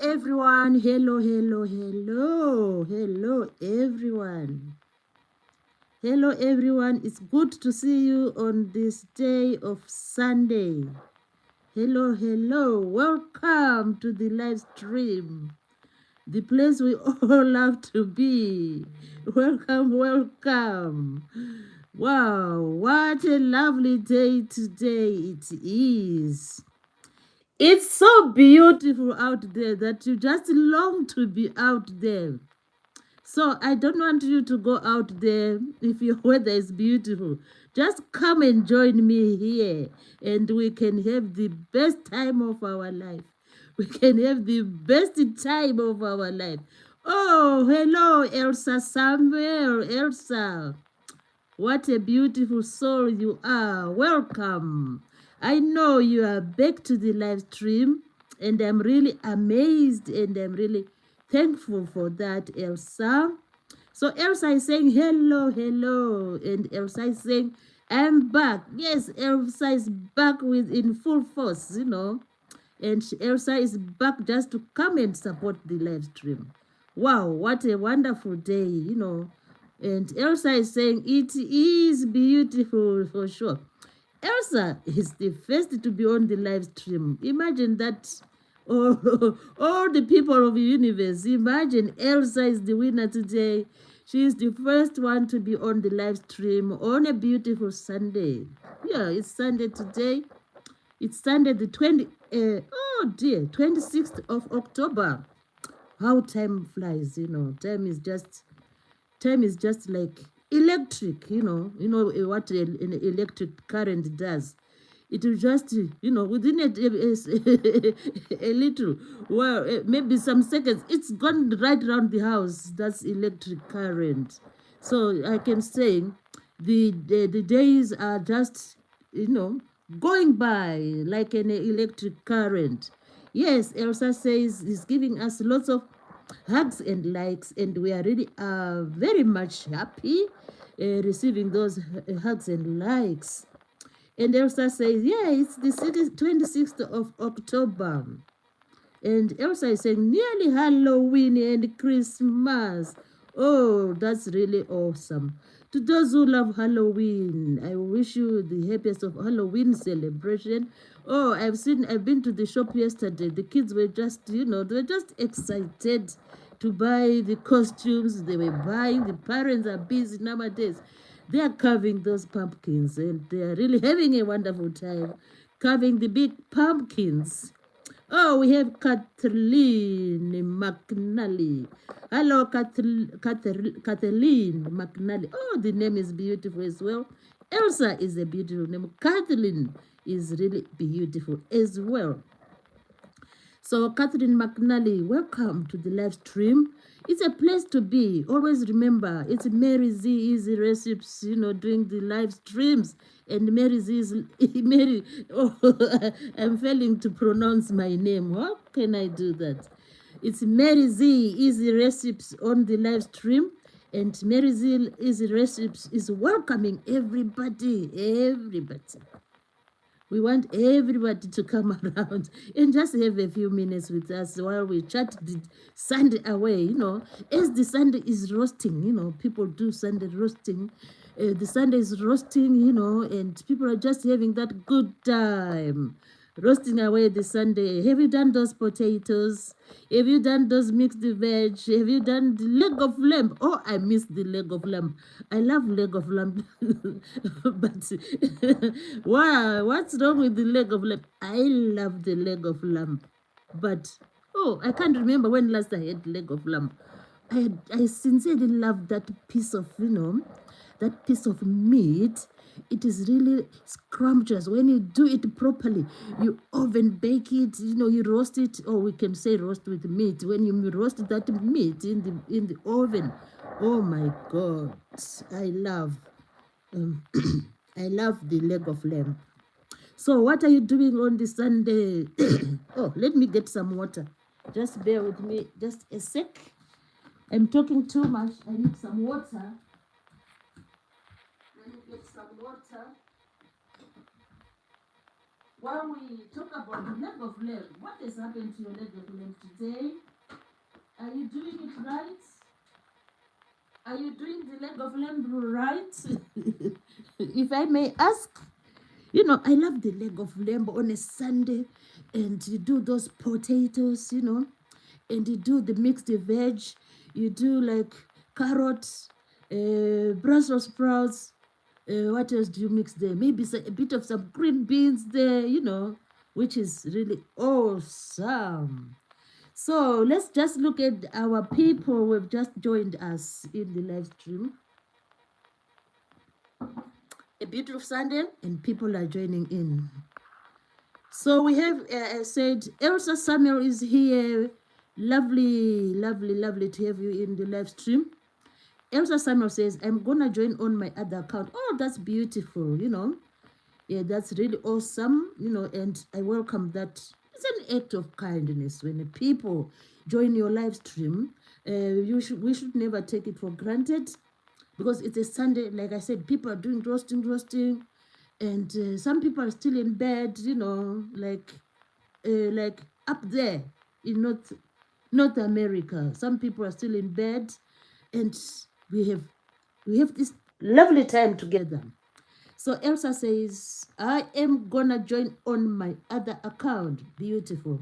Everyone, hello, everyone. Hello, everyone. It's good to see you on this day of Sunday. Hello. Welcome to the live stream, the place we all love to be. Welcome. Wow, what a lovely day today it is. It's so beautiful out there that you just long to be out there. So I don't want you to go out there if your weather is beautiful. Just come and join me here and we can have the best time of our life. We can have the best time of our life. Oh, hello, Elsa Samuel. Elsa. What a beautiful soul you are. Welcome. I know you are back to the live stream, and I'm really amazed and I'm really thankful for that, Elsa. So Elsa is saying hello, and Elsa is saying I'm back. Yes, Elsa is back with in full force, and Elsa is back just to come and support the live stream. Wow, what a wonderful day. And Elsa is saying it is beautiful for sure. Elsa is the first to be on the live stream. Imagine that. Oh, all the people of the universe. Imagine Elsa is the winner today. She is the first one to be on the live stream on a beautiful Sunday. Yeah, it's Sunday today. It's Sunday the 26th of October. How time flies. Time is just like electric. What an electric current does. It will just, within a little, well, maybe some seconds, it's gone right around the house. That's electric current. So I can say the days are just, going by like an electric current. Yes, Elsa says he's giving us lots of hugs and likes, and we are really very much happy receiving those hugs and likes. And Elsa says, yeah, it's the 26th of October. And Elsa is saying, nearly Halloween and Christmas. Oh, that's really awesome. To those who love Halloween, I wish you the happiest of Halloween celebration. Oh, I've been to the shop yesterday. The kids were just, they were just excited to buy the costumes. They were buying. The parents are busy nowadays. They are carving those pumpkins and they are really having a wonderful time carving the big pumpkins. Oh, we have Kathleen McNally. Hello, Kathleen McNally. Oh, the name is beautiful as well. Elsa is a beautiful name. Kathleen is really beautiful as well. So, Catherine McNally, welcome to the live stream. It's a place to be. Always remember, it's Mary Z Easy Recipes, doing the live streams. And Mary Z is Mary. Oh, I'm failing to pronounce my name. How can I do that? It's Mary Z Easy Recipes on the live stream. And Mary Z Easy Recipes is welcoming everybody. We want everybody to come around and just have a few minutes with us while we chat the Sunday away. As the Sunday is roasting, people do Sunday roasting. The Sunday is roasting, and people are just having that good time. Roasting away the Sunday. Have you done those potatoes? Have you done those mixed veg? Have you done the leg of lamb? Oh, I miss the leg of lamb. I love leg of lamb. But wow, what's wrong with the leg of lamb? I love the leg of lamb. But oh, I can't remember when last I had leg of lamb. I sincerely love that piece of, that piece of meat. It is really scrumptious when you do it properly. You oven bake it, you roast it, or we can say roast with meat. When you roast that meat in the oven, oh my God, I love I love the leg of lamb. So what are you doing on the Sunday? Oh, let me get some water. Just bear with me just a sec. I'm talking too much. I need some water. Let me get some water. while we talk about the leg of lamb, what has happened to your leg of lamb today? Are you doing it right? Are you doing the leg of lamb right? If I may ask, I love the leg of lamb on a Sunday, and you do those potatoes, and you do the mixed veg, you do like carrots, Brussels sprouts. What else do you mix there? Maybe a bit of some green beans there, which is really awesome. So let's just look at our people who have just joined us in the live stream. A beautiful Sunday, and people are joining in. So we have said Elsa Samuel is here. Lovely, lovely, lovely to have you in the live stream. Elsa Samuel says, I'm gonna join on my other account. Oh, that's beautiful, Yeah, that's really awesome, and I welcome that. It's an act of kindness when people join your live stream. We should never take it for granted, because it's a Sunday. Like I said, people are doing roasting, and some people are still in bed, like up there in North America. Some people are still in bed, and we have this lovely time together. So Elsa says, I am gonna join on my other account. Beautiful.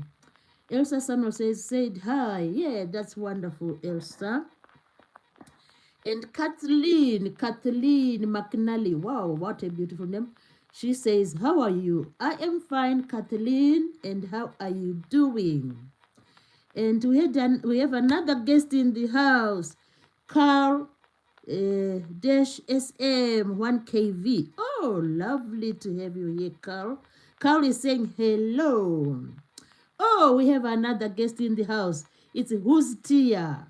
Elsa Samuel said hi. Yeah, that's wonderful, Elsa. And Kathleen McNally. Wow, what a beautiful name. She says, how are you? I am fine, Kathleen. And how are you doing? And we have another guest in the house, Carl dash SM1KV. Oh, lovely to have you here, Carl. Carl is saying hello. Oh, we have another guest in the house. It's Who's Tia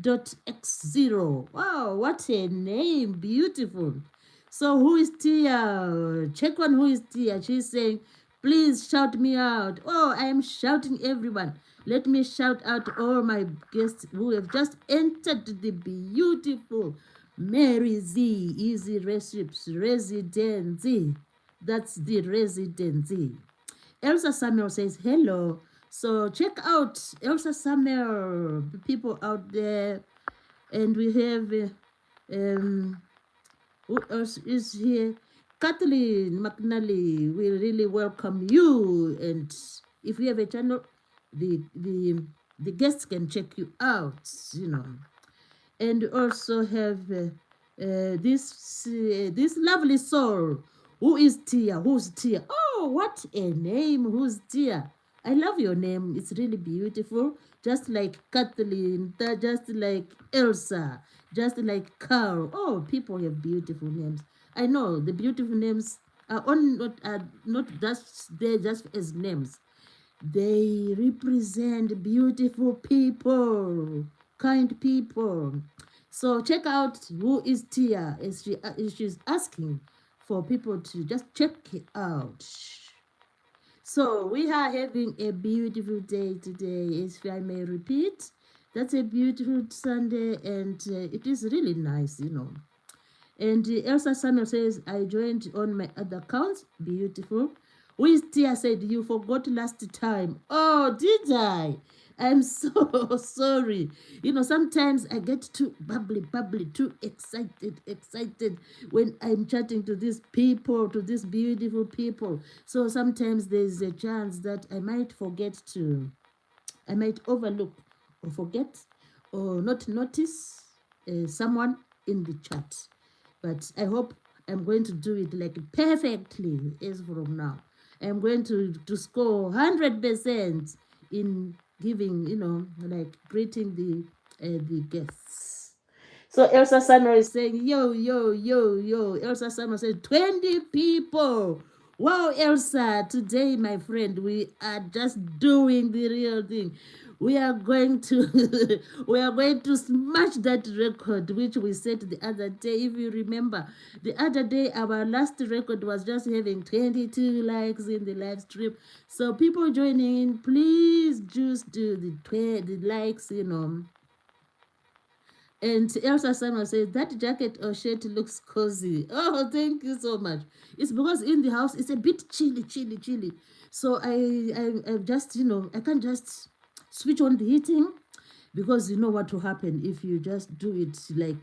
.x0. Wow, what a name. Beautiful. So who is Tia? Check on who is Tia. She's saying, please shout me out. Oh, I am shouting everyone. Let me shout out all my guests who have just entered the beautiful Mary Z Easy Recipes Residency. That's the residency. Elsa Samuel says hello. So check out Elsa Samuel, people out there. And we have, who else is here? Kathleen McNally, we really welcome you. And if you have a channel, the guests can check you out, And also have this lovely soul. Who is Tia? Who's Tia? Oh, what a name. Who's Tia? I love your name. It's really beautiful. Just like Kathleen, just like Elsa, just like Carl. Oh, people have beautiful names. I know the beautiful names are not just there just as names. They represent beautiful people, kind people. So check out who is Tia as she's asking for people to just check it out. So we are having a beautiful day today, if I may repeat. That's a beautiful Sunday, and it is really nice, And Elsa Samuel says, I joined on my other accounts. Beautiful. Tia said, you forgot last time. Oh, did I? I'm so sorry. Sometimes I get too bubbly, too excited when I'm chatting to these people, to these beautiful people. So sometimes there's a chance that I might overlook or forget or not notice someone in the chat. But I hope I'm going to do it like perfectly as from now. I'm going to score 100% in giving, like greeting the guests. So Elsa Samuel is saying, yo, yo, yo, yo. Elsa Samuel said, 20 people. Wow, Elsa, today, my friend, we are just doing the real thing. We are going to we are going to smash that record which we set the other day. If you remember, the other day our last record was just having 22 likes in the live stream. So people joining in, please just do the likes, And Elsa Simon says, that jacket or shirt looks cozy. Oh, thank you so much. It's because in the house it's a bit chilly. So I just, I can't just switch on the heating, because you know what will happen if you just do it like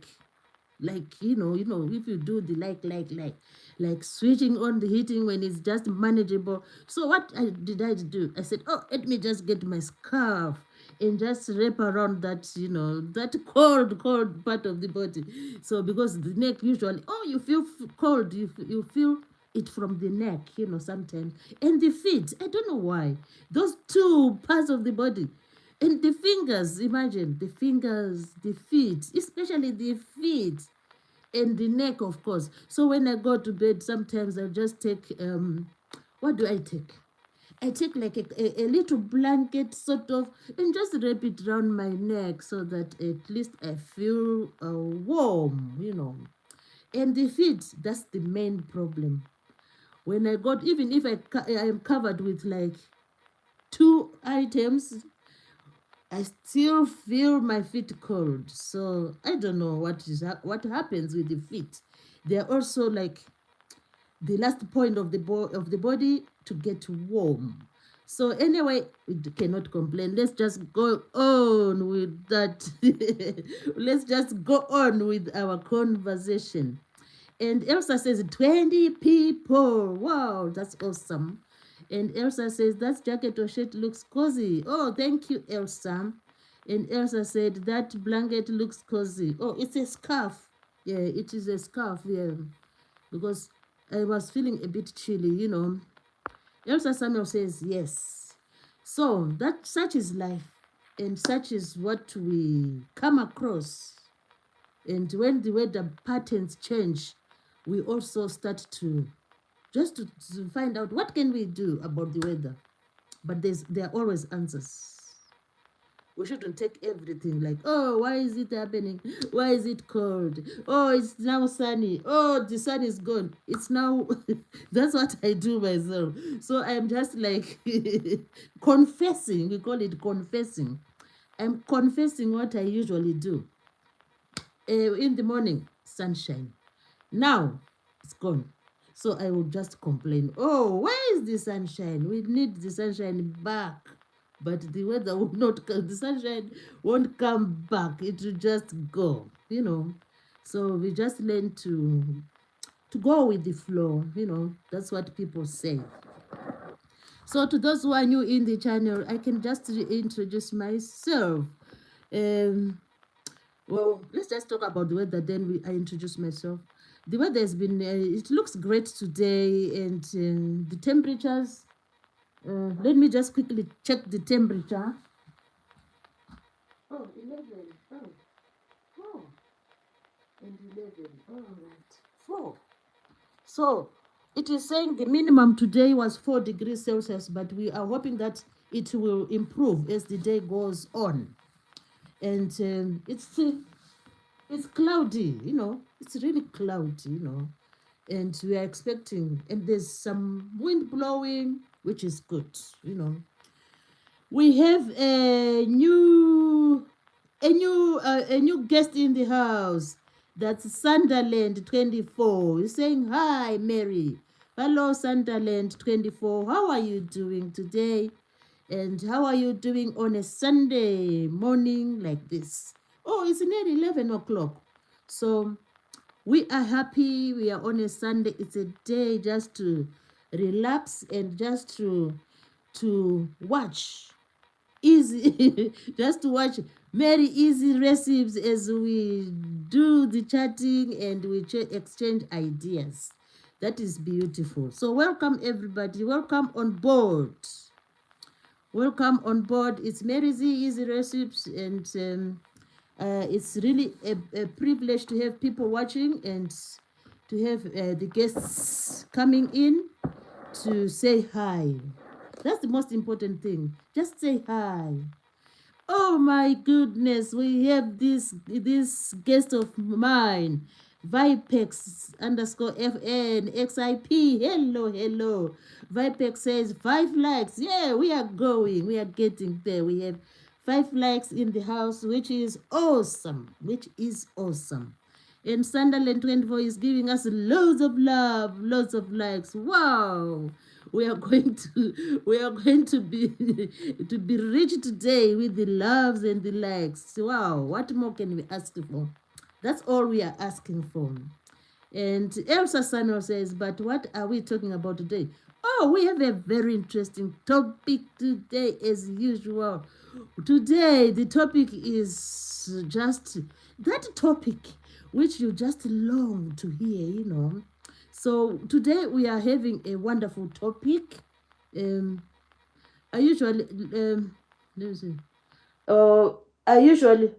if you do the like switching on the heating when it's just manageable. So what did I do? I said, oh, let me just get my scarf and just wrap around that, that cold part of the body. So because the neck usually, oh, you feel cold, you feel it from the neck, sometimes. And the feet, I don't know why, those two parts of the body. And the fingers, imagine the fingers, the feet, especially the feet, and the neck, of course. So when I go to bed, sometimes I just take, what do I take? I take like a little blanket sort of, and just wrap it around my neck so that at least I feel warm, And the feet, that's the main problem. When I got, even if I am covered with like 2 items, I still feel my feet cold. So I don't know what happens with the feet. They're also like the last point of the body to get warm. So anyway, we cannot complain. Let's just go on with that. Let's just go on with our conversation. And Elsa says 20 people. Wow, that's awesome. And Elsa says, that jacket or shirt looks cozy. Oh, thank you, Elsa. And Elsa said, that blanket looks cozy. Oh, it's a scarf. Yeah, it is a scarf, yeah. Because I was feeling a bit chilly. Elsa Samuel says, yes. So, such is life. And such is what we come across. And when the weather patterns change, we also start to find out what can we do about the weather. But there are always answers. We shouldn't take everything like, oh, why is it happening? Why is it cold? Oh, it's now sunny. Oh, the sun is gone. It's now, that's what I do myself. So I'm just like confessing. We call it confessing. I'm confessing what I usually do. In the morning, sunshine. Now, it's gone. So I will just complain, oh, where is the sunshine? We need the sunshine back. But the weather will not come, the sunshine won't come back. It will just go. So we just learn to go with the flow. That's what people say. So to those who are new in the channel, I can just introduce myself. Well, let's just talk about the weather, then I introduce myself. The weather has been, it looks great today, and the temperatures, let me just quickly check the temperature. Oh, 11. Oh, and 11. All right. 4. So, it is saying the minimum today was 4 degrees Celsius, but we are hoping that it will improve as the day goes on. And it's cloudy, it's really cloudy, and we are expecting, and there's some wind blowing, which is good. We have a new guest in the house. That's Sunderland 24. He's saying hi, Mary. Hello, Sunderland 24. How are you doing today? And how are you doing on a Sunday morning like this? Oh, it's nearly 11 o'clock. So we are happy. We are on a Sunday. It's a day just to relax and just to watch easy, just to watch very easy recipes as we do the chatting and we exchange ideas. That is beautiful. So welcome everybody. Welcome on board. Welcome on board. It's Mary Z Easy Recipes, and it's really a privilege to have people watching and to have the guests coming in to say hi. That's the most important thing. Just say hi. Oh my goodness, we have this guest of mine, Vipex underscore FN XIP. Hello. Vipex says 5 likes. Yeah, we are going. We are getting there. We have 5 likes in the house, which is awesome. Which is awesome. And Sunderland 24 is giving us loads of love, loads of likes. Wow. We are going to be to be rich today with the loves and the likes. Wow, what more can we ask for? That's all we are asking for. And Elsa Samuel says, but what are we talking about today? Oh, we have a very interesting topic today, as usual. Today, the topic is just that topic which you just long to hear. So today we are having a wonderful topic. I usually, let me see. I usually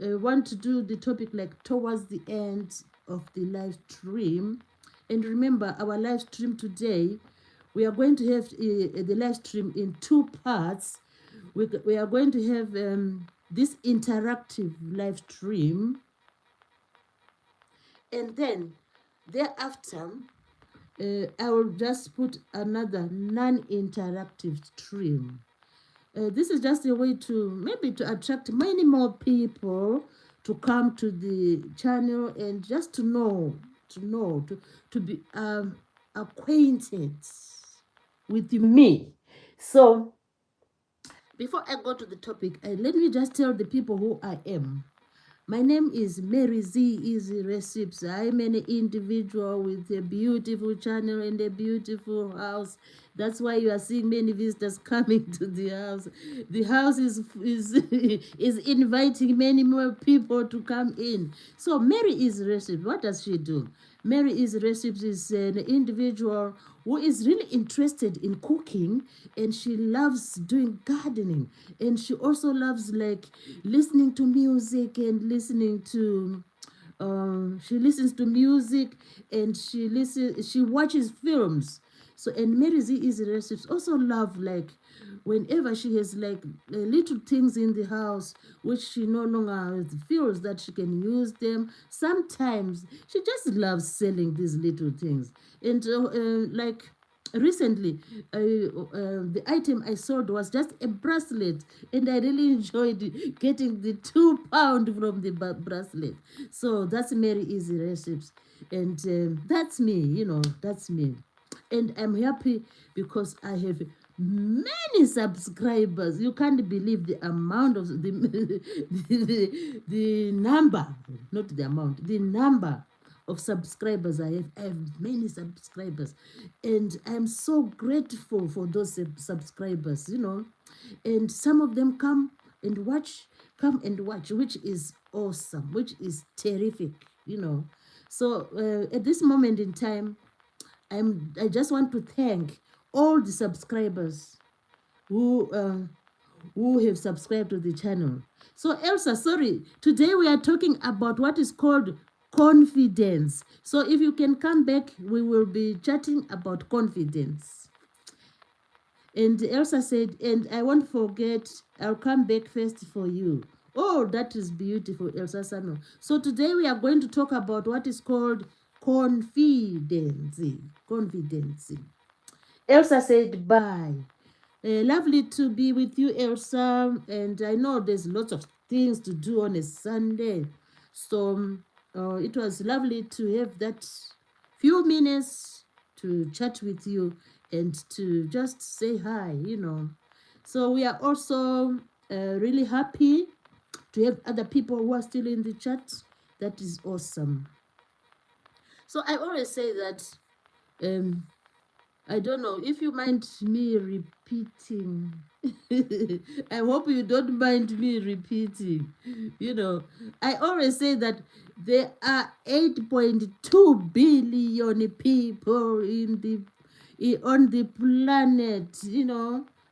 want to do the topic like towards the end of the live stream. And remember, our live stream today, we are going to have the live stream in 2 parts. We are going to have this interactive live stream, and then thereafter I will just put another non-interactive stream. This is just a way to maybe to attract many more people to come to the channel and just to be acquainted with me. So before I go to the topic, let me just tell the people who I am. My name is Mary Z Easy Recipes. I'm an individual with a beautiful channel and a beautiful house. That's why you are seeing many visitors coming to the house. The house is is inviting many more people to come in. So Mary is Recipes. What does she do? Mary is Recipes is an individual who is really interested in cooking, and she loves doing gardening, and she also loves like listening to music and listening to she listens to music, and she watches films. So, and Mary Z Easy Recipes also love like whenever she has like little things in the house which she no longer feels that she can use them. Sometimes she just loves selling these little things. And like recently, the item I sold was just a bracelet, and I really enjoyed getting the £2 from the bracelet. So that's Mary Easy Recipes, and that's me. That's me. And I'm happy because I have many subscribers. You can't believe the amount of the number, not the amount, the number of subscribers I have. I have many subscribers, and I'm so grateful for those subscribers. And some of them come and watch, which is awesome, which is terrific. So at this moment in time, I just want to thank all the subscribers who have subscribed to the channel. So Elsa, sorry, today we are talking about what is called confidence. So if you can come back, we will be chatting about confidence. And Elsa said, and I won't forget, I'll come back first for you. Oh, that is beautiful, Elsa Sano. So today we are going to talk about what is called confidence. Elsa said bye. Lovely to be with you, Elsa. And I know there's lots of things to do on a Sunday. So it was lovely to have that few minutes to chat with you and to just say hi. So we are also really happy to have other people who are still in the chat. That is awesome. So I always say that, I don't know if you mind me repeating. I hope you don't mind me repeating. I always say that there are 8.2 billion people on the planet.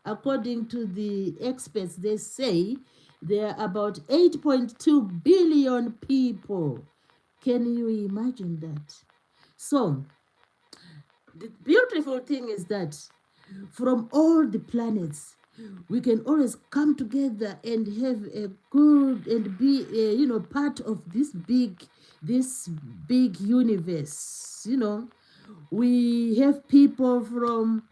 According to the experts, they say there are about 8.2 billion people. Can you imagine that? So, the beautiful thing is that from all the planets, we can always come together and have a good and be part of this big universe. We have people from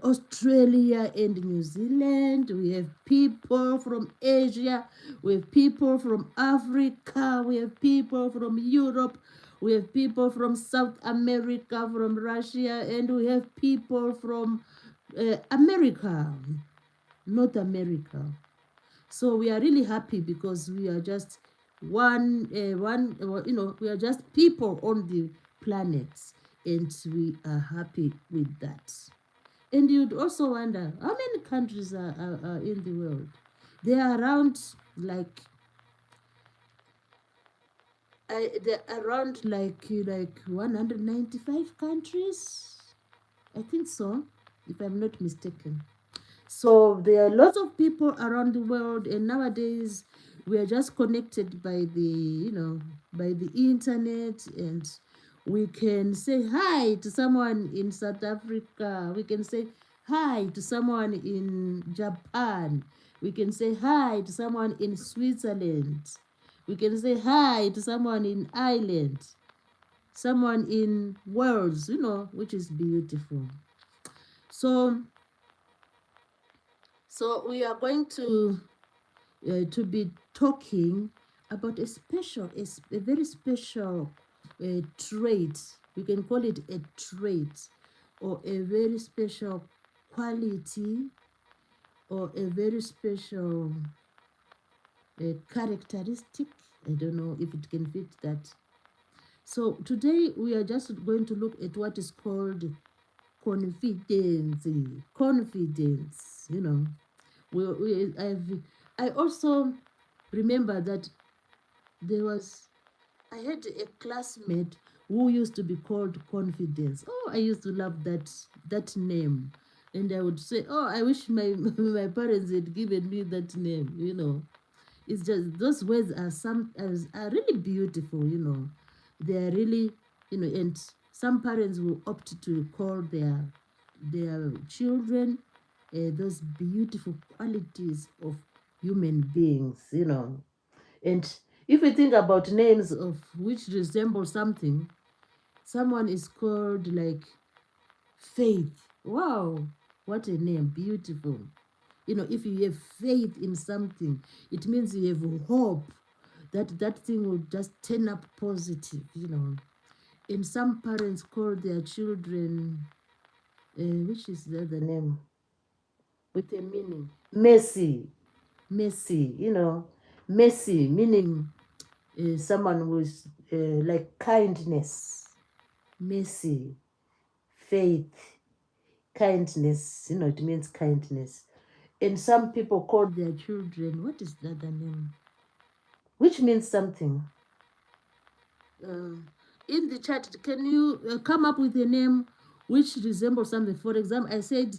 Australia and New Zealand. We have people from Asia. We have people from Africa. We have people from Europe. We have people from South America, from Russia, and we have people from America, North America. So we are really happy because we are just we are just people on the planet, and we are happy with that. And you'd also wonder how many countries are in the world. They are around like they're around like 195 countries. I think so, if I'm not mistaken. So there are lots of people around the world, and nowadays we are just connected by by the internet, and we can say hi to someone in South Africa. We can say hi to someone in Japan. We can say hi to someone in Switzerland. We can say hi to someone in Ireland, someone in Wales, which is beautiful. So we are going to be talking about a very special trait. We can call it a trait, or a very special quality, or a very special characteristic. I don't know if it can fit that. So today we are just going to look at what is called confidence. Confidence, I also remember that I had a classmate who used to be called Confidence. Oh, I used to love that name. And I would say, oh, I wish my my parents had given me that name. It's just those words are really beautiful. They are really, and some parents will opt to call their children those beautiful qualities of human beings. And if we think about names of which resemble something, someone is called like Faith. Wow, what a name, beautiful. If you have faith in something, it means you have hope that that thing will just turn up positive. And some parents call their children, which is the other name with a meaning, Mercy. Mercy. Mercy meaning someone with like kindness, mercy, faith, kindness. It means kindness. And some people call their children, what is the other name? Which means something. In the chat, can you come up with a name which resembles something? For example, I said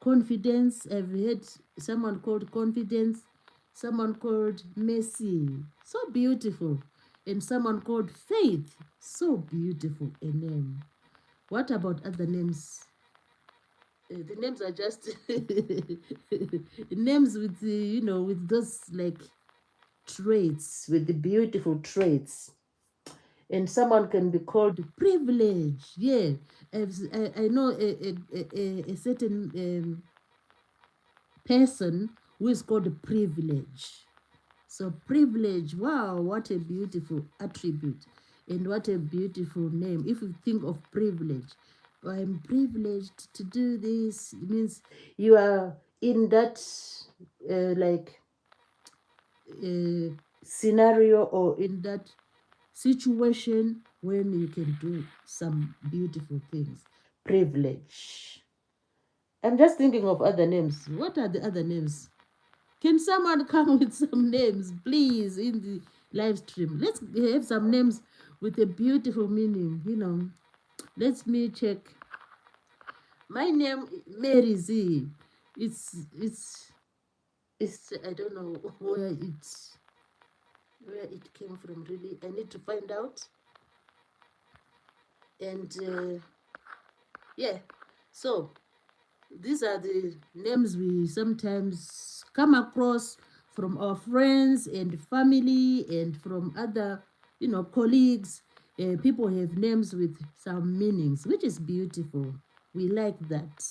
confidence. I've heard someone called confidence, someone called mercy, so beautiful, and someone called faith, so beautiful a name. What about other names? The names are just names with with those like traits, with the beautiful traits. And someone can be called privilege. Yeah, I know a certain person who is called privilege. So privilege, wow, what a beautiful attribute and what a beautiful name. If you think of privilege, I'm privileged to do this, it means you are in that scenario, or in that situation when you can do some beautiful things. Privilege. I'm just thinking of other names. What are the other names? Can someone come with some names, please, in the live stream? Let's have some names with a beautiful meaning. Let me check. My name, Mary Z. It's I don't know where it came from, really. I need to find out. And yeah, so these are the names we sometimes come across from our friends and family, and from other colleagues. People have names with some meanings, which is beautiful. We like that.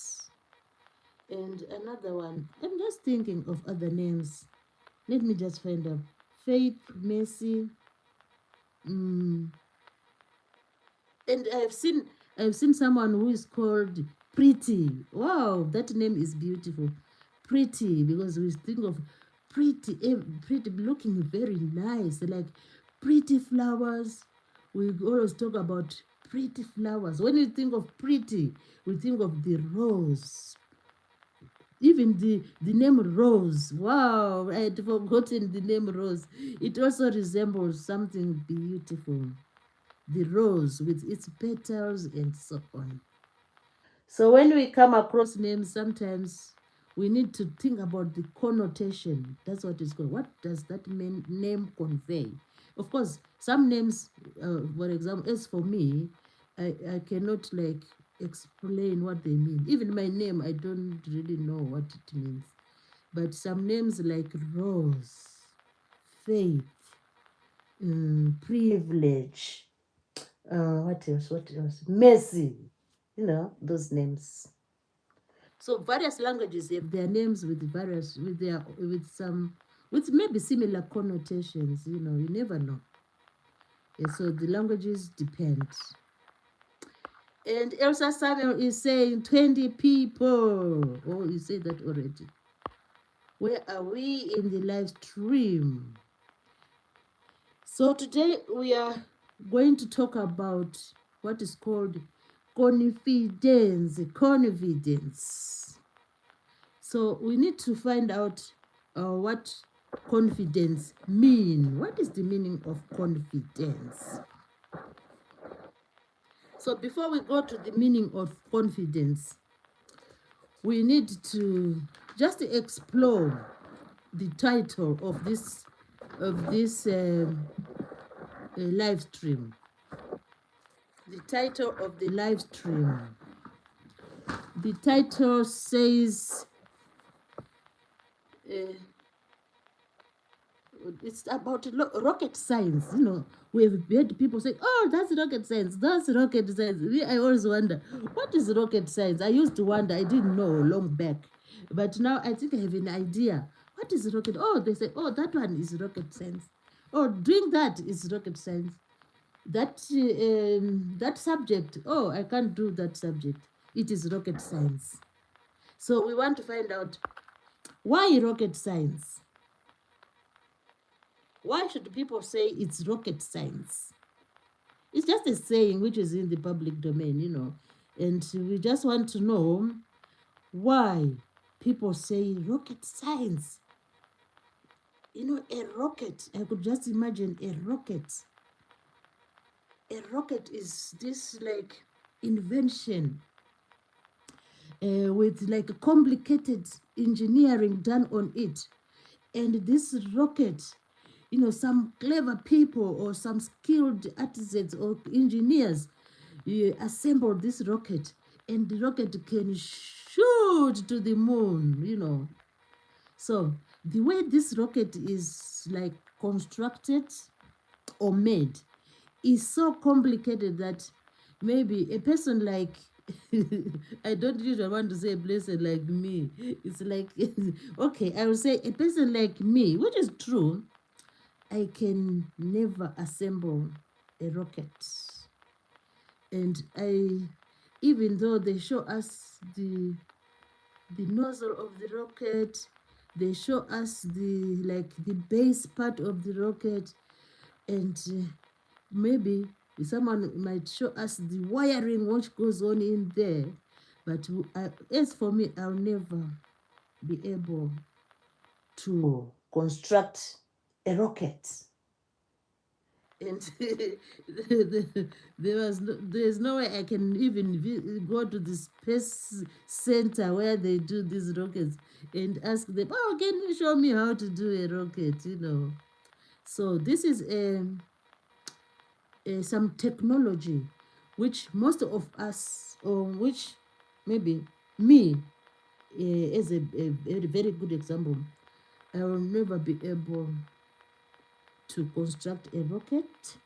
And another one, I'm just thinking of other names. Let me just find out. Faith, Mercy. Mm. And I've seen someone who is called Pretty. Wow, that name is beautiful. Pretty, because we think of pretty, pretty looking very nice, like pretty flowers. We always talk about pretty flowers. When you think of pretty, we think of the rose. Even the name Rose. Wow, I had forgotten the name Rose. It also resembles something beautiful. The rose with its petals and so on. So when we come across names, sometimes we need to think about the connotation. That's what it's called. What does that name convey? Of course, some names, for example, as for me, I cannot like explain what they mean. Even my name, I don't really know what it means. But some names like Rose, Faith, Privilege, what else? What else? Mercy. Those names. So various languages have their names with various with maybe similar connotations. You never know. Yeah, so the languages depend. And Elsa Samuel is saying 20 people. Oh, you said that already. Where are we in the live stream? So today we are going to talk about what is called confidence. Confidence. So we need to find out what confidence mean. What is the meaning of confidence? So before we go to the meaning of confidence, we need to just explore the title of this live stream. The title of the live stream. The title says uh, it's about rocket science. We have heard people say, "Oh, that's rocket science. That's rocket science." I always wonder, what is rocket science? I used to wonder. I didn't know long back, but now I think I have an idea. What is rocket? Oh, they say, "Oh, that one is rocket science." Oh, doing that is rocket science. That subject. Oh, I can't do that subject. It is rocket science. So we want to find out why rocket science. Why should people say it's rocket science? It's just a saying which is in the public domain. And we just want to know why people say rocket science. A rocket, I could just imagine a rocket. A rocket is this like invention with like complicated engineering done on it. And this rocket, some clever people or some skilled artisans or engineers assemble this rocket, and the rocket can shoot to the moon. So the way this rocket is like constructed or made is so complicated that maybe a person like I don't usually want to say a person like me. It's like okay, I will say a person like me, which is true. I can never assemble a rocket. And even though they show us the nozzle of the rocket, they show us the base part of the rocket, and maybe someone might show us the wiring which goes on in there. But as for me, I'll never be able to construct a rocket. And there's no way I can even go to the space center where they do these rockets and ask them, "Oh, can you show me how to do a rocket?" So this is some technology which most of us, or which maybe me, as a very, very good example, I will never be able to construct a rocket,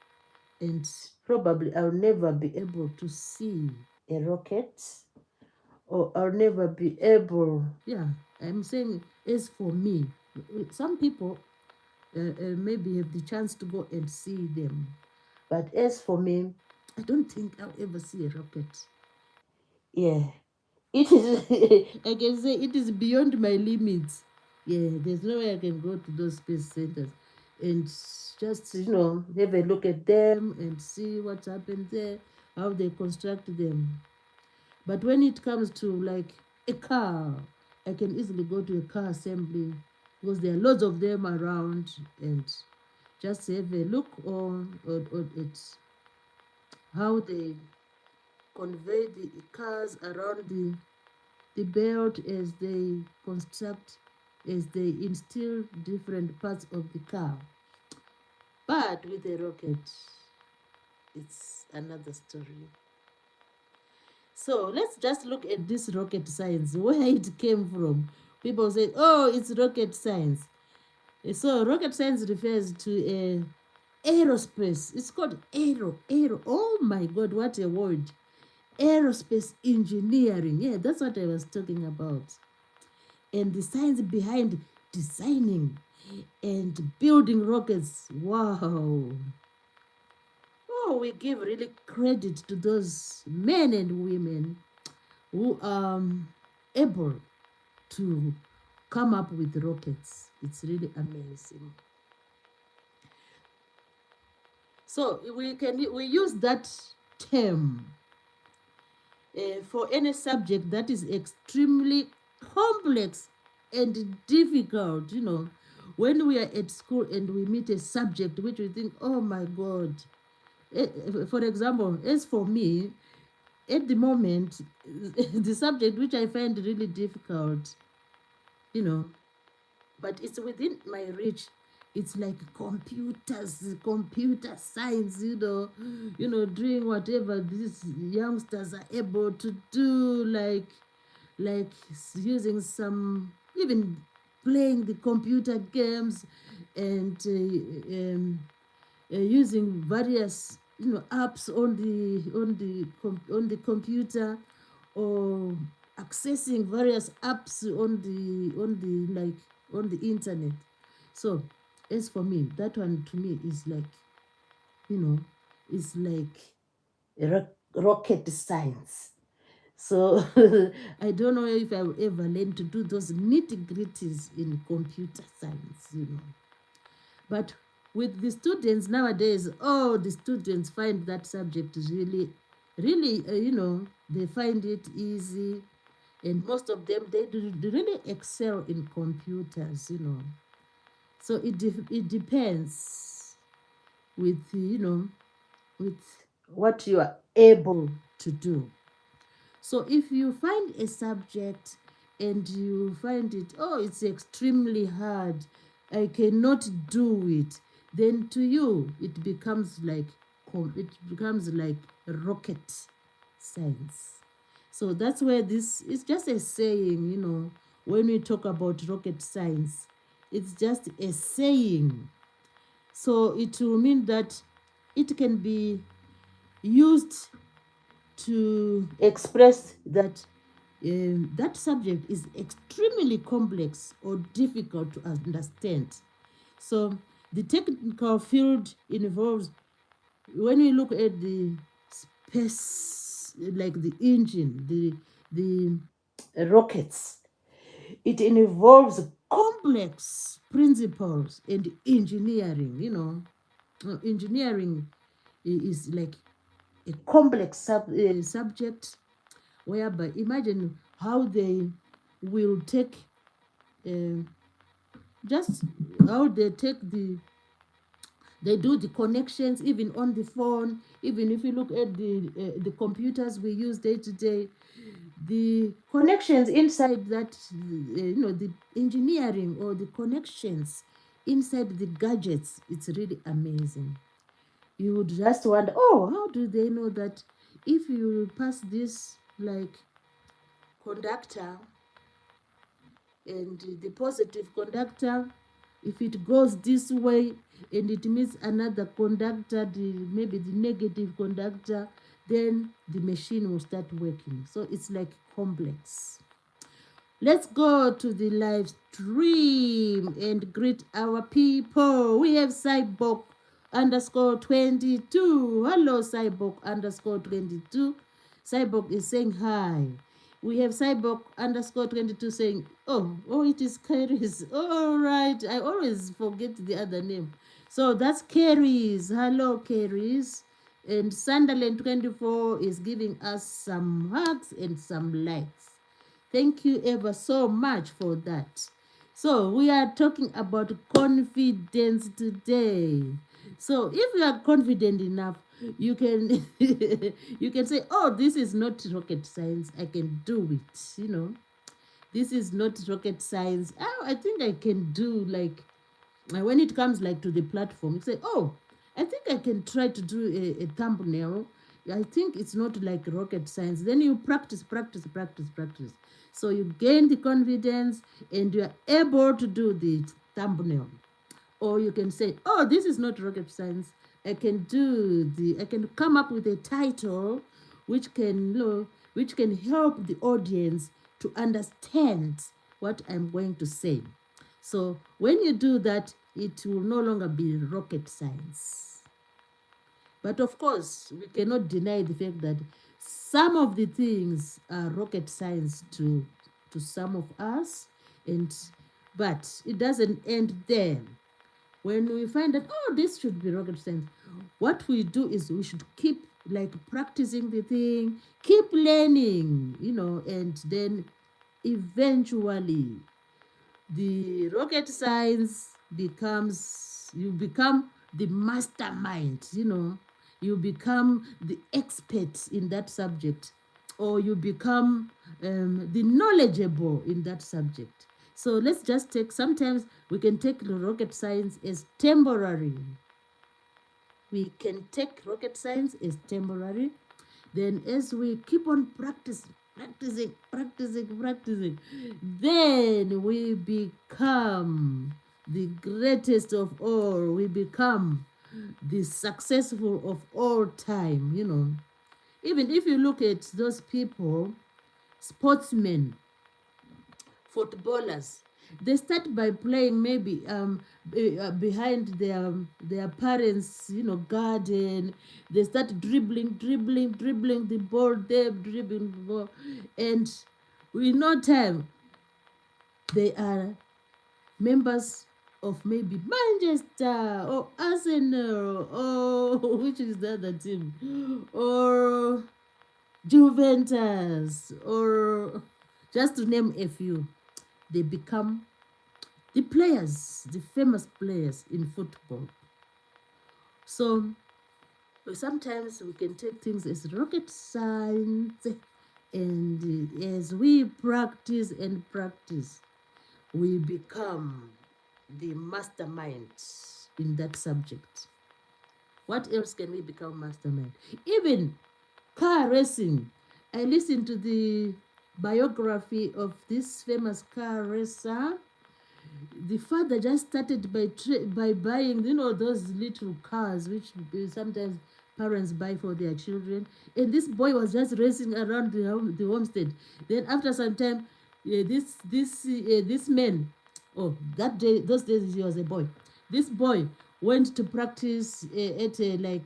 and probably I'll never be able to see a rocket. or I'll never be able. Yeah, I'm saying as for me, some people maybe have the chance to go and see them. But as for me, I don't think I'll ever see a rocket. Yeah, it is, I can say it is beyond my limits. Yeah, there's no way I can go to those space centers and just, have a look at them and see what happened there, how they construct them. But when it comes to like a car, I can easily go to a car assembly because there are lots of them around and just have a look on it, how they convey the cars around the belt as they construct, as they instill different parts of the car. But with a rocket, it's another story. So let's just look at this rocket science, where it came from. People say, oh, it's rocket science. So rocket science refers to aerospace. It's called aero. Oh my God, what a word. Aerospace engineering. Yeah, that's what I was talking about. And the science behind designing and building rockets. Wow. Oh, we give really credit to those men and women who are able to come up with rockets. It's really amazing. So we use that term for any subject that is extremely complex and difficult. When we are at school and we meet a subject which we think, oh my God. For example, as for me, at the moment, the subject which I find really difficult, but it's within my reach. It's like computer science, doing whatever these youngsters are able to do, like using some, even playing the computer games and using various apps on the computer, or accessing various apps on the internet. So as for me, that one to me is like, is like rocket science. So I don't know if I will ever learn to do those nitty-gritties in computer science. But with the students nowadays, the students find that subject really, really, they find it easy. And most of them, they really excel in computers. So it depends with, with what you are able to do. So if you find a subject and you find it, it's extremely hard, I cannot do it, then to you it becomes like rocket science. So that's where this is just a saying, when we talk about rocket science, it's just a saying. So it will mean that it can be used to express that that subject is extremely complex or difficult to understand. So the technical field involves, when we look at the space, like the engine, the rockets, it involves complex principles and engineering. Engineering is like a complex subject, whereby imagine how they will take just how they do the connections, even on the phone. Even if you look at the computers we use day to day, the connections inside that, the engineering or the connections inside the gadgets, it's really amazing. You would just wonder, how do they know that if you pass this like conductor, and the positive conductor, if it goes this way and it meets another conductor, maybe the negative conductor, then the machine will start working. So it's like complex. Let's go to the live stream and greet our people. We have Cyborg underscore 22. Hello, Cyborg underscore 22. Cyborg is saying hi. We have Cyborg underscore 22 saying, oh, it is Keris. All right. I always forget the other name. So that's Keris. Hello, Keris. And Sunderland 24 is giving us some hugs and some likes. Thank you ever so much for that. So we are talking about confidence today. So if you are confident enough, you can you can say, oh, this is not rocket science. I can do it. This is not rocket science. Oh, I think I can do, like, when it comes like to the platform, you say, oh, I think I can try to do a thumbnail. I think it's not like rocket science. Then you practice. So you gain the confidence and you are able to do the thumbnail. Or you can say, oh, this is not rocket science. I can come up with a title which can help the audience to understand what I'm going to say. So when you do that, it will no longer be rocket science. But of course, we cannot deny the fact that some of the things are rocket science to some of us, but it doesn't end there. When we find that, oh, this should be rocket science, what we do is we should keep like practicing the thing, keep learning, and then eventually the rocket science you become the mastermind, you become the expert in that subject, or you become the knowledgeable in that subject. So let's just sometimes we can take the rocket science as temporary. We can take rocket science as temporary. Then as we keep on practicing, then we become the greatest of all. We become the successful of all time, Even if you look at those people, sportsmen, footballers, they start by playing maybe behind their parents, garden. They start dribbling the ball, they dribbling the ball, and in no time they are members of maybe Manchester or Arsenal or which is the other team, or Juventus, or just to name a few. They become the players, the famous players in football. So sometimes we can take things as rocket science, and as we practice, we become the mastermind in that subject. What else can we become mastermind? Even car racing. I listened to the biography of this famous car racer. The father just started by buying, those little cars which sometimes parents buy for their children, and this boy was just racing around the homestead. Then after some time, this man, those days he was a boy. This boy went to practice at a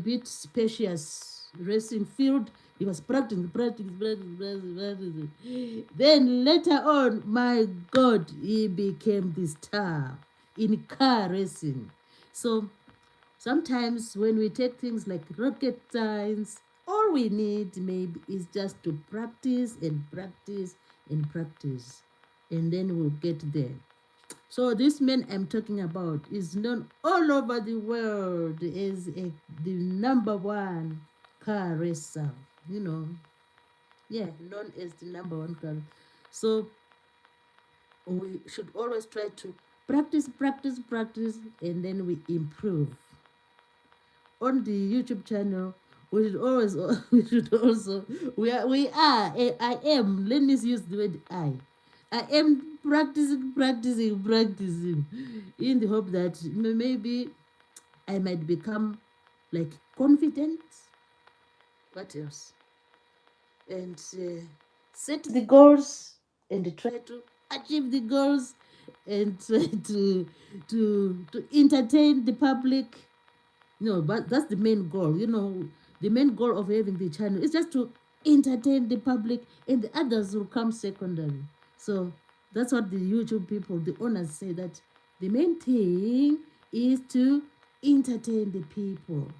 bit spacious racing field. He was practicing. Then later on, my God, he became the star in car racing. So sometimes when we take things like rocket science, all we need maybe is just to practice, and then we'll get there. So this man I'm talking about is known all over the world as the number one car racer, known as the number one car. So we should always try to practice, and then we improve. On the YouTube channel, we should also, I am, let me use the word I am practicing in the hope that maybe I might become like confident. What else? and set the goals and try to achieve the goals and try to entertain the public. No, but that's the main goal. The main goal of having the channel is just to entertain the public, and the others will come secondary. So that's what the YouTube people, the owners, say, that the main thing is to entertain the people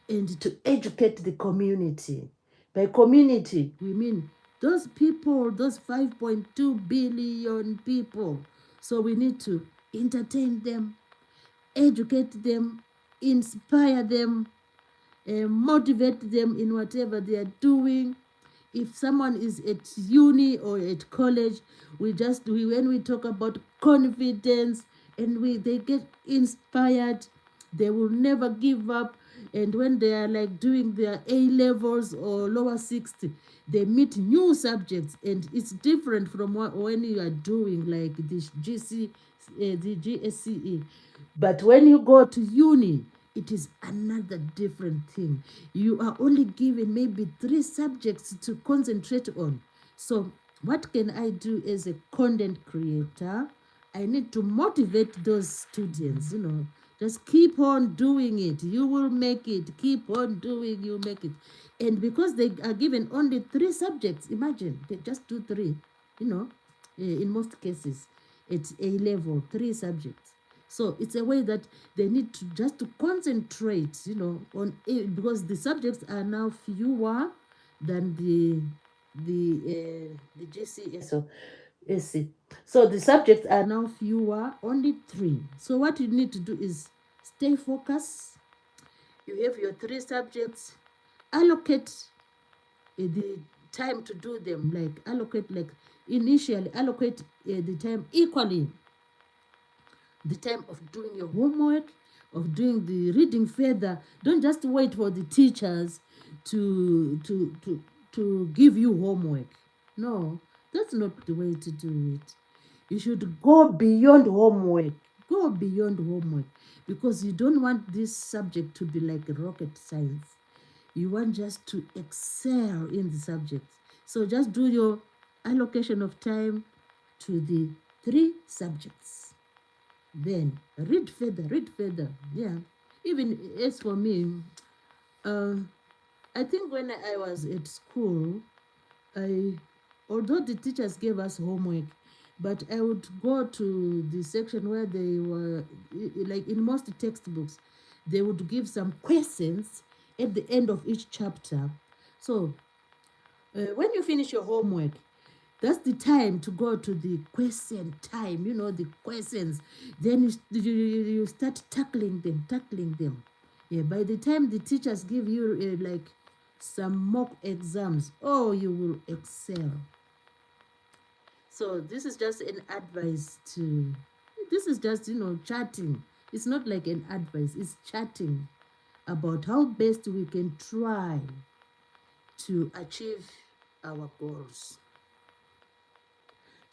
and to educate the community. By community, we mean those people, those 5.2 billion people. So we need to entertain them, educate them, inspire them, motivate them in whatever they are doing. If someone is at uni or at college, when we talk about confidence, and they get inspired, they will never give up. And when they are like doing their A levels or lower 60, they meet new subjects, and it's different from when you are doing like this the GSCE. But when you go to uni, it is another different thing. You are only given maybe 3 subjects to concentrate on. So what can I do as a content creator? I need to motivate those students, just keep on doing it. You will make it. Keep on doing, you make it. And because they are given only 3 subjects, imagine, they just do 3, in most cases, at A level, 3 subjects. So it's a way that they need to just to concentrate, on it, because the subjects are now fewer than the GCS. So SC. So the subjects are now fewer, only 3. So what you need to do is stay focused. You have your 3 subjects. Allocate the time to do them. Initially allocate the time equally. The time of doing your homework, of doing the reading further. Don't just wait for the teachers to give you homework. No, that's not the way to do it. You should go beyond homework. Go beyond homework, because you don't want this subject to be like rocket science. You want just to excel in the subject. So just do your allocation of time to the 3 subjects. Then read further. Yeah. Even as for me, I think when I was at school, although the teachers gave us homework, but I would go to the section where they were, like in most textbooks, they would give some questions at the end of each chapter. So when you finish your homework, that's the time to go to the question time, the questions. Then you start tackling them. Yeah, by the time the teachers give you like some mock exams, oh, you will excel. So this is just an advice this is just, chatting. It's not like an advice, it's chatting about how best we can try to achieve our goals.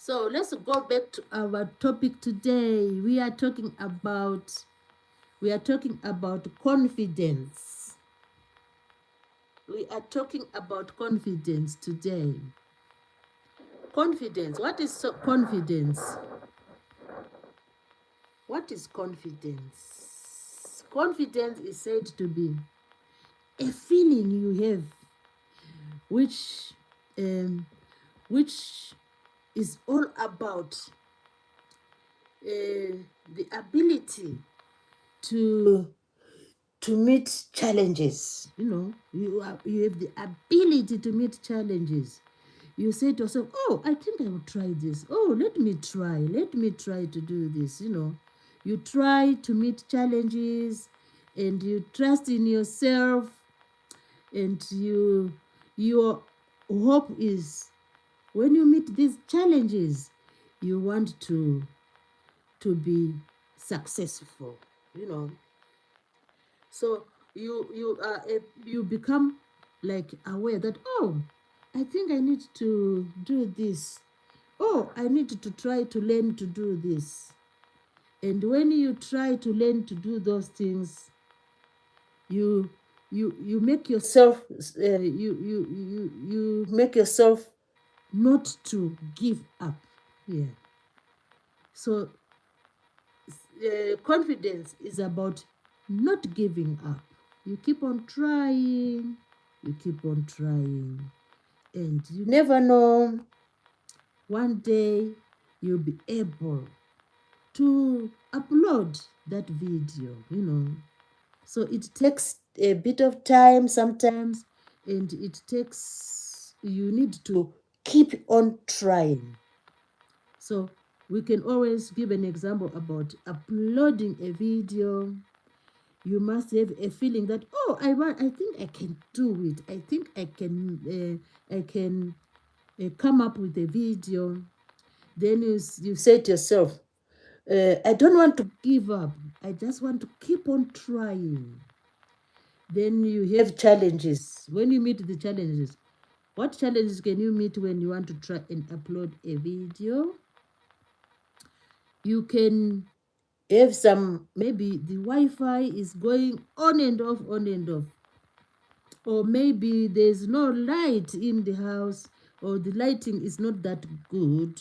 So let's go back to our topic today. We are talking about confidence. We are talking about confidence today. Confidence. What is confidence? What is confidence? Confidence is said to be a feeling you have which is all about the ability to meet challenges. You have the ability to meet challenges. You say to yourself, oh, I think I will try this. Oh, let me try to do this. You try to meet challenges, and you trust in yourself, and your hope is, when you meet these challenges, you want to be successful. So you become like aware that, oh, I think I need to do this. Oh, I need to try to learn to do this. And when you try to learn to do those things, you you make yourself you make yourself not to give up. Yeah. So confidence is about not giving up. You keep on trying, you keep on trying, and you never know, one day you'll be able to upload that video. So it takes a bit of time sometimes, and you need to keep on trying. So we can always give an example about uploading a video. You must have a feeling that, oh, I think I can do it. I think I can come up with a video. Then you say to yourself, I don't want to give up. I just want to keep on trying. Then you have challenges. When you meet the challenges, what challenges can you meet when you want to try and upload a video? You can have some, maybe the Wi-Fi is going on and off, on and off. Or maybe there's no light in the house, or the lighting is not that good.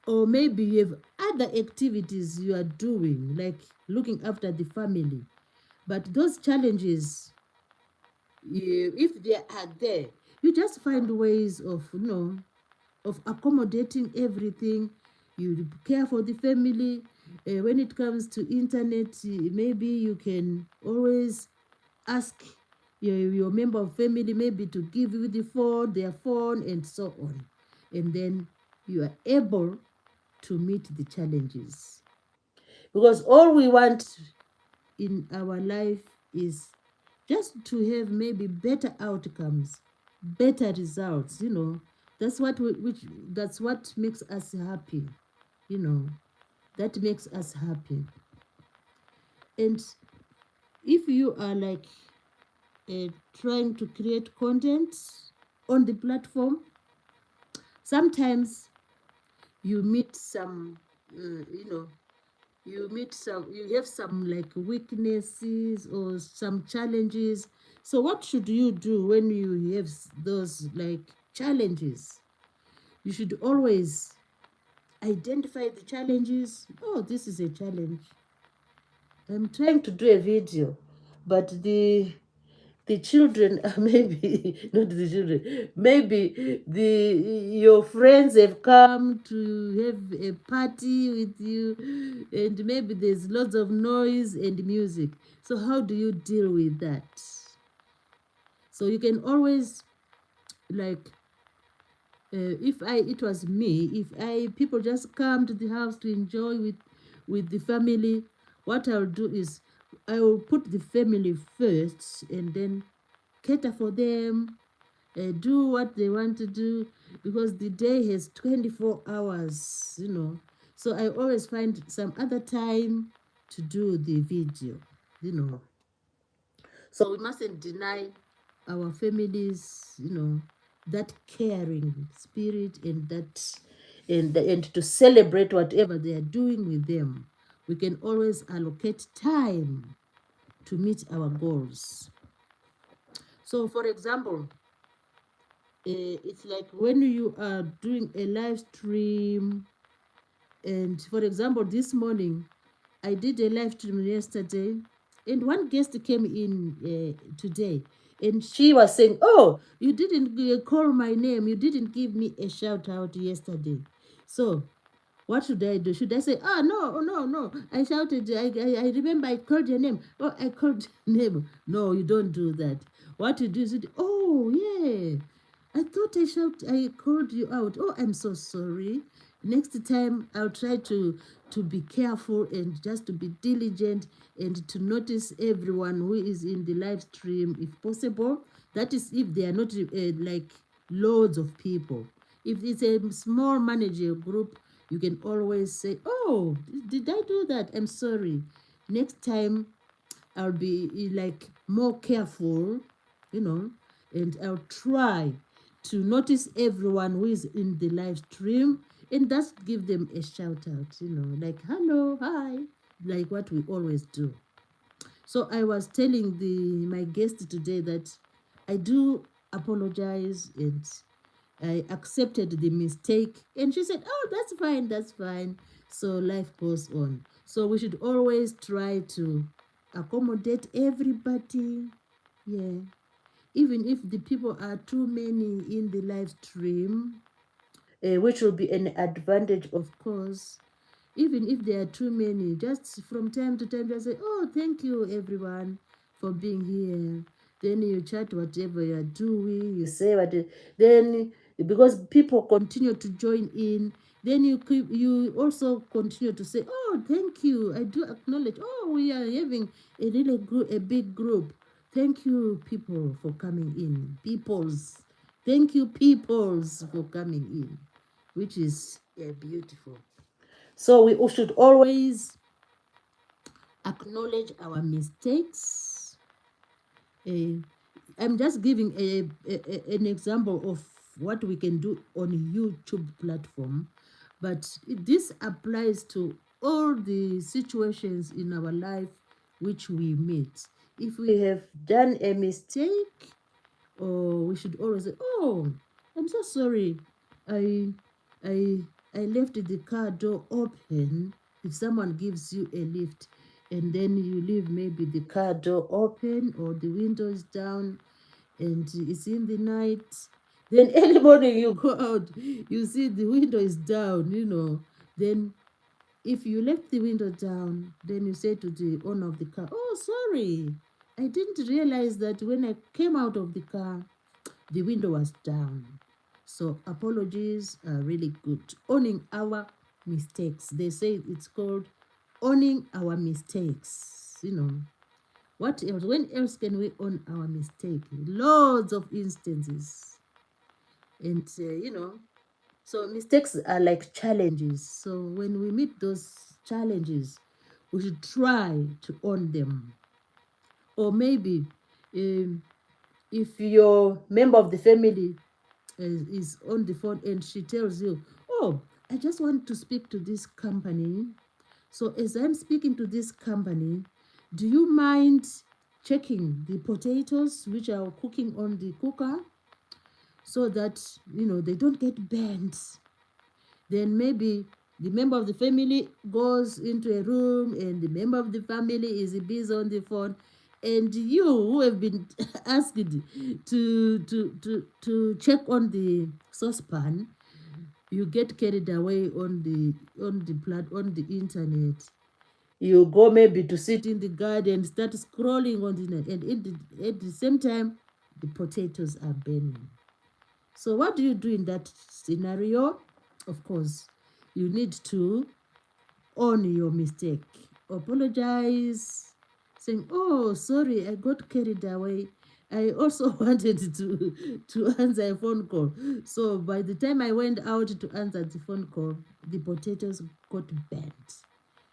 Or maybe you have other activities you are doing, like looking after the family. But those challenges, if they are there, you just find ways of accommodating everything. You care for the family. When it comes to internet, maybe you can always ask your member of family maybe to give you their phone, and so on. And then you are able to meet the challenges. Because all we want in our life is just to have maybe better outcomes, better results. That's what makes us happy. That makes us happy. And if you are like trying to create content on the platform, sometimes you meet some you have some like weaknesses or some challenges. So what should you do when you have those like challenges? You should always identify the challenges. Oh, this is a challenge. I'm trying to do a video, but the children maybe not the children, maybe your friends have come to have a party with you, and maybe there's lots of noise and music. So how do you deal with that? So you can always, like, if it was me, if people just come to the house to enjoy with the family, what I'll do is I will put the family first, and then cater for them, do what they want to do, because the day has 24 hours. So I always find some other time to do the video. So we mustn't deny our families, that caring spirit, and to celebrate whatever they are doing with them. We can always allocate time to meet our goals. So, for example, it's like when you are doing a live stream, and for example, this morning I did a live stream yesterday, and one guest came in today, and she was saying, oh, you didn't call my name, you didn't give me a shout out yesterday. So what should I do? Should I say, oh, no, no, no, I shouted, I remember I called your name. Oh, I called your name. No, you don't do that. What you do is, oh, yeah, I thought I called you out. Oh, I'm so sorry. Next time I'll try to be careful and just to be diligent and to notice everyone who is in the live stream if possible. That is if they are not like loads of people. If it's a small manager group, you can always say, oh, did I do that? I'm sorry. Next time I'll be like more careful, and I'll try to notice everyone who is in the live stream and just give them a shout out, like hello, hi, like what we always do. So I was telling my guest today that I do apologize and I accepted the mistake. And she said, "Oh, that's fine, that's fine." So life goes on. So we should always try to accommodate everybody. Yeah. Even if the people are too many in the live stream, which will be an advantage, of course. Even if there are too many, just from time to time, just say, "Oh, thank you, everyone, for being here." Then you chat whatever you are doing, you say what, then because people continue to join in, then you also continue to say, "Oh, thank you. I do acknowledge. Oh, we are having a big group. Thank you, people, for coming in. Peoples. Thank you, peoples, for coming in," which is beautiful. So we should always acknowledge our mistakes. I'm just giving an example of what we can do on YouTube platform, but this applies to all the situations in our life which we meet. If we have done a mistake, or we should always say, "Oh, I'm so sorry. I I I left the car door open." If someone gives you a lift and then you leave maybe the car door open or the window is down and it's in the night, then early morning you go out, you see the window is down, then if you left the window down, then you say to the owner of the car, "Oh, sorry, I didn't realize that when I came out of the car, the window was down." So apologies are really good. Owning our mistakes. They say it's called owning our mistakes. What else? When else can we own our mistake? Loads of instances. And, so mistakes are like challenges. So when we meet those challenges, we should try to own them. Or maybe um, if your member of the family is on the phone and she tells you, "Oh, I just want to speak to this company. So as I'm speaking to this company, do you mind checking the potatoes which are cooking on the cooker so that they don't get burnt?" Then maybe the member of the family goes into a room and the member of the family is busy on the phone, and you who have been asked to check on the saucepan, you get carried away on the internet. You go maybe to sit in the garden, start scrolling on the internet, and at the same time the potatoes are burning. So what do you do in that scenario? Of course, you need to own your mistake. Apologize, saying, "Oh, sorry, I got carried away. I also wanted to answer a phone call. So by the time I went out to answer the phone call, the potatoes got burnt."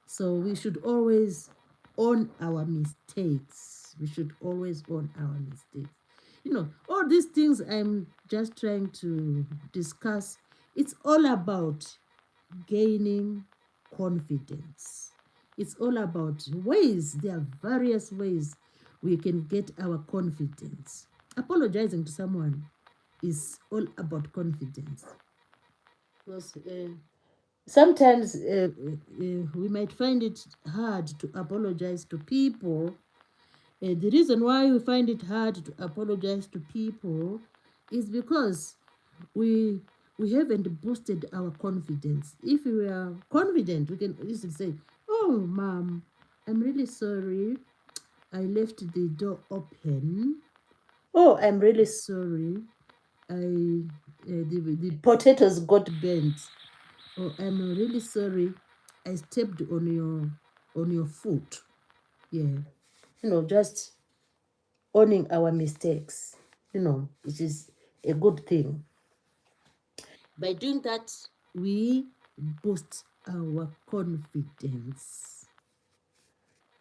So we should always own our mistakes. We should always own our mistakes. All these things I'm just trying to discuss, it's all about gaining confidence. It's all about ways. There are various ways we can get our confidence. Apologizing to someone is all about confidence. Because sometimes we might find it hard to apologize to people. The reason why we find it hard to apologize to people is because we we haven't boosted our confidence. If we are confident, we can easily say, "Oh, mom, I'm really sorry. I left the door open. Oh, I'm really sorry. The potatoes got burnt. Oh, I'm really sorry. I stepped on your foot." Yeah, just owning our mistakes. It is a good thing. By doing that, we boost our confidence.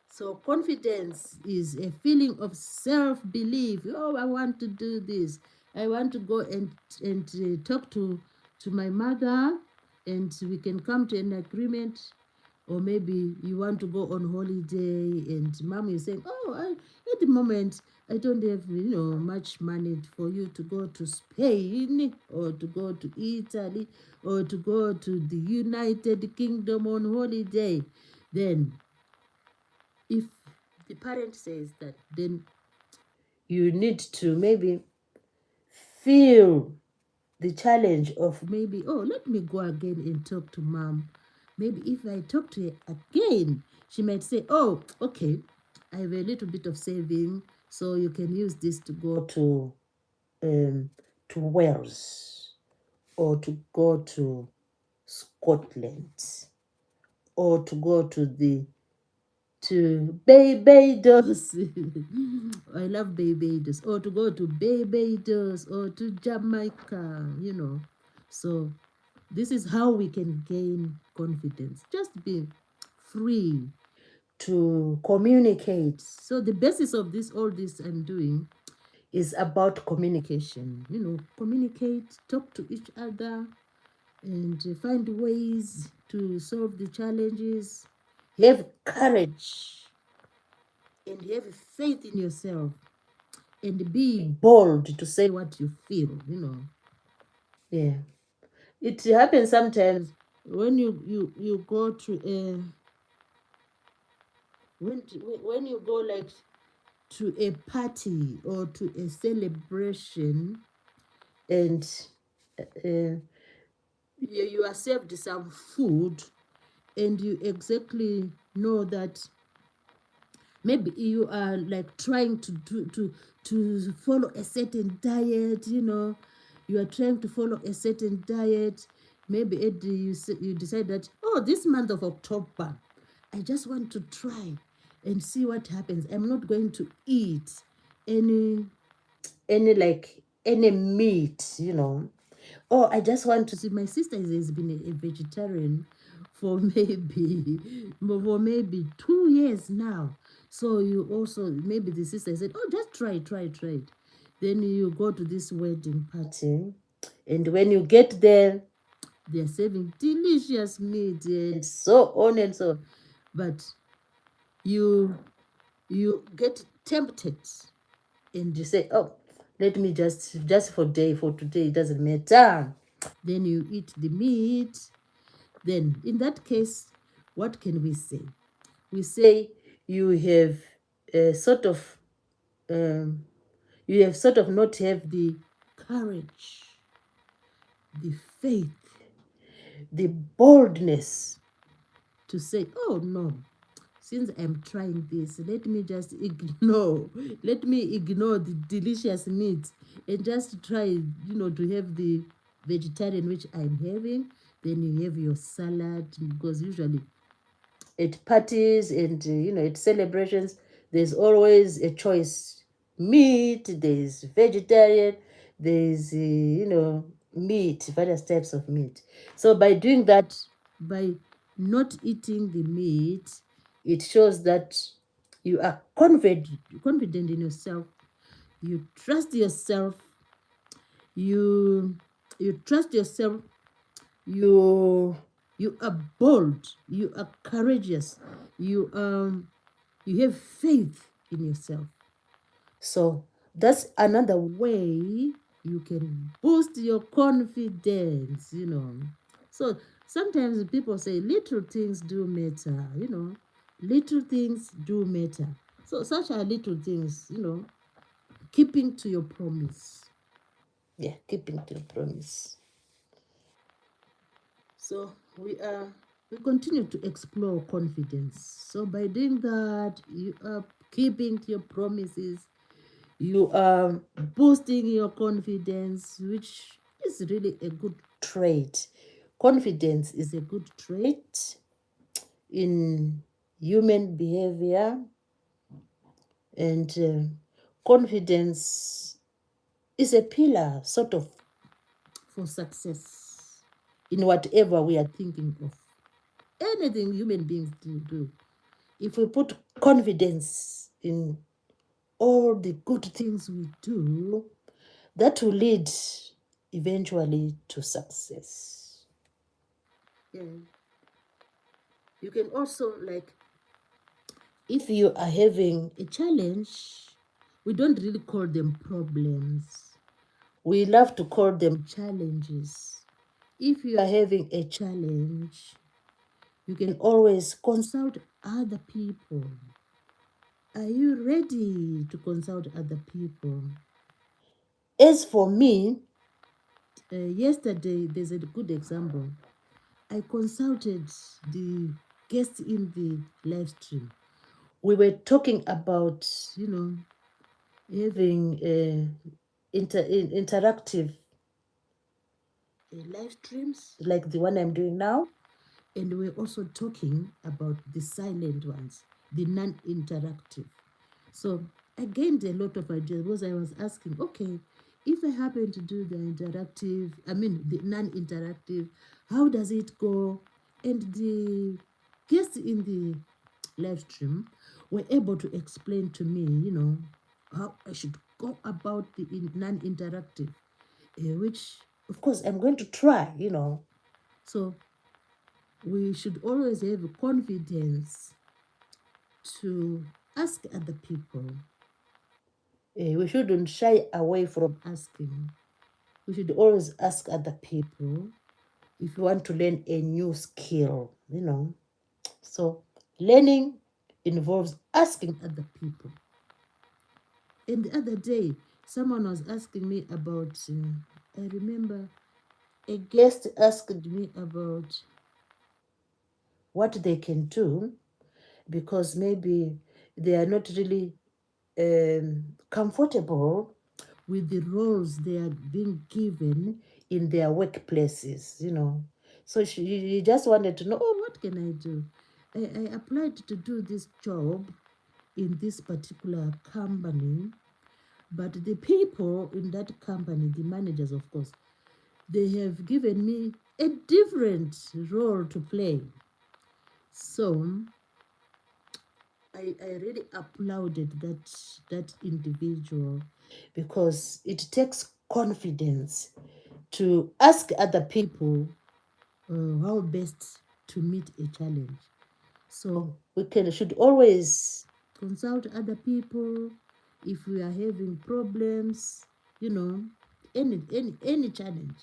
So confidence is a feeling of self-belief. "Oh, I want to do this. I want to go and talk to my mother, and we can come to an agreement or maybe you want to go on holiday and mom is saying, oh, at the moment I don't have much money for you to go to Spain or to go to Italy or to go to the United Kingdom on holiday. Then if the parent says that, then you need to maybe feel the challenge of maybe, oh, let me go again and talk to mom. Maybe if I talk to her again, she might say, oh, okay, I have a little bit of saving, so you can use this to go to Wales or to go to Scotland or to go to Barbados. I love Barbados. Or to go to Barbados or to Jamaica. So this is how we can gain confidence. Just be free to communicate. So the basis of all this I'm doing is about communication. Communicate, talk to each other, and find ways to solve the challenges. Have courage and have faith in yourself and be bold to say what you feel. Yeah. It happens sometimes when you go to a when you go like to a party or to a celebration, and you are served some food, and you exactly know that maybe you are like trying to follow a certain diet. You are trying to follow a certain diet. Maybe you decide that, oh, this month of October I just want to try and see what happens. I'm not going to eat any any meat. Oh, I just want to see. My sister has been a vegetarian for maybe 2 years now. So you also, maybe the sister said, oh, just try it. Then you go to this wedding party, and when you get there, they're serving delicious meat and so on and so on. But you get tempted, and you say, oh, let me just for today, it doesn't matter. Then you eat the meat. Then in that case, what can we say? We say you have sort of not have the courage, the faith, the boldness to say, oh no, since I'm trying this, let me ignore the delicious meat and just try, to have the vegetarian which I'm having. Then you have your salad, because usually at parties and at celebrations, there's always a choice: meat, there's vegetarian, there's meat, various types of meat. So by doing that, by not eating the meat, it shows that you are confident in yourself, you trust yourself, you trust yourself, you are bold, you are courageous, you have faith in yourself. So that's another way you can boost your confidence. So sometimes people say little things do matter. Little things do matter. So such are little things. Keeping to your promise. Yeah, keeping to your promise. So we continue to explore confidence. So by doing that, you are keeping to your promises, you are boosting your confidence, which is really a good trait. Confidence is a good trait in human behavior, and confidence is a pillar sort of for success in whatever we are thinking of. Anything human beings do, if we put confidence in all the good things we do, that will lead eventually to success. Yeah. You can also, like, if you are having a challenge, we don't really call them problems. We love to call them challenges. If you are having a challenge, you can always consult other people. Are you ready to consult other people? As for me, yesterday, there's a good example. I consulted the guest in the live stream. We were talking about, having interactive live streams like the one I'm doing now. And we're also talking about the silent ones, the non-interactive. So I gained a lot of ideas because I was asking, okay, if I happen to do the interactive, the non-interactive, how does it go? And the guests in the live stream were able to explain to me, how I should go about the non-interactive, which, of course, I'm going to try. So we should always have confidence to ask other people. We shouldn't shy away from asking. We should always ask other people if you want to learn a new skill. So learning involves asking other people. And the other day, someone was asking me about, I remember a guest asked me about what they can do because maybe they are not really comfortable with the roles they are being given in their workplaces. So she just wanted to know, oh, what can I do? I applied to do this job in this particular company, but the people in that company, the managers, of course, they have given me a different role to play. So I really applauded that individual because it takes confidence to ask other people how best to meet a challenge. So we should always consult other people if we are having problems, any challenge.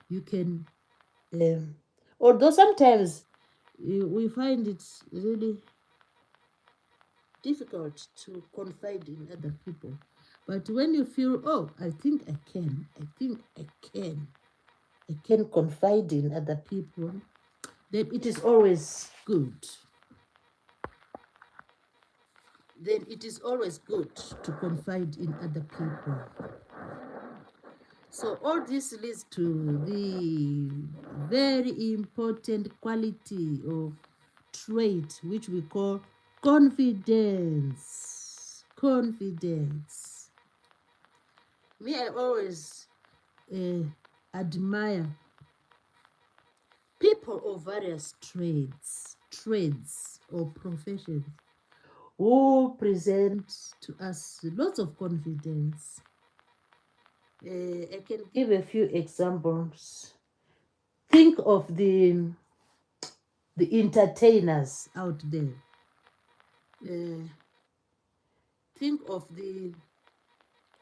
You can, although sometimes we find it really difficult to confide in other people. But when you feel, oh, I think I can confide in other people, then it is always good. Then it is always good to confide in other people. So all this leads to the very important quality of trait which we call confidence. Confidence. Me, I always admire people of various trades or professions who present to us lots of confidence. I can give a few examples. Think of the entertainers out there. Think of the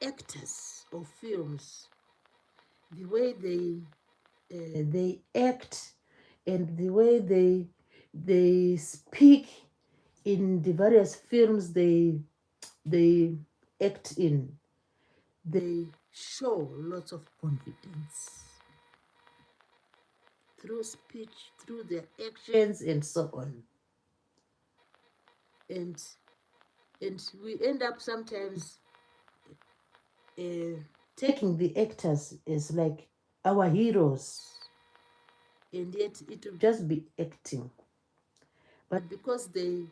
actors of films, the way they act and the way they speak in the various films they act in. They show lots of confidence through speech, through their actions, and so on. And we end up sometimes taking the actors as like our heroes, and yet it will just be acting. But because they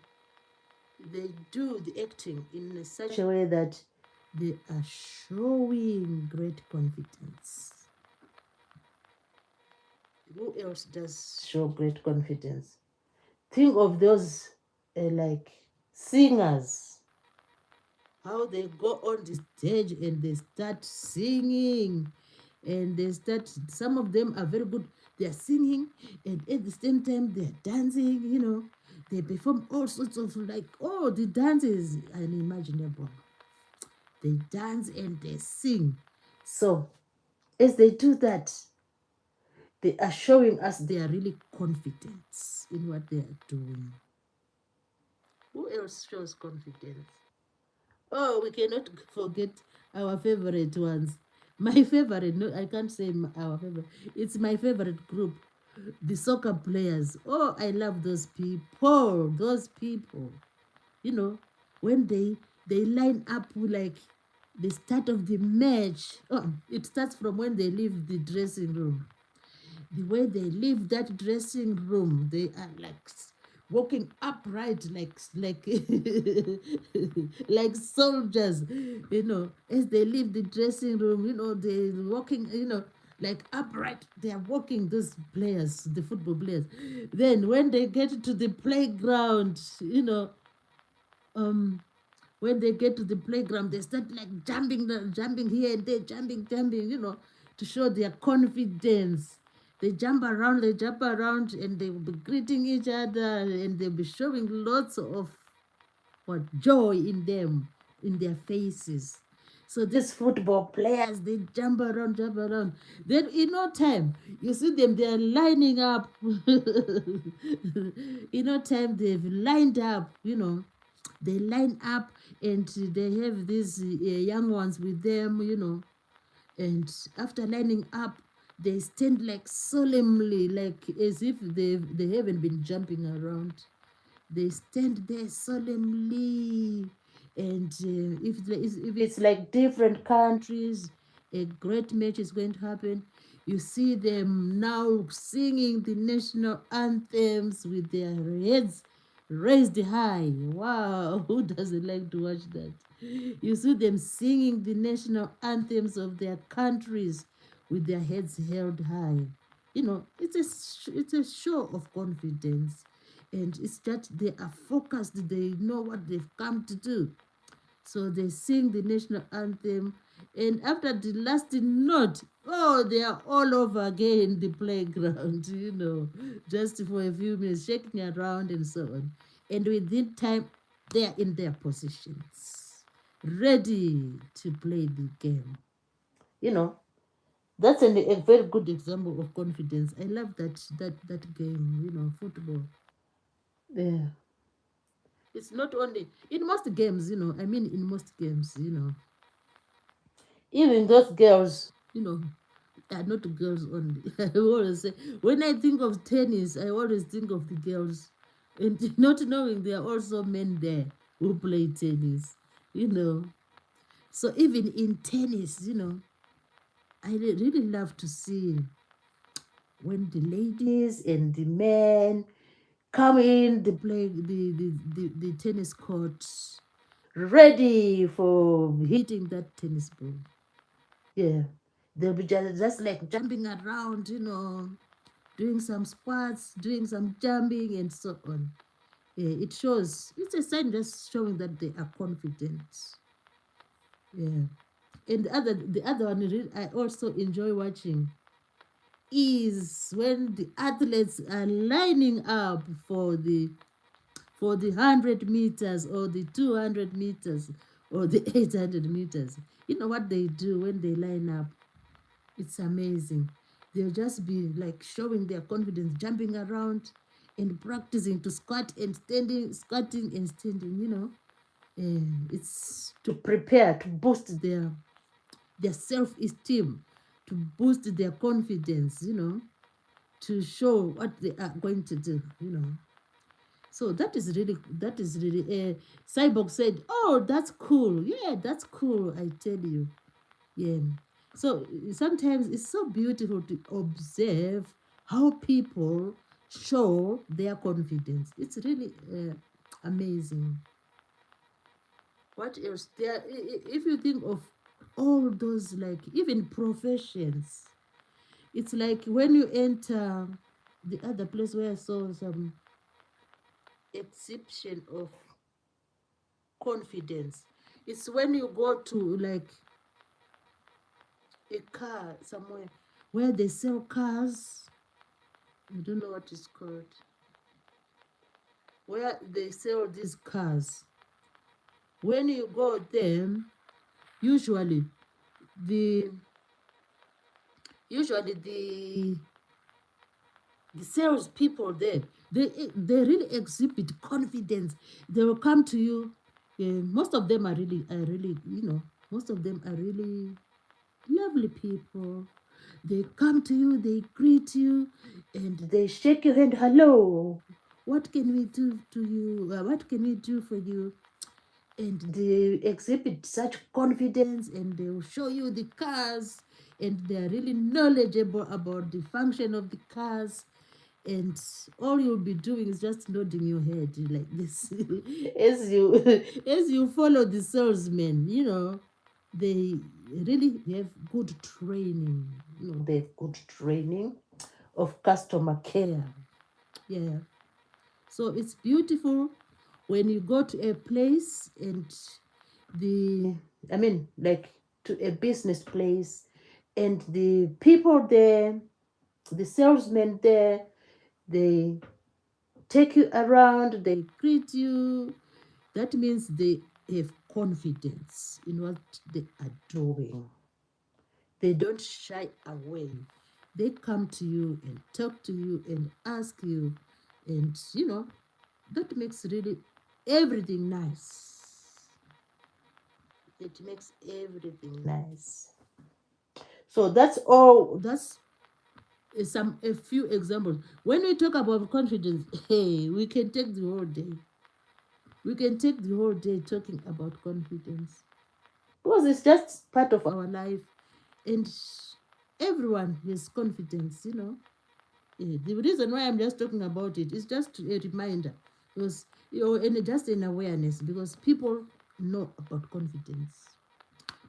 do the acting in such a way that they are showing great confidence. Who else does show great confidence? Think of those like singers, how they go on the stage and they start singing, and some of them are very good. They are singing, and at the same time they are dancing. They perform all sorts of like, oh, the dance is unimaginable. They dance and they sing. So as they do that, they are showing us they are really confident in what they are doing. Who else shows confidence? Oh, we cannot forget our favorite ones. My favorite, no, I can't say our favorite. It's my favorite group, the soccer players. Oh, I love those people. Those people. You know, when they line up like the start of the match. Oh, it starts from when they leave the dressing room. The way they leave that dressing room, they are like walking upright like like soldiers, as they leave the dressing room, they're walking, like upright. They are walking, those players, the football players. Then when they get to the playground, um when they get to the playground, they start like jumping here and there, jumping, to show their confidence. They jump around, and they will be greeting each other, and they'll be showing lots of what joy in them, in their faces. So these football players, they jump around, jump around. Then in no time, you see them, they're lining up. In no time, they've lined up, they line up, and they have these young ones with them, and after lining up, they stand like solemnly, like as if they haven't been jumping around. They stand there solemnly, and if it's like different countries, a great match is going to happen. You see them now singing the national anthems with their heads raised high. Wow, who doesn't like to watch that? You see them singing the national anthems of their countries with their heads held high. It's a show of confidence, and it's that they are focused. They know what they've come to do. So they sing the national anthem, and after the last note, oh, they are all over again in the playground, just for a few minutes, shaking around and so on. And within time, they are in their positions, ready to play the game. You know, that's a very good example of confidence. I love that game, football. Yeah. It's not only in most games, I mean, in most games, even those girls, are not girls only. I always say, when I think of tennis, I always think of the girls, and not knowing there are also men there who play tennis, you know. So even in tennis, I really love to see when the ladies and the men come in the play the tennis court, ready for hitting that tennis ball. Yeah, they'll be just like jumping around, doing some squats, doing some jumping, and so on. Yeah, it shows. It's a sign just showing that they are confident. Yeah, and the other one I also enjoy watching is when the athletes are lining up for the 100 meters or the 200 meters or the 800 meters. You know what they do when they line up? It's amazing. They'll just be like showing their confidence, jumping around and practicing to squat and standing, squatting and standing. It's to prepare, to boost their self-esteem, to boost their confidence, to show what they are going to do. So that is really Cyborg said, oh, that's cool. Yeah, that's cool, I tell you. Yeah. So sometimes it's so beautiful to observe how people show their confidence. It's really amazing. What else? If you think of all those, like even professions, it's like when you enter the other place where I saw some exhibition of confidence. It's when you go to like a car somewhere where they sell cars. I don't know what it's called. where they sell these cars. When you go there, usually the usually the sales people there, they really exhibit confidence. They will come to you. Most of them are really, most of them are really lovely people. They come to you, they greet you, and they shake your hand. Hello, what can we do to you? What can we do for you? And they exhibit such confidence, and they will show you the cars, and they are really knowledgeable about the function of the cars, and all you'll be doing is just nodding your head like this as you as you follow the salesmen. They really have good training. They have good training of customer care. Yeah. So it's beautiful when you go to a place, and like to a business place, and the people there, the salesmen there, they take you around, they greet you. That means they have confidence in what they are doing. They don't shy away. They come to you and talk to you and ask you, and that makes really everything nice. It makes everything nice. So that's all. That's a few examples. When we talk about confidence, hey, we can take the whole day. We can take the whole day talking about confidence, because it's just part of our life, and everyone has confidence. The reason why I'm just talking about it is just a reminder, because and just an awareness, because people know about confidence.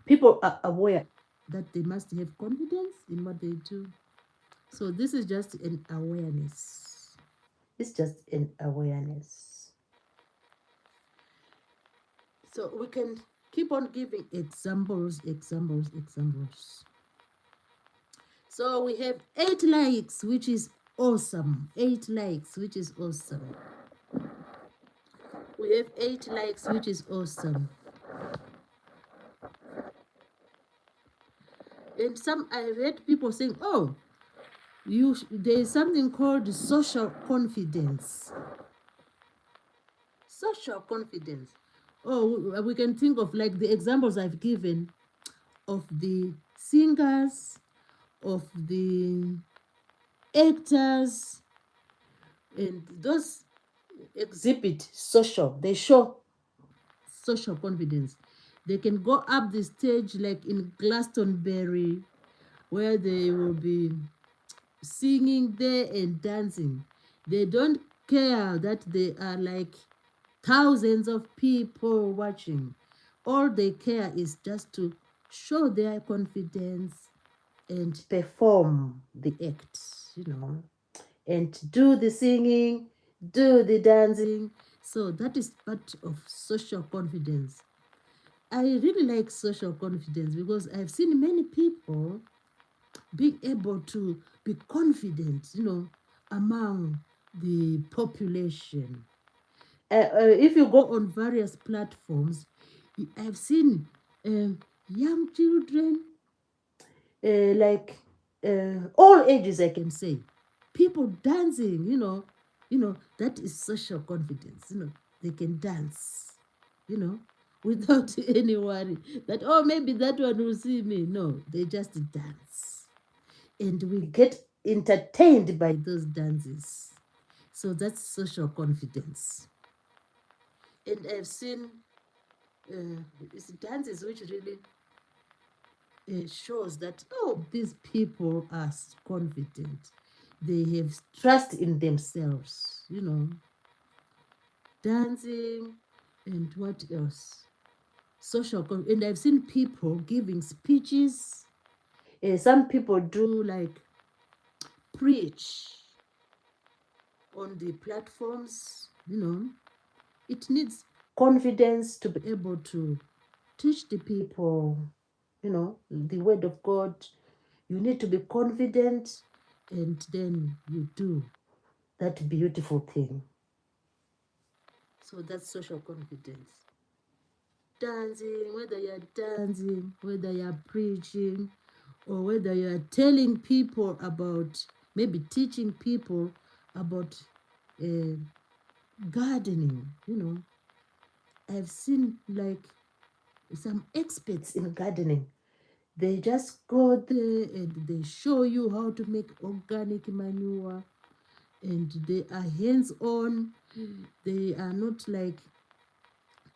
People are aware that they must have confidence in what they do. So this is just an awareness. It's just an awareness. So we can keep on giving examples. So we have 8 likes, which is awesome. 8 likes, which is awesome. We have 8 likes, which is awesome. And I've heard people saying, oh, there is something called social confidence. Social confidence. Oh, we can think of like the examples I've given of the singers, of the actors, and those exhibit social. They show social confidence. They can go up the stage like in Glastonbury, where they will be singing there and dancing. They don't care that they are like thousands of people watching. All they care is just to show their confidence and perform the act, and do the singing, do the dancing. So that is part of social confidence. I really like social confidence because I've seen many people being able to be confident, among the population. If you go on various platforms, I've seen young children, like all ages, I can say, people dancing. That is social confidence. They can dance, without any worry that, oh, maybe that one will see me. No, they just dance, and we get entertained by those dances. So that's social confidence. And I've seen it's dances which really shows that, oh, these people are confident. They have trust in themselves, dancing. And what else? And I've seen people giving speeches. Some people do like preach on the platforms. It needs confidence to be able to teach the people, the word of God. You need to be confident, and then you do that beautiful thing. So that's social confidence. Dancing, whether you're dancing, whether you're preaching, or whether you're telling people about, maybe teaching people about uh, gardening. I've seen like some experts in gardening. They just go there and they show you how to make organic manure, and they are hands on. They are not like,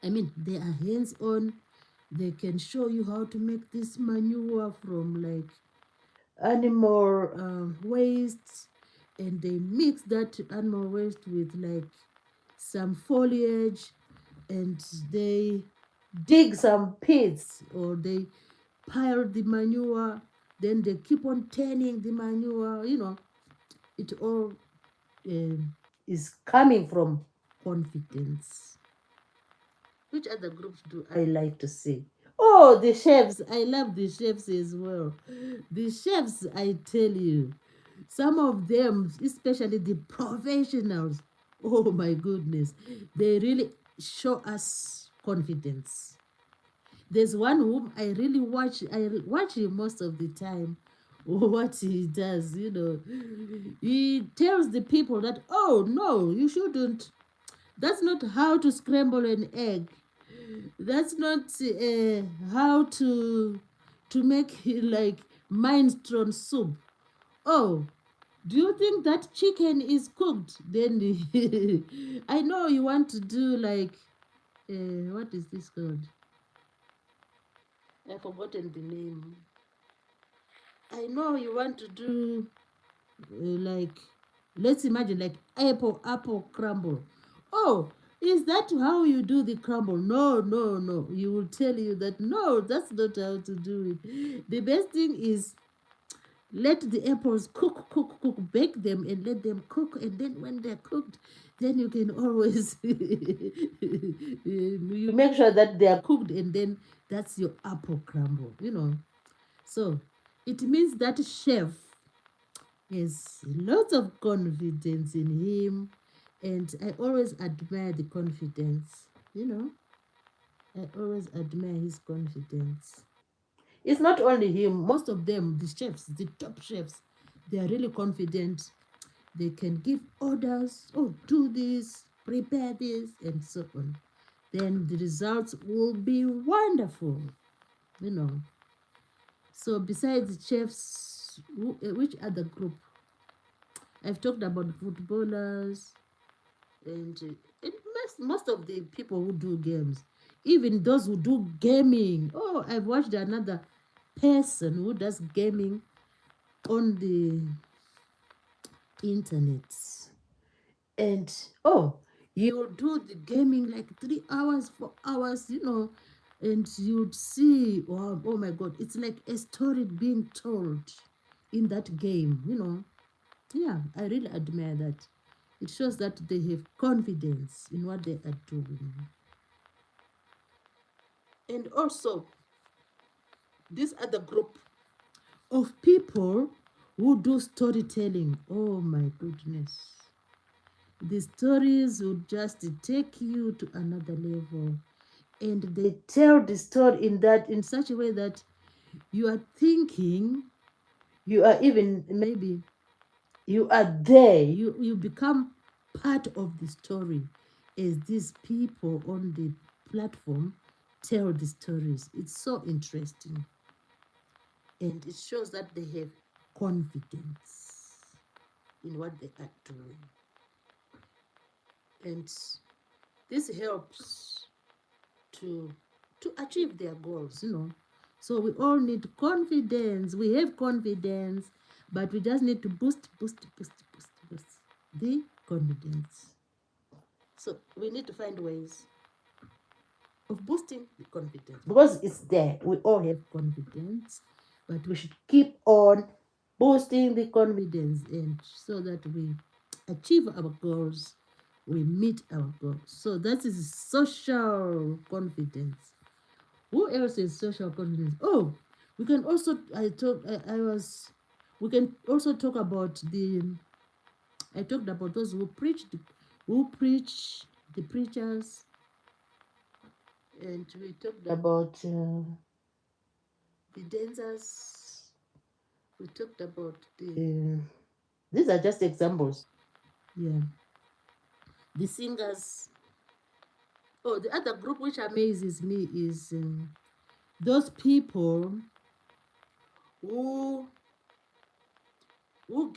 they are hands on. They can show you how to make this manure from like animal waste, and they mix that animal waste with like some foliage, and they dig some pits, or they pile the manure, then they keep on turning the manure. It all is coming from confidence. Which other groups do I like to see? Oh, the chefs. I love the chefs as well. The chefs, I tell you, some of them, especially the professionals, oh my goodness, they really show us confidence. There's one whom I really watch. I watch him most of the time. What he does, he tells the people that, oh no, you shouldn't. That's not how to scramble an egg. That's not how to make like minestrone soup. Oh, do you think that chicken is cooked? Then I know you want to do like what is this called? I've forgotten the name. I know you want to do like, let's imagine like apple crumble. Oh, is that how you do the crumble? No, no, no. You will tell you that no, that's not how to do it. The best thing is let the apples cook, bake them and let them cook, and then when they're cooked, then you can always you make sure that they are cooked, and then that's your apple crumble. So it means that chef has lots of confidence in him, and I always admire the confidence. I always admire his confidence. It's not only him, most of them, the chefs, the top chefs, they are really confident. They can give orders, oh, do this, prepare this, and so on. Then the results will be wonderful, you know. So besides chefs, which other group? I've talked about footballers, and most of the people who do games, even those who do gaming. Oh, I've watched another person who does gaming on the internet, and oh, you do the gaming like 3 hours, 4 hours, and you'd see, oh my god, it's like a story being told in that game. Yeah, I really admire that. It shows that they have confidence in what they are doing. And also, this other group of people who do storytelling. Oh my goodness. The stories will just take you to another level. And they tell the story in such a way that you are thinking, you are even maybe you are there. You become part of the story as these people on the platform tell the stories. It's so interesting. And it shows that they have confidence in what they are doing. And this helps to achieve their goals. So we all need confidence. We have confidence, but we just need to boost the confidence. So we need to find ways of boosting the confidence, because it's there. We all have confidence, but we should keep on boosting the confidence, and so that we achieve our goals, we meet our goals. So that is social confidence. Who else is social confidence? Oh, we can also we can also talk about I talked about those who preach the preachers, and we talked about the dancers. We talked about the. These are just examples. Yeah, the singers. Oh, the other group which amazes me is those people who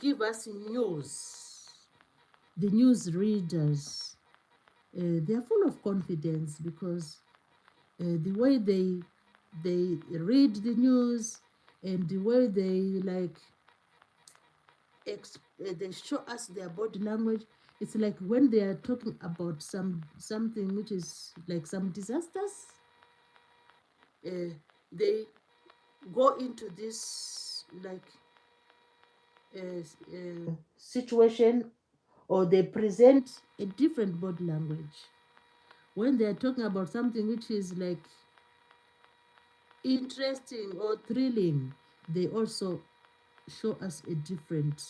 give us news. The news readers. They are full of confidence because the way they read the news and the way they like they show us their body language. It's like when they are talking about something which is like some disasters, uh, they go into this like situation, or they present a different body language. When they are talking about something which is like interesting or thrilling, they also show us a different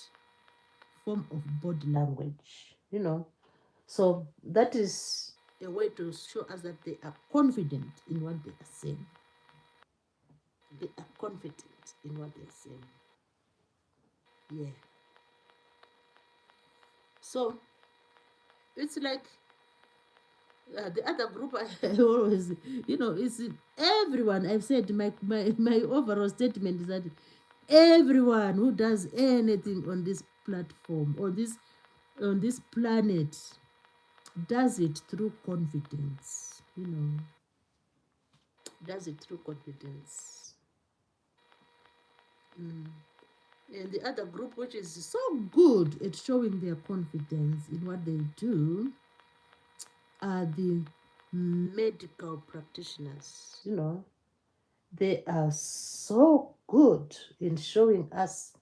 form of body language, So that is a way to show us that they are confident in what they are saying. They are confident in what they are saying. Yeah. So it's like the other group I always, it's everyone. I've said my overall statement is that everyone who does anything on this platform or on this planet does it through confidence, does it through confidence. And the other group, which is so good at showing their confidence in what they do, are the medical practitioners. They are so good in showing us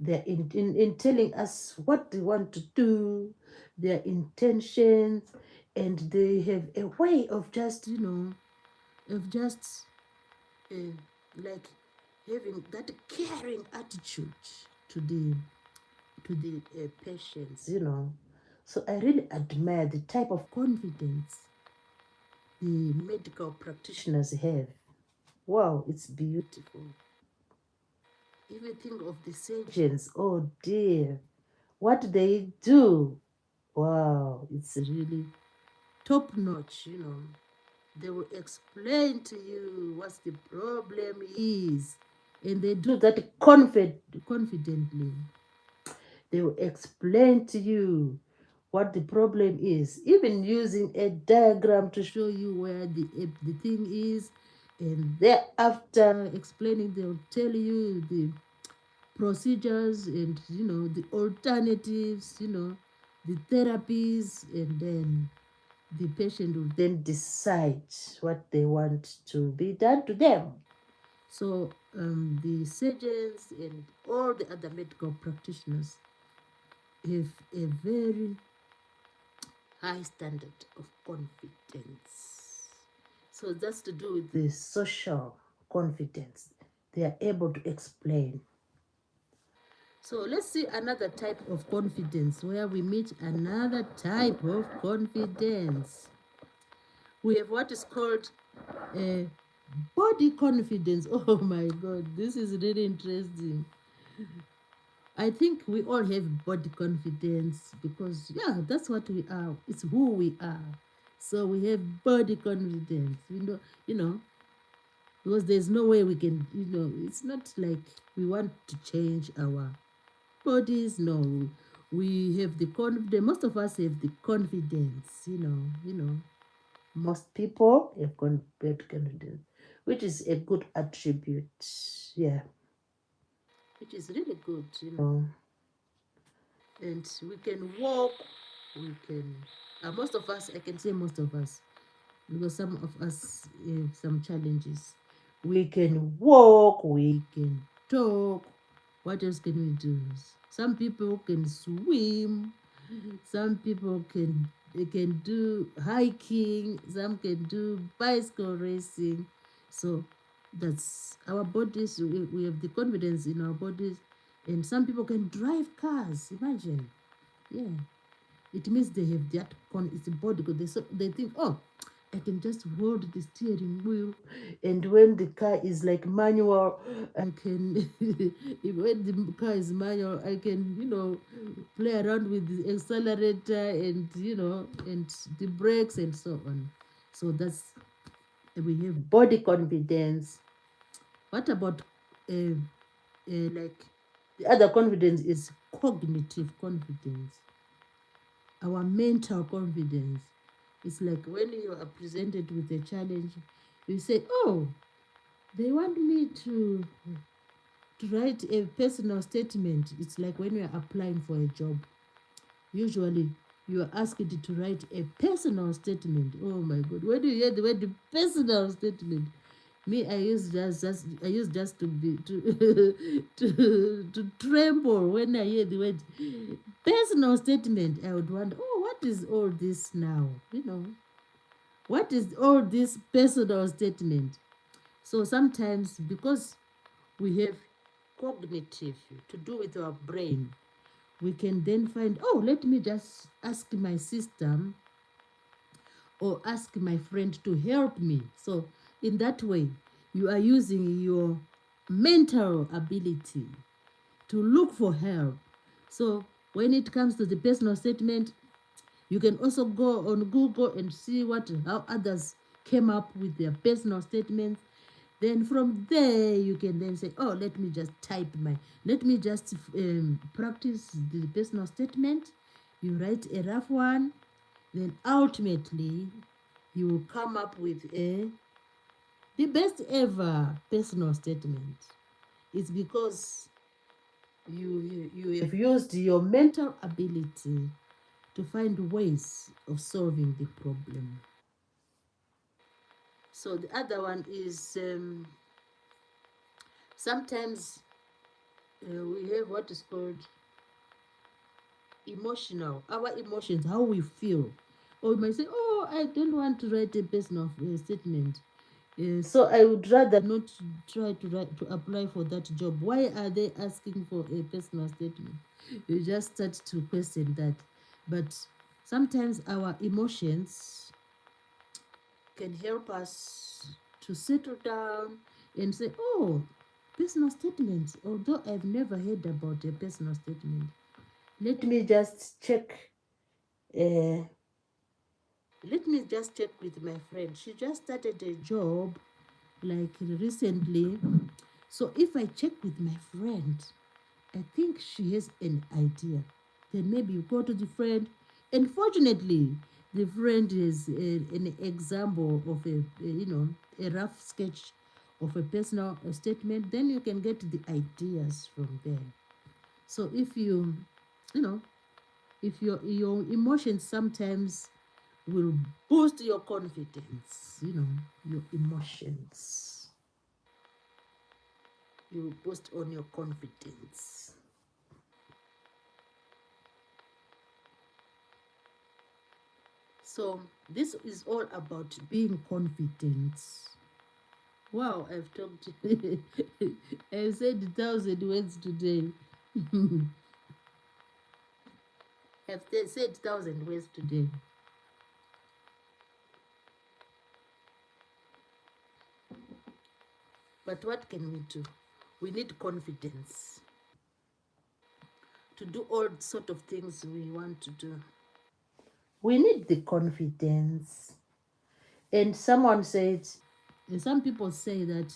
in telling us what they want to do, their intentions, and they have a way of just uh, like having that caring attitude to the patients. So I really admire the type of confidence the medical practitioners have. Wow, it's beautiful. If you think of the surgeons, oh dear, what they do, wow, it's really top notch. They will explain to you what the problem is, and they do that confidently. They will explain to you what the problem is, even using a diagram to show you where the thing is, and thereafter explaining, they'll tell you the procedures and the alternatives, the therapies, and then the patient will then decide what they want to be done to them. So the surgeons and all the other medical practitioners have a very high standard of confidence. So that's to do with the social confidence. They are able to explain. So let's see another type of confidence where we meet another type of confidence. We have what is called body confidence. Oh my God, this is really interesting. I think we all have body confidence because, yeah, that's what we are. It's who we are. So we have body confidence. You know, because there's no way we can, it's not like we want to change our bodies. No, we have the confidence. Most of us have the confidence. Most people have confidence, which is a good attribute. Yeah, which is really good. And we can walk. We can. Most of us, I can say most of us, because some of us have some challenges. We can walk. We can talk. What else can we do? Some people can swim. Some people can do hiking. Some can do bicycle racing. So that's our bodies. We have the confidence in our bodies, and some people can drive cars. Imagine, yeah. It means they have that it's body because they think, oh, I can just hold the steering wheel, and when the car is like manual, I can. If when the car is manual, I can play around with the accelerator and and the brakes and so on. So that's we have body confidence. What about like the other confidence is cognitive confidence, our mental confidence. It's like when you are presented with a challenge, you say, oh, they want me to write a personal statement. It's like when you are applying for a job. Usually, you are asked to write a personal statement. Oh my God! When you hear the word personal statement, me, I used just to be to tremble when I hear the word personal statement. I would wonder, oh, what is all this now? What is all this personal statement? So sometimes because we have cognitive to do with our brain, we can then find, oh, let me just ask my system or ask my friend to help me. So in that way, you are using your mental ability to look for help. So when it comes to the personal statement, you can also go on Google and see how others came up with their personal statements. Then from there, you can then say, oh, let me just practice the personal statement. You write a rough one, then ultimately you will come up with the best ever personal statement. It's because you have used your mental ability to find ways of solving the problem. So the other one is sometimes we have what is called our emotions, how we feel. Or we might say, oh, I don't want to write a personal statement. So I would rather not try to apply for that job. Why are they asking for a personal statement? You just start to question that. But sometimes our emotions can help us to settle down and say, oh, personal statements. Although I've never heard about a personal statement, let me just check. Uh, let me just check with my friend. She just started a job like recently. So if I check with my friend, I think she has an idea. Then maybe you go to the friend. And fortunately, the friend is an example of a rough sketch of a personal statement. Then you can get the ideas from there. So if you know, if your emotions sometimes will boost your confidence, your emotions, you boost on your confidence. So this is all about being confident. Wow, I've talked. I've said 1,000 words today. I've said 1,000 words today. But what can we do? We need confidence to do all sort of things we want to do. We need the confidence. And some people say that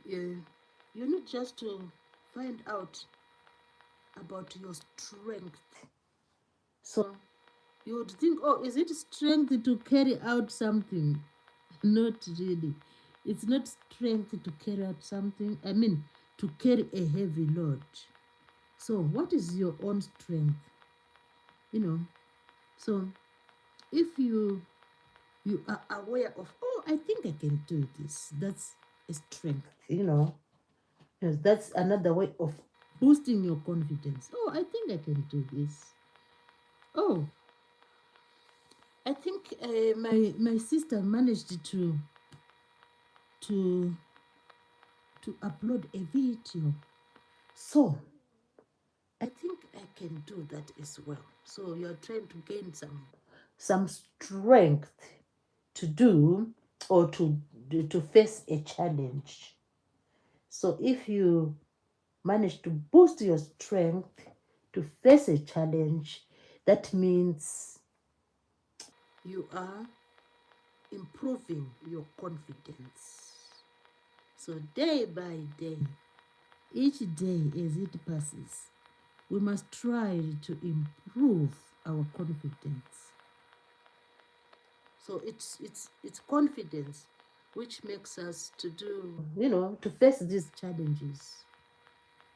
you need just to find out about your strength. So you would think, oh, is it strength to carry out something? Not really. It's not strength to carry out something. I mean, to carry a heavy load. So what is your own strength? So if you are aware of, oh, I think I can do this, that's a strength. Yes, that's another way of boosting your confidence. Oh, I think I can do this. Oh, I think my sister managed to to upload a video. So I think I can do that as well. So you're trying to gain some strength to do or to face a challenge. So if you manage to boost your strength to face a challenge, that means you are improving your confidence. So day by day, each day as it passes, we must try to improve our confidence. So it's confidence which makes us to do, to face these challenges,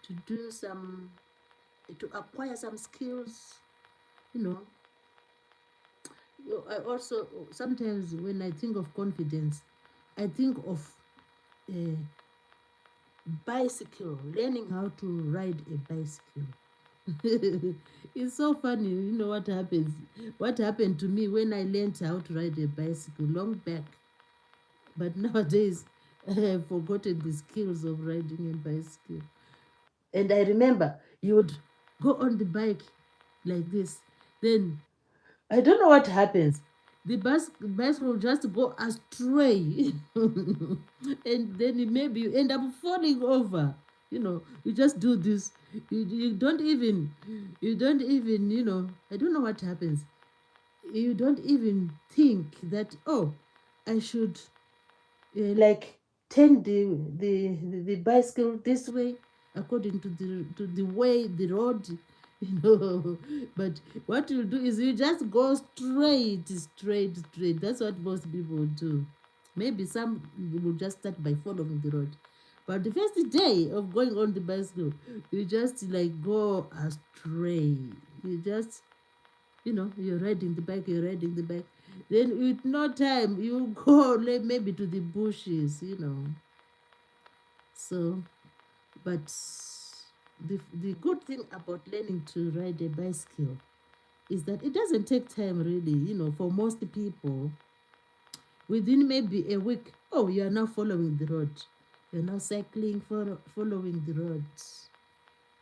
to do some, to acquire some skills, you know. I also sometimes when I think of confidence, I think of a bicycle, learning how to ride a bicycle. It's so funny, what happens. What happened to me when I learned how to ride a bicycle long back, but nowadays I have forgotten the skills of riding a bicycle. And I remember you would go on the bike like this, then I don't know what happens. The bicycle will just go astray, and then maybe you end up falling over. You just do this. You don't even. I don't know what happens. You don't even think that, oh, I should like turn the bicycle this way according to the way the road. But what you do is you just go straight. That's what most people do. Maybe some will just start by following the road, but the first day of going on the bicycle, you just like go astray. You just, you're riding the bike. Then with no time, you go like maybe to the bushes. So, but the good thing about learning to ride a bicycle is that it doesn't take time really. For most people, within maybe a week, oh, you are now following the road. You're now cycling for following the roads.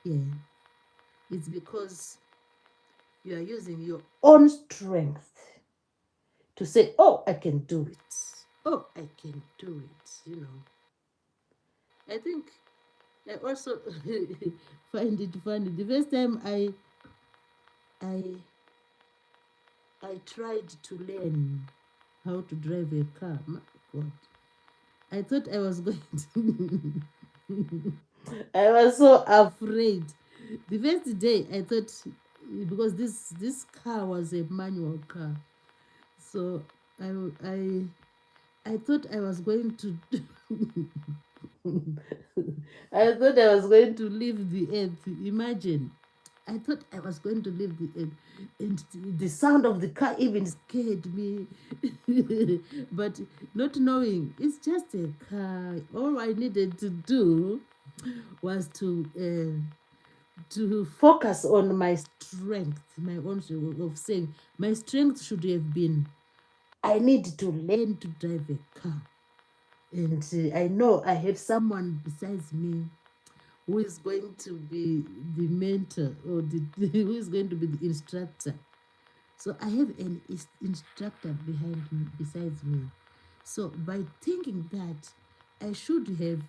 Yeah, it's because you are using your own strength to say, oh, I can do it. Oh, I can do it. I think I also find it funny. The first time I I tried to learn how to drive a car, my God, I thought I was going to. I was so afraid. The first day, I thought, because this car was a manual car, so I I I thought I was going to. I thought I was going to leave the earth. Imagine. I thought I was going to leave the earth. And the sound of the car even scared me. But not knowing, it's just a car. All I needed to do was to focus on my strength, my own of saying my strength should have been, I need to learn to drive a car. And I know I have someone besides me who is going to be the mentor, or who is going to be the instructor. So I have an instructor besides me. So by thinking that, I should have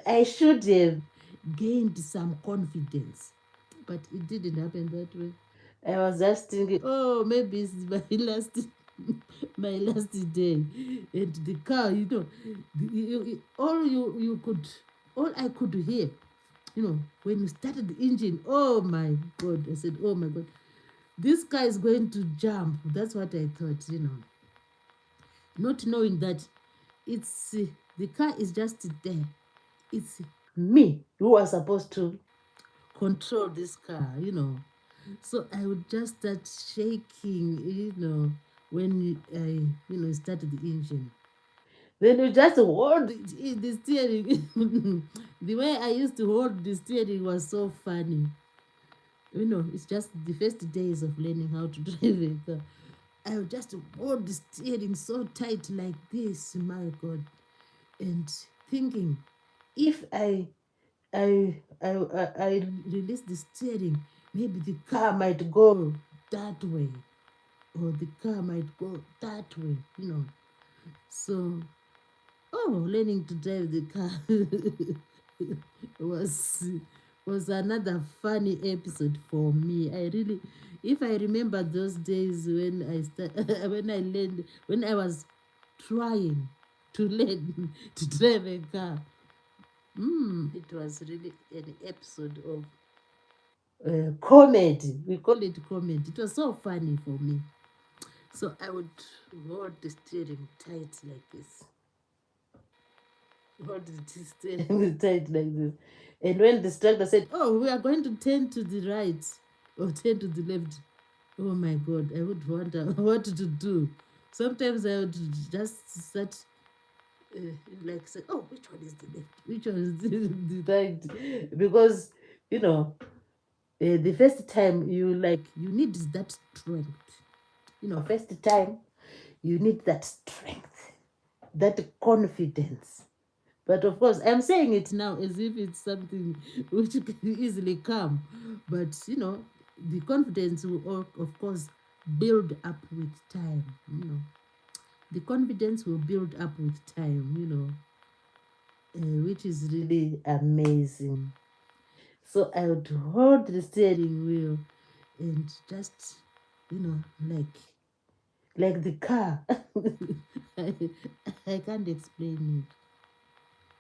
I should have gained some confidence, but it didn't happen that way. I was just thinking, oh, maybe it's my last my last day, and the car, all I could hear, when you started the engine. Oh my God! I said, oh my God, this car is going to jump. That's what I thought, not knowing that it's the car is just there. It's me who was supposed to control this car. So I would just start shaking, when I started the engine. Then you just hold the steering. The way I used to hold the steering was so funny. It's just the first days of learning how to drive a car. I would just hold the steering so tight like this, my God, and thinking, if I I release the steering. Maybe the car might go that way, or the car might go that way, you know. So, learning to drive the car was was another funny episode for me. I really, if I remember those days when when I was trying to learn to drive a car, it was really an episode of comedy. We call it comedy. It was so funny for me. So I would hold the steering tight like this. Hold the steering tight like this. And when the instructor said, "Oh, we are going to turn to the right or turn to the left," oh my God, I would wonder what to do. Sometimes I would just start uh, like say, "Oh, which one is the left? Which one is the right?" Because you know, the first time you need that strength. First time you need that strength, that confidence. But of course, I'm saying it now as if it's something which can easily come. But the confidence will, of course, build up with time. The confidence will build up with time. Which is really amazing. So I would hold the steering wheel and just, like the car. I, I can't explain it.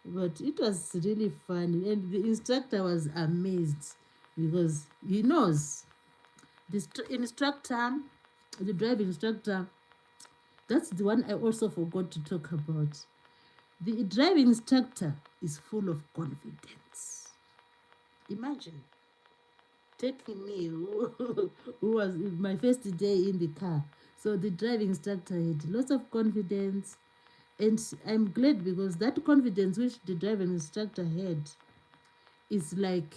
But it was really funny, and the instructor was amazed because he knows instructor, the driving instructor. That's the one I also forgot to talk about. The driving instructor is full of confidence. Imagine taking me, who was my first day in the car. So the driving instructor had lots of confidence, and I'm glad because that confidence which the driving instructor had is like,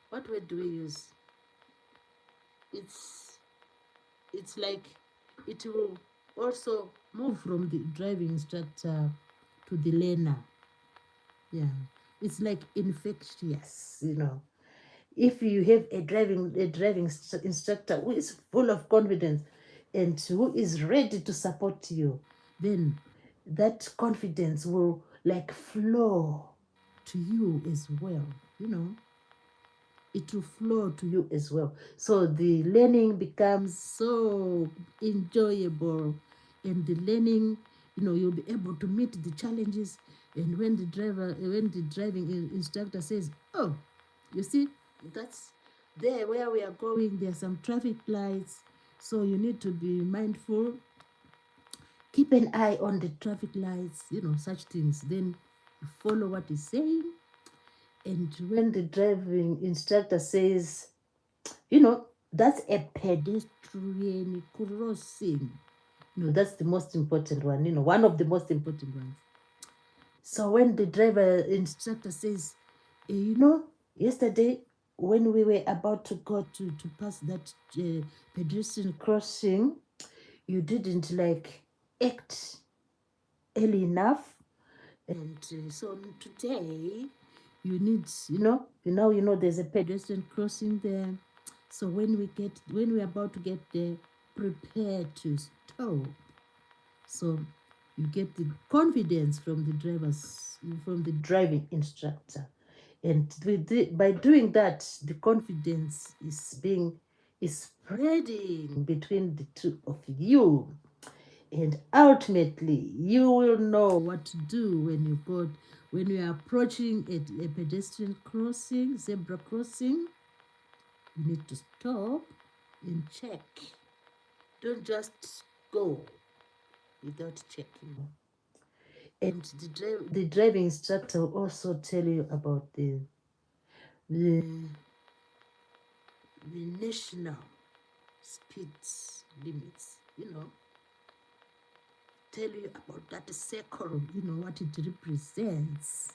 what word do we use? It's it's like it will also move from the driving instructor to the learner. Yeah, it's like infectious. If you have a driving instructor who is full of confidence and who is ready to support you, then that confidence will like flow to you as well. It will flow to you as well. So the learning becomes so enjoyable, and the learning, you'll be able to meet the challenges. And when the driving instructor says, "Oh, you see, that's there where we are going. There are some traffic lights, so you need to be mindful. Keep an eye on the traffic lights. Such things." Then you follow what he's saying, and when the driving instructor says, that's a pedestrian crossing, that's the most important one, one of the most important ones. So when the driver instructor says, yesterday when we were about to go to pass that pedestrian crossing, you didn't like act early enough, and so today you need, there's a pedestrian crossing there. So when we're about to get there, prepare to stop. So you get the confidence from the driving instructor, and by doing that, the confidence is spreading between the two of you, and ultimately you will know what to do when you are approaching a pedestrian crossing, zebra crossing. You need to stop and check. Don't just go without checking. And the driving instructor will also tell you about the, the national speed limits. Tell you about that circle, what it represents.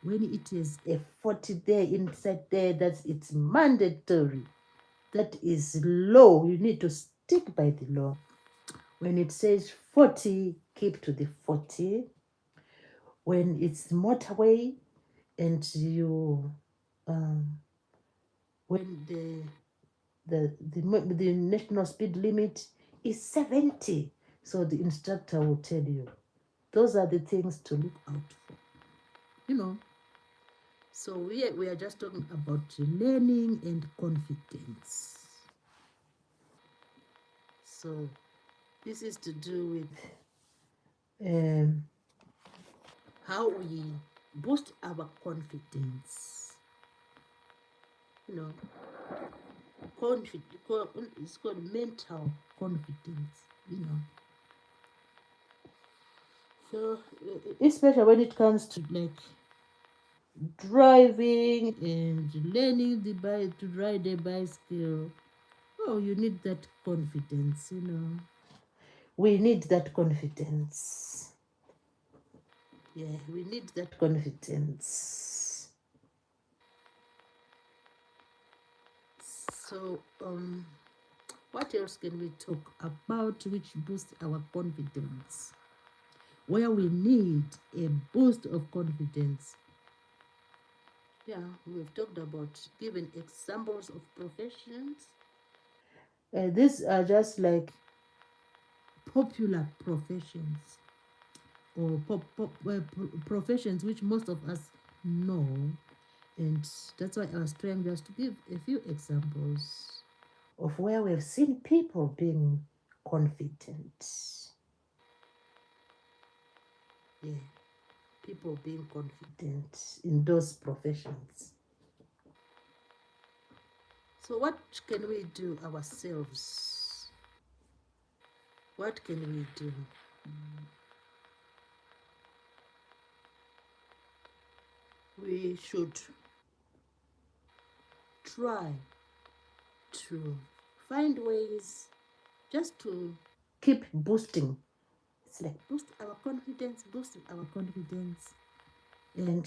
When it is a 40 there inside there, it's mandatory. That is law. You need to stick by the law. When it says 40, keep to the 40. When it's motorway, and you when the national speed limit is 70, so the instructor will tell you those are the things to look out for, you know. So we are just talking about learning and confidence. So this is to do with how we boost our confidence. You know, it's called mental confidence. You know, so especially when it comes to like driving and learning to ride a bicycle. Oh, you need that confidence. You know, we need that confidence. Yeah, we need that confidence. So, what else can we talk about which boosts our confidence? Where we need a boost of confidence. Yeah, we've talked about giving examples of professions. These are just like popular professions or professions which most of us know. And that's why I was trying just to give a few examples of where we've seen people being confident. Yeah, people being confident in those professions. So, what can we do ourselves? What can we do? We should try to find ways just to keep boosting. It's like boost our confidence, boosting our confidence. And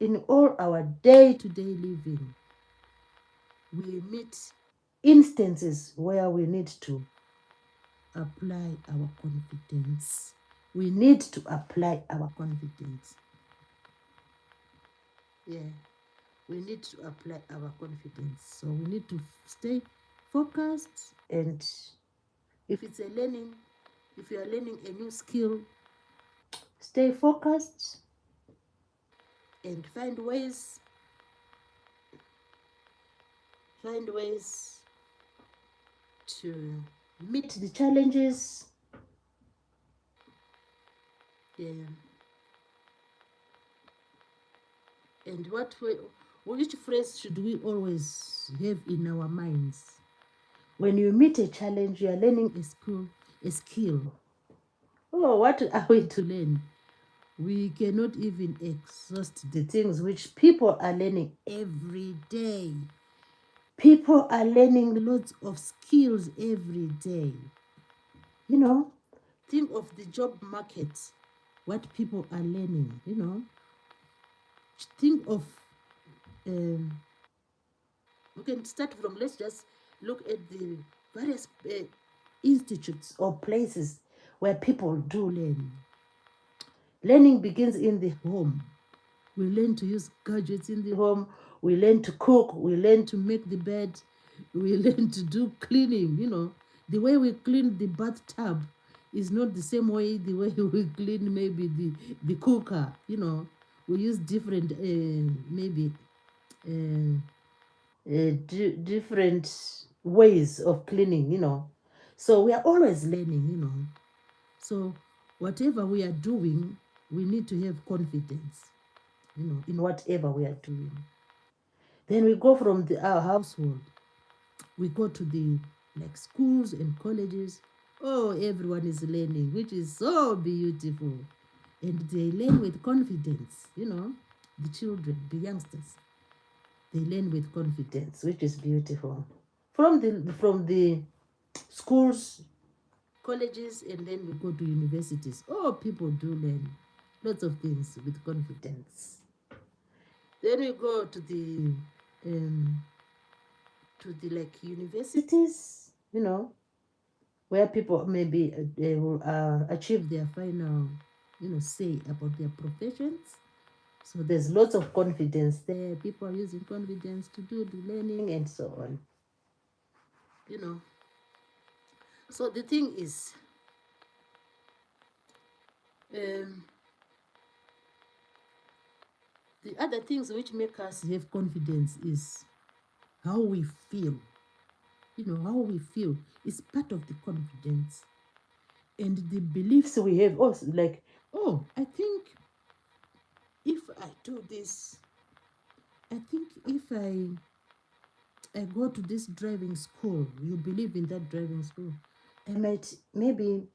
in all our day to day living, we meet instances where we need to apply our confidence. We need to apply our confidence. Yeah, we need to apply our confidence. So we need to stay focused. And if it's a learning, if you are learning a new skill, stay focused and find ways to meet the challenges. Yeah. And which phrase should we always have in our minds? When you meet a challenge, you are learning a skill. Oh, what are we to learn? We cannot even exhaust the things which people are learning every day. People are learning lots of skills every day. You know, think of the job market, what people are learning, you know. Think of, we can start from, let's just look at the various institutes or places where people do learn. Learning begins in the home. We learn to use gadgets in the home. We learn to cook. We learn to make the bed. We learn to do cleaning. You know, the way we clean the bathtub is not the same way the way we clean maybe the cooker. You know, we use different maybe different ways of cleaning. You know, so we are always learning. You know, so whatever we are doing, we need to have confidence, you know, in whatever we are doing. Then we go from our household, we go to the like schools and colleges. Oh, everyone is learning, which is so beautiful. And they learn with confidence, you know, the children, the youngsters. They learn with confidence, which is beautiful. From the schools, colleges, and then we go to universities. Oh, people do learn lots of things with confidence. Then we go to the like universities, you know, where people maybe they will achieve their final, you know, say about their professions. So there's lots of confidence there. People are using confidence to do the learning and so on. You know. So the thing is, um, the other things which make us have confidence is how we feel. You know, how we feel is part of the confidence. And the beliefs we have also, like, oh, I think if I do this, I think if I go to this driving school, you believe in that driving school, I might maybe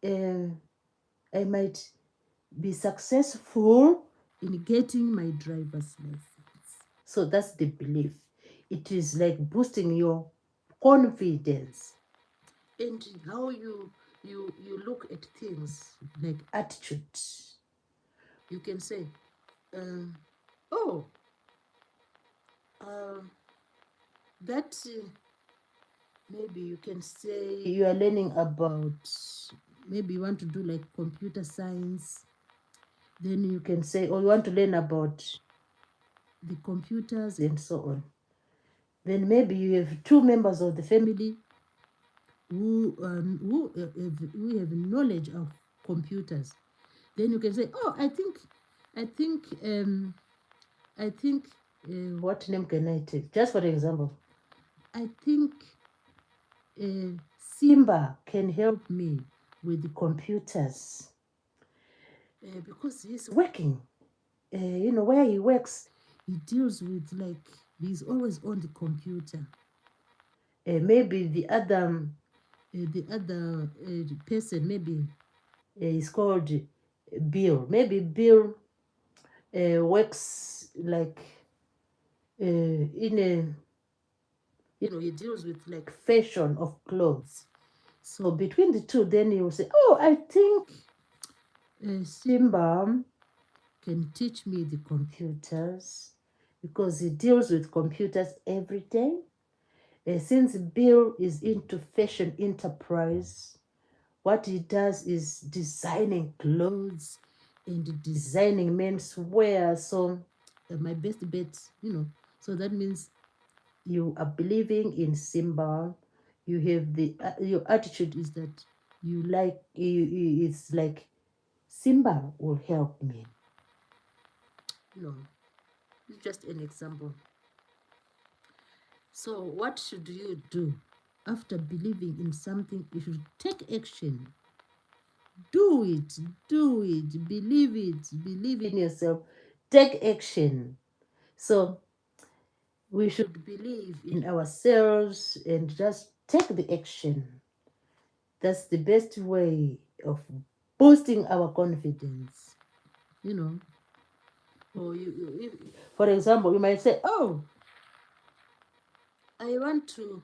I might be successful in getting my driver's license. So that's the belief. It is like boosting your confidence and how you look at things, like attitude. You can say, oh, that maybe you can say you are learning about, maybe you want to do like computer science, then you can say, oh, you want to learn about the computers and so on. Then maybe you have two members of the family who have knowledge of computers. Then you can say, oh, I think what name can I take? Just for example, I think Simba can help me with the computers because he's working. You know, where he works, he deals with, like, he's always on the computer. Maybe the other person, maybe is called Bill. Maybe Bill works like in a, you know, he deals with like fashion of clothes. So between the two, then you will say, oh, I think Simba can teach me the computers because he deals with computers every day. Since Bill is into fashion enterprise, what he does is designing clothes and designing menswear. So my best bet, you know, so that means you are believing in Simba. You have the your attitude is that you like it's like Simba will help me. No, it's just an example. So what should you do? After believing in something, you should take action. Do it, believe in yourself, take action. So we should believe in ourselves and just take the action. That's the best way of boosting our confidence. You know, or for example, you might say, oh, I want to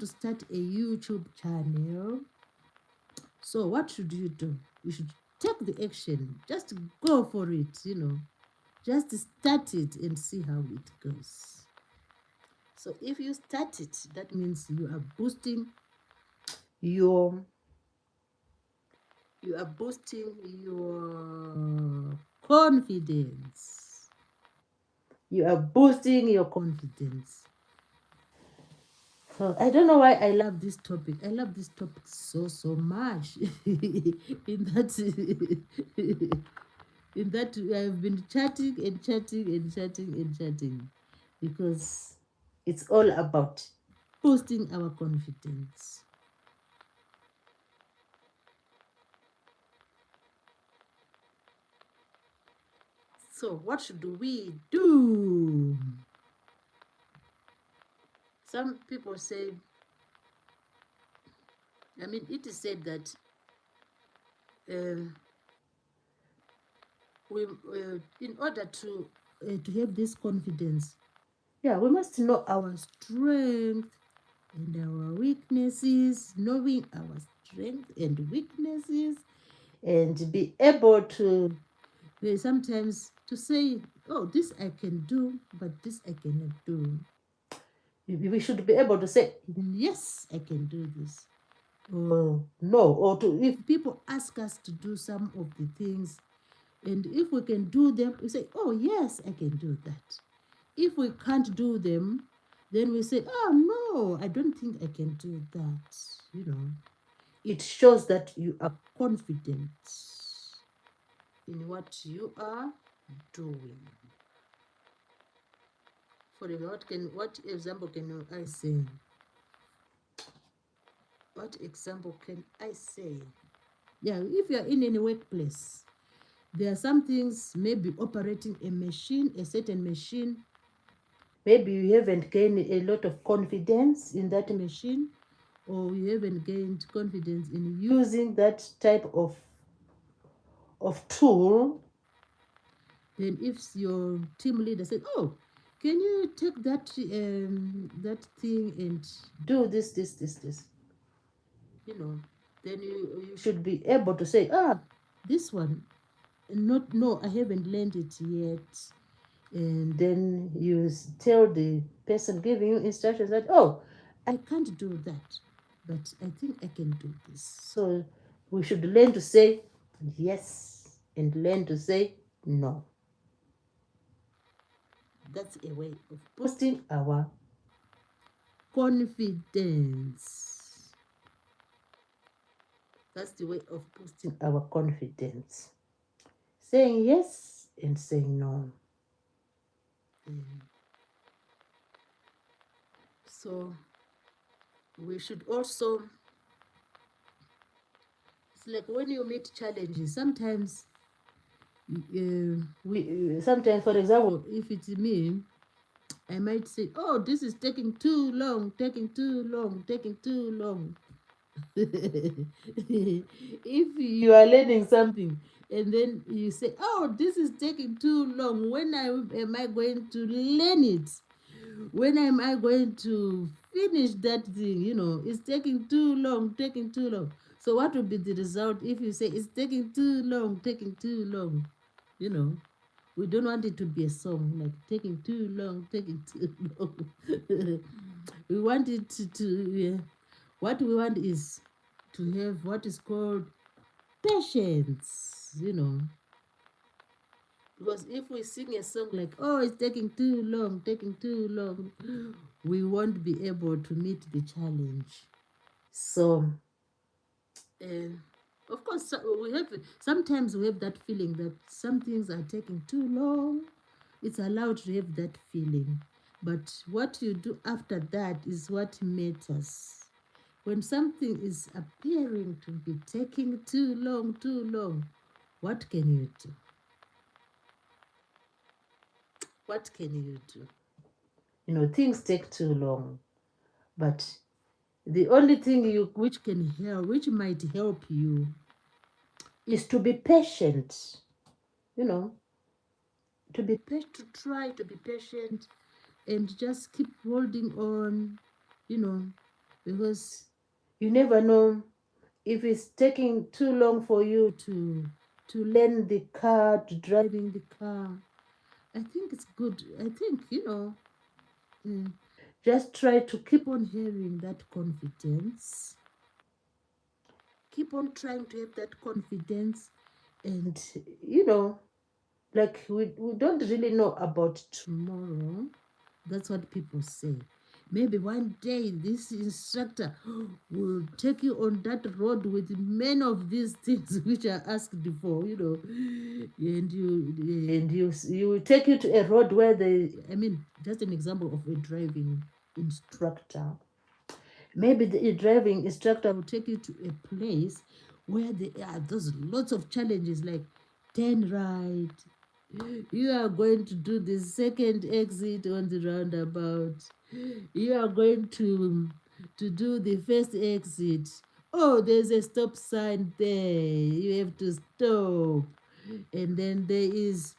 start a YouTube channel. So what should you do? You should take the action. Just go for it, you know. Just start it and see how it goes. So if you start it, that means you are boosting your confidence. You are boosting your confidence. So I don't know why I love this topic. I love this topic so much. in that I've been chatting because it's all about boosting our confidence. So what should we do? Some people say, I mean, it is said that we, in order to have this confidence, yeah, we must know our strength and our weaknesses, knowing our strength and weaknesses, and be able to sometimes to say, oh, this I can do, but this I cannot do. We should be able to say, yes, I can do this. Or no, or to, if people ask us to do some of the things, And if we can do them, we say, oh, yes, I can do that. If we can't do them, then we say, oh, no, I don't think I can do that. You know, it shows that you are confident in what you are doing. For what example can I say? What example can I say? Yeah, if you are in any workplace, there are some things, maybe operating a machine, a certain machine. Maybe you haven't gained a lot of confidence in that machine, or you haven't gained confidence in using that type of tool. Then if your team leader said, oh, can you take that thing and do this, you know, then you should be able to say, this one, not, no, I haven't learned it yet. And then you tell the person giving you instructions that, oh, I can't do that, but I think I can do this. So we should learn to say yes and learn to say no. That's a way of boosting our confidence. That's the way of boosting our confidence. Saying yes and saying no. So we should also, it's like when you meet challenges, sometimes sometimes, for example, if it's me, I might say, oh, this is taking too long, taking too long, taking too long. If you are learning something and then you say, oh, this is taking too long, when am I going to learn it? When am I going to finish that thing? You know, it's taking too long, taking too long. So what will be the result if you say it's taking too long, taking too long? You know, we don't want it to be a song like taking too long, taking too long. We want it to what we want is to have what is called patience, you know. Because if we sing a song like, oh, it's taking too long, taking too long, we won't be able to meet the challenge. So, of course, sometimes we have that feeling that some things are taking too long. It's allowed to have that feeling. But what you do after that is what matters. When something is appearing to be taking too long, what can you do? What can you do? You know, things take too long, but the only thing which can help, which might help you, is to be patient. You know, to be patient, to try to be patient, and just keep holding on. You know, because you never know if it's taking too long for you to learn the car, to driving the car. I think it's good. I think, you know, just try to keep on having that confidence. Keep on trying to have that confidence. And, you know, like we don't really know about tomorrow. That's what people say. Maybe one day this instructor will take you on that road with many of these things which are asked for, you know, and you will take you to a road where just an example of a driving instructor. Maybe the driving instructor will take you to a place where there are those lots of challenges like turn right. You are going to do the second exit on the roundabout. You are going to do the first exit. Oh, there's a stop sign there. You have to stop. And then there is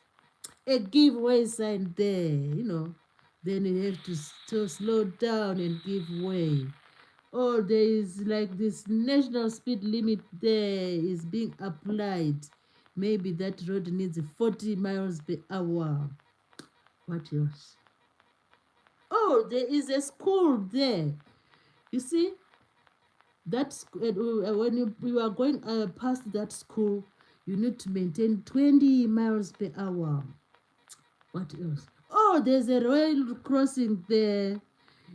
a giveaway sign there, you know. Then you have to slow down and give way. Oh, there is like this national speed limit there is being applied. Maybe that road needs 40 miles per hour. What else? Oh, there is a school there. You see, when you are going past that school, You need to maintain 20 miles per hour. What else? Oh, there's a rail crossing there.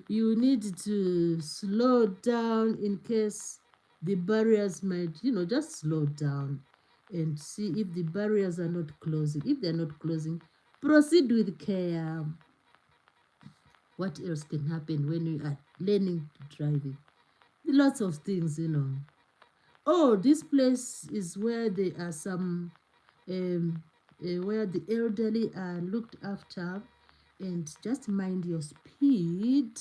You need to slow down in case the barriers might, just slow down and see if the barriers are not closing. If they're not closing, proceed with care. What else can happen when you are learning driving? Lots of things. Oh, this place is where there are some, um, where the elderly are looked after, and just mind your speed.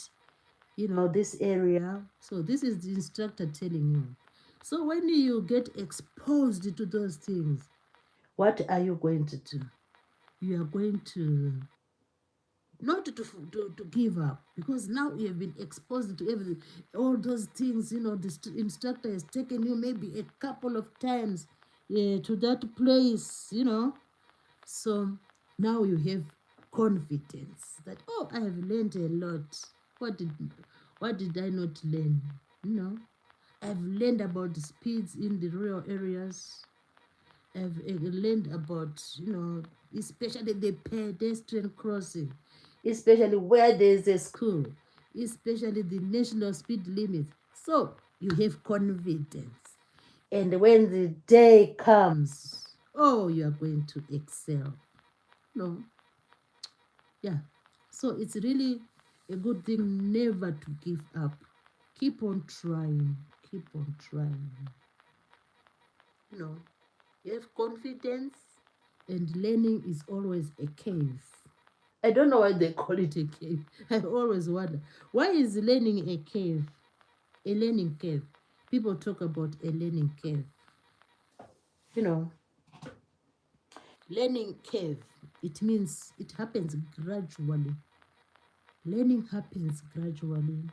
This area. So this is the instructor telling you. So when you get exposed to those things, what are you going to do? You are going to not to give up, because now you have been exposed to everything, all those things. The instructor has taken you maybe a couple of times to that place. So now you have confidence that, oh, I have learned a lot. What did I not learn? I've learned about the speeds in the rural areas. I've learned about, especially the pedestrian crossing, especially where there's a school, especially the national speed limit. So you have confidence. And when the day comes, oh, you are going to excel. No, yeah. So it's really a good thing never to give up. Keep on trying. Keep on trying. You have confidence, and learning is always a cave. I don't know why they call it a cave. I always wonder, why is learning a cave? A learning cave. People talk about a learning cave. You know, Learning cave, it means it happens gradually. Learning happens gradually.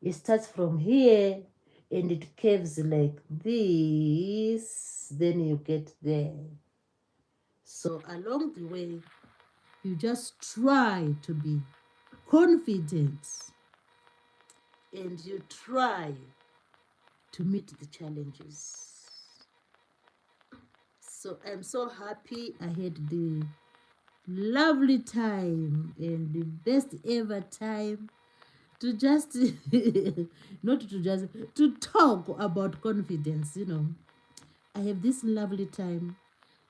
It starts from here and it caves like this, then you get there. So along the way, you just try to be confident, and you try to meet the challenges. So I'm so happy I had the lovely time and the best ever time to just not to just to talk about confidence. I have this lovely time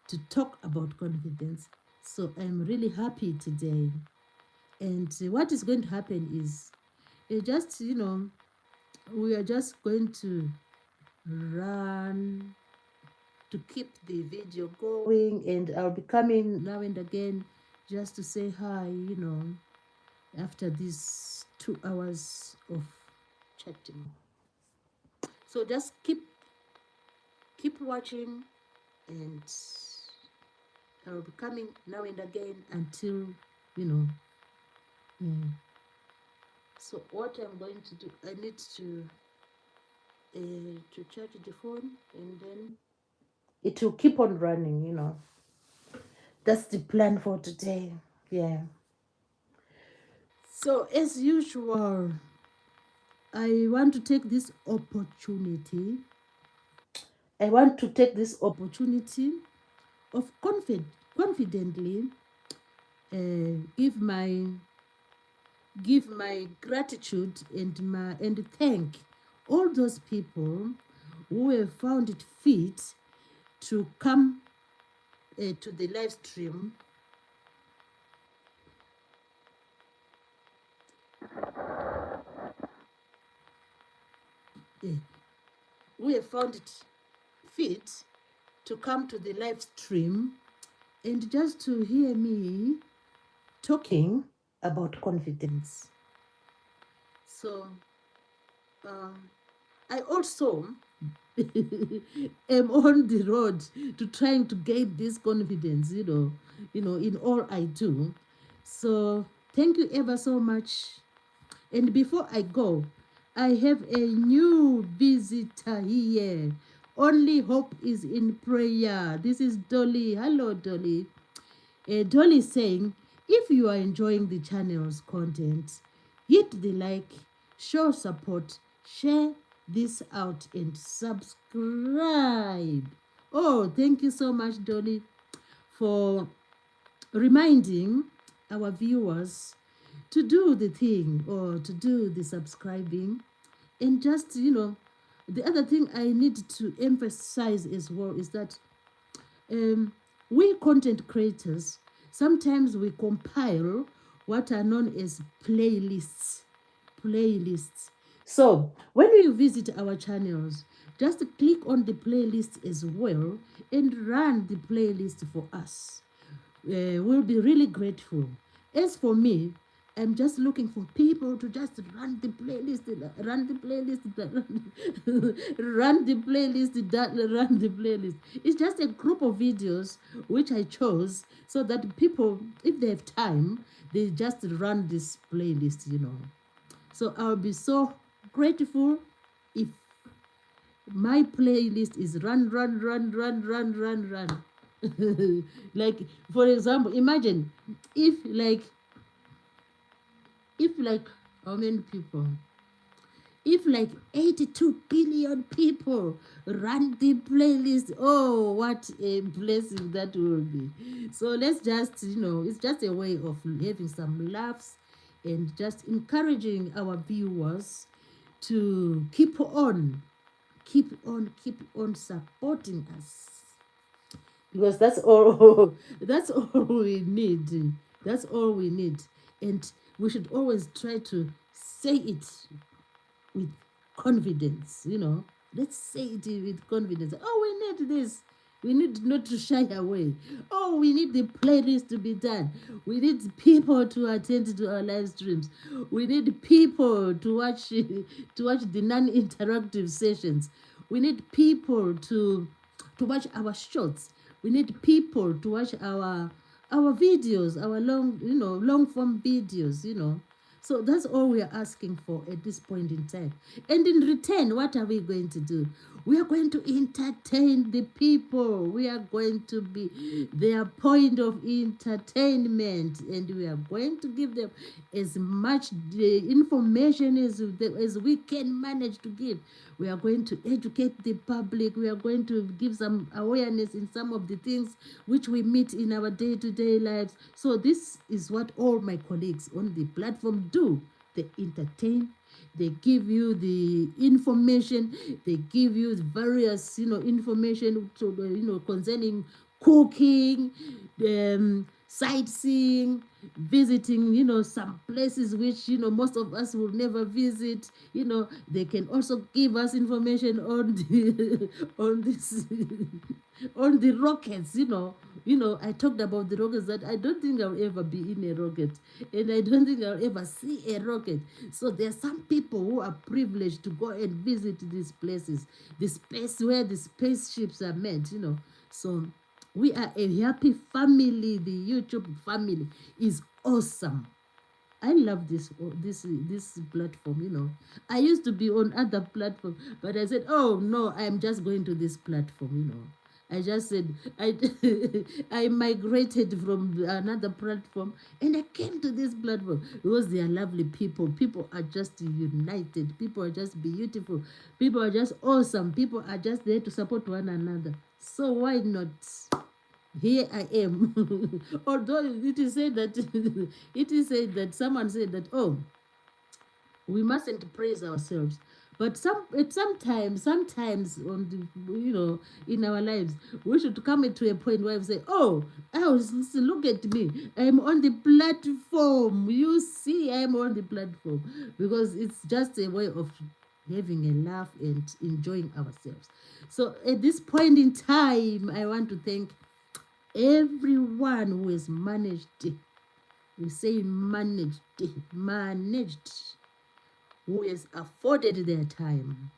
to talk about confidence. So I'm really happy today. And what is going to happen is we are just going to run to keep the video going, and I'll be coming now and again just to say hi, after these 2 hours of chatting. So just keep watching, and I'll be coming now and again until you know. So what I'm going to do, I need to charge the phone, and then it will keep on running. That's the plan for today. Yeah. So as usual, I want to take this opportunity. I want to take this opportunity of confidently give my gratitude and thank all those people who have found it fit to come to the live stream. Who have found it fit to come to the live stream and just to hear me talking about confidence. So I also am on the road to trying to gain this confidence, in all I do. So thank you ever so much. And before I go, I have a new visitor here. Only hope is in prayer. This is Dolly. Hello, Dolly. Dolly is saying, if you are enjoying the channel's content, hit the like, show support, share this out, and subscribe. Oh, thank you so much, Dolly, for reminding our viewers to do the thing or to do the subscribing. And just, the other thing I need to emphasize as well is that um, we content creators, sometimes we compile what are known as playlists. So when you visit our channels, just click on the playlist as well and run the playlist for us. We'll be really grateful. As for me, I'm just looking for people to just run the playlist, run the playlist, run the playlist, run the playlist. It's just a group of videos which I chose so that people, if they have time, they just run this playlist. So I'll be so grateful if my playlist is run, run, run, run, run, run, run. Like, for example, imagine if like how many people, if like 82 billion people run the playlist. Oh, what a blessing that will be. So let's just, it's just a way of having some laughs and just encouraging our viewers to keep on supporting us, because that's all that's all we need. That's all we need. And we should always try to say it with confidence. Let's say it with confidence. Oh, we need this. We need not to shy away. Oh, we need the playlist to be done. We need people to attend to our live streams. We need people to watch the non-interactive sessions. We need people to watch our shorts. We need people to watch our videos, our long form videos. So that's all we are asking for at this point in time. And in return, what are we going to do? We are going to entertain the people. We are going to be their point of entertainment. And we are going to give them as much information as we can manage to give. We are going to educate the public. We are going to give some awareness in some of the things which we meet in our day-to-day lives. So this is what all my colleagues on the platform do. They entertain, they give you the information, they give you the various information to concerning cooking, sightseeing, visiting some places which most of us will never visit. They can also give us information on the on this on the rockets. I talked about the rockets, that I don't think I'll ever be in a rocket, and I don't think I'll ever see a rocket. So there are some people who are privileged to go and visit these places, the space where the spaceships are made. So we are a happy family. The YouTube family is awesome. I love this platform. I used to be on other platform, but I said, oh no, I'm just going to this platform. I just said I migrated from another platform and I came to this platform because they are lovely people. People are just united. People are just beautiful. People are just awesome. People are just there to support one another. So why not? Here I am. Although it is said that someone said that, oh, we mustn't praise ourselves. But sometimes on in our lives, we should come to a point where we say, oh, look at me. I'm on the platform. You see, I'm on the platform. Because it's just a way of having a laugh and enjoying ourselves. So at this point in time, I want to thank everyone who has managed, we say managed, who has afforded their time,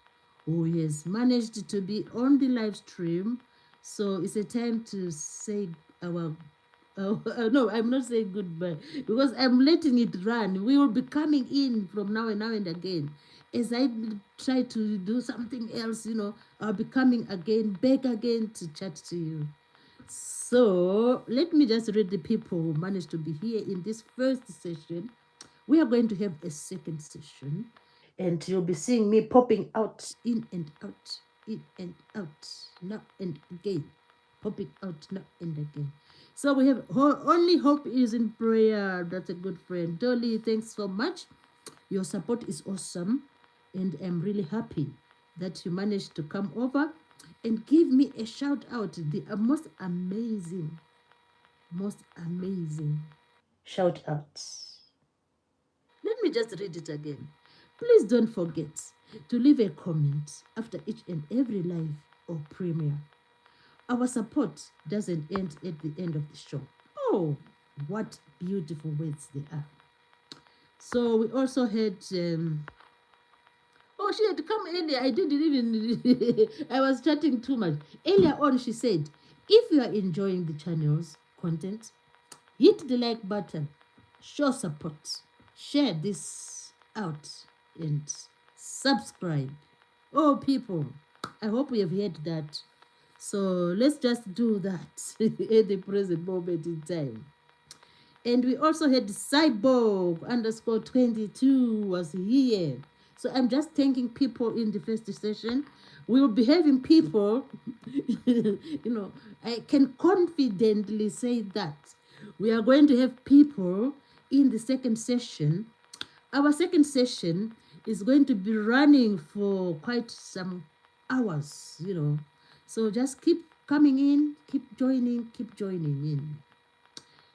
who has managed to be on the live stream. So it's a time to say our no, I'm not saying goodbye because I'm letting it run. We will be coming in from now and again. As I try to do something else, I'll be coming back again to chat to you. So let me just read the people who managed to be here in this first session. We are going to have a second session, and you'll be seeing me popping out in and out. in and out, now and again, popping out now and again. So we have only hope is in prayer. That's a good friend. Dolly, thanks so much. Your support is awesome, and I'm really happy that you managed to come over and give me a shout out. The most amazing shout outs. Let me just read it again. Please don't forget to leave a comment after each and every live or premiere. Our support doesn't end at the end of the show. Oh, what beautiful words they are. So we also had oh, she had come earlier. I didn't even I was chatting too much. Earlier on she said, if you are enjoying the channel's content, hit the like button, show support, share this out, and subscribe. Oh, people, I hope we have heard that. So let's just do that at the present moment in time. And we also had Cyborg underscore 22 was here. So I'm just thanking people in the first session. We will be having people, I can confidently say that we are going to have people in the second session. Our second session is going to be running for quite some hours. So just keep coming in, keep joining in.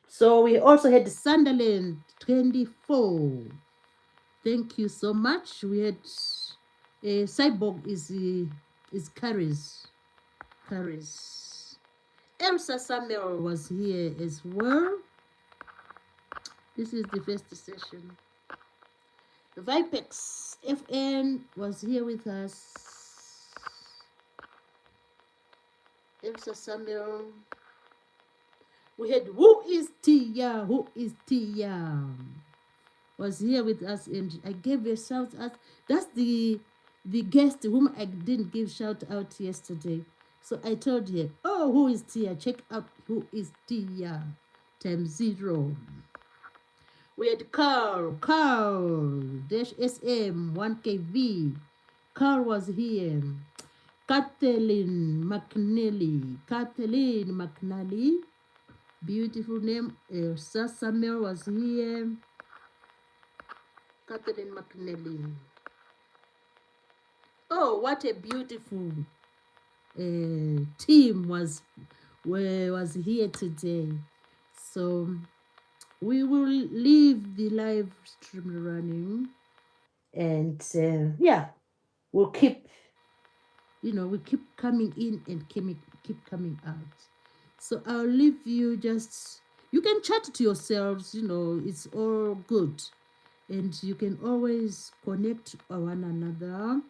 So we also had Sunderland 24. Thank you so much. We had Cyborg is Caris. Caris. Elsa Samuel was here as well. This is the first session. Vipex FN was here with us. Elsa Samuel. We had Who is Tia? Who is Tia? Was here with us, and I gave a shout out. That's the guest whom I didn't give shout out yesterday. So I told her, oh, who is Tia? Check out Who is Tia ×0. We had Carl dash SM 1KV. Carl was here. Kathleen McNally. Beautiful name. Elsa Samuel was here. Kathleen McNally. Oh, what a beautiful team was here today. So we will leave the live stream running, and we'll keep coming in and keep coming out. So I'll leave you you can chat to yourselves, it's all good. And you can always connect one another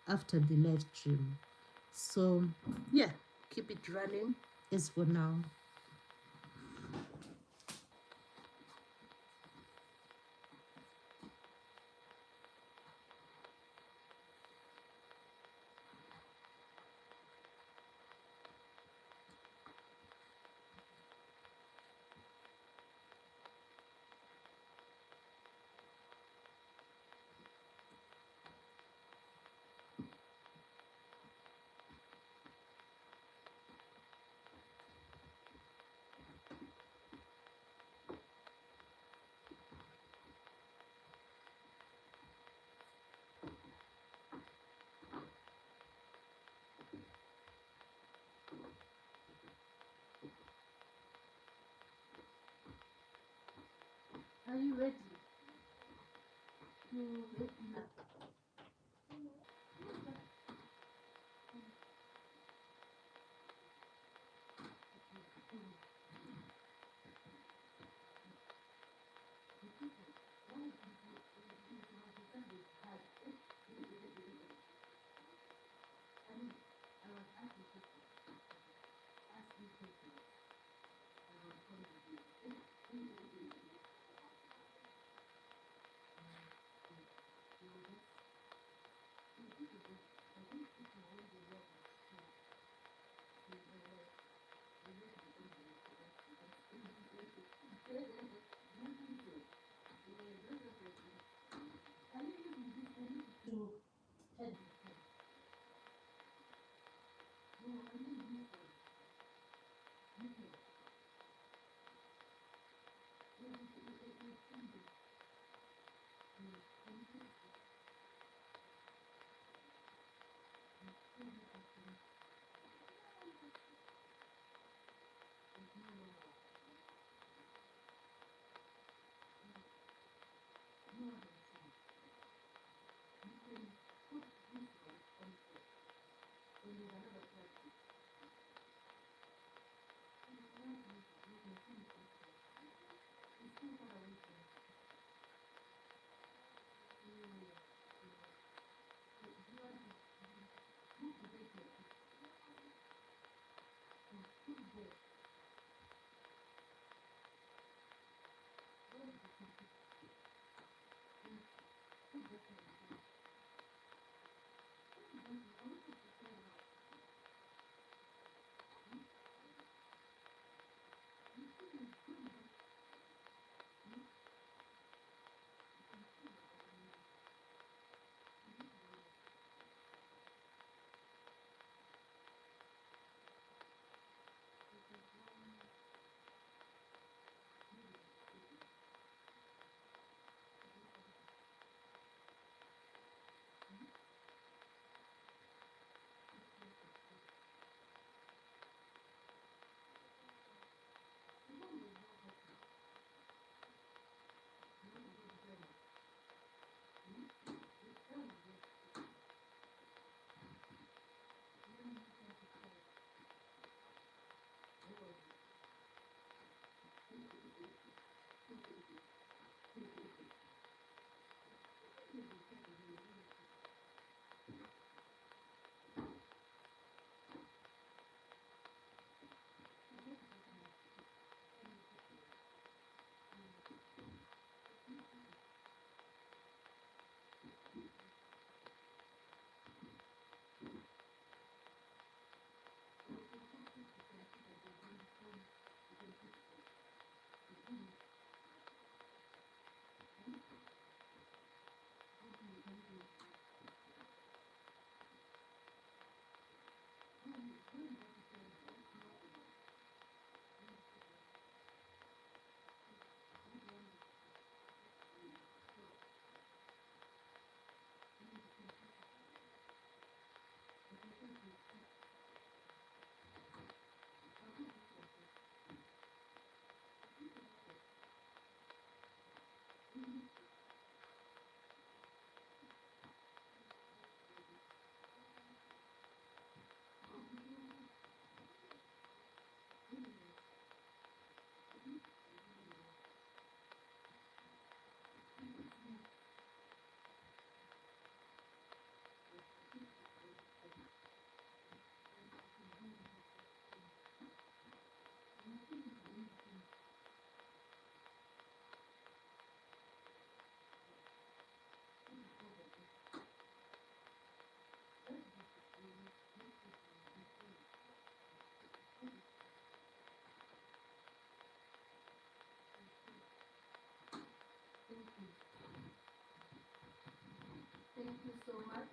after the live stream. So keep it running as for now. Are you ready? Thank you so much.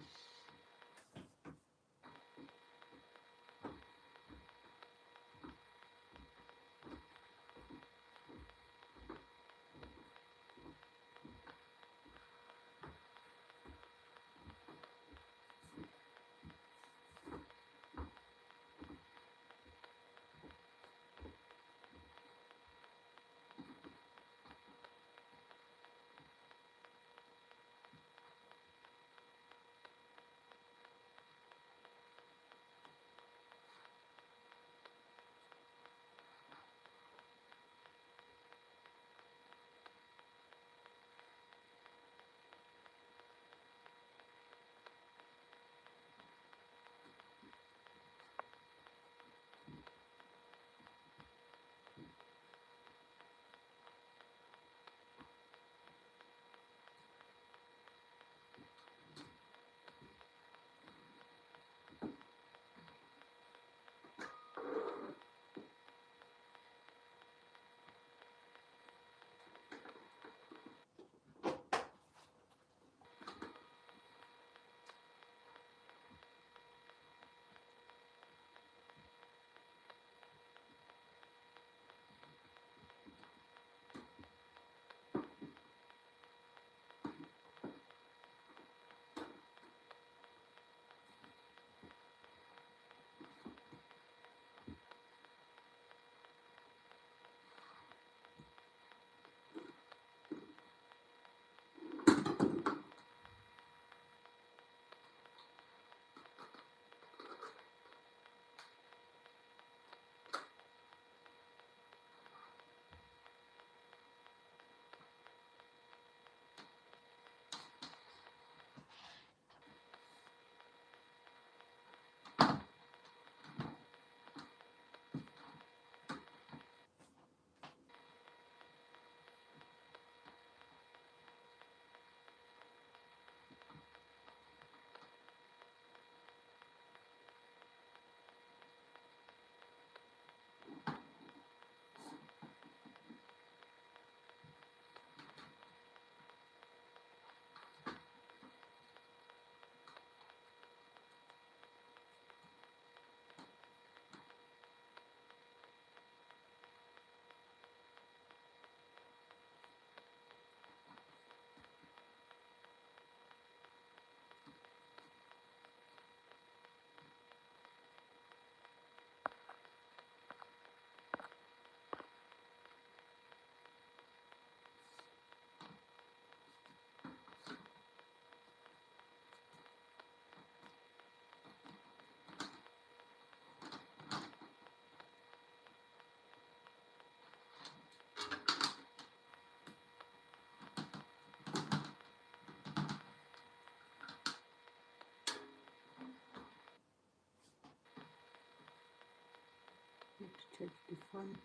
Touch the phone.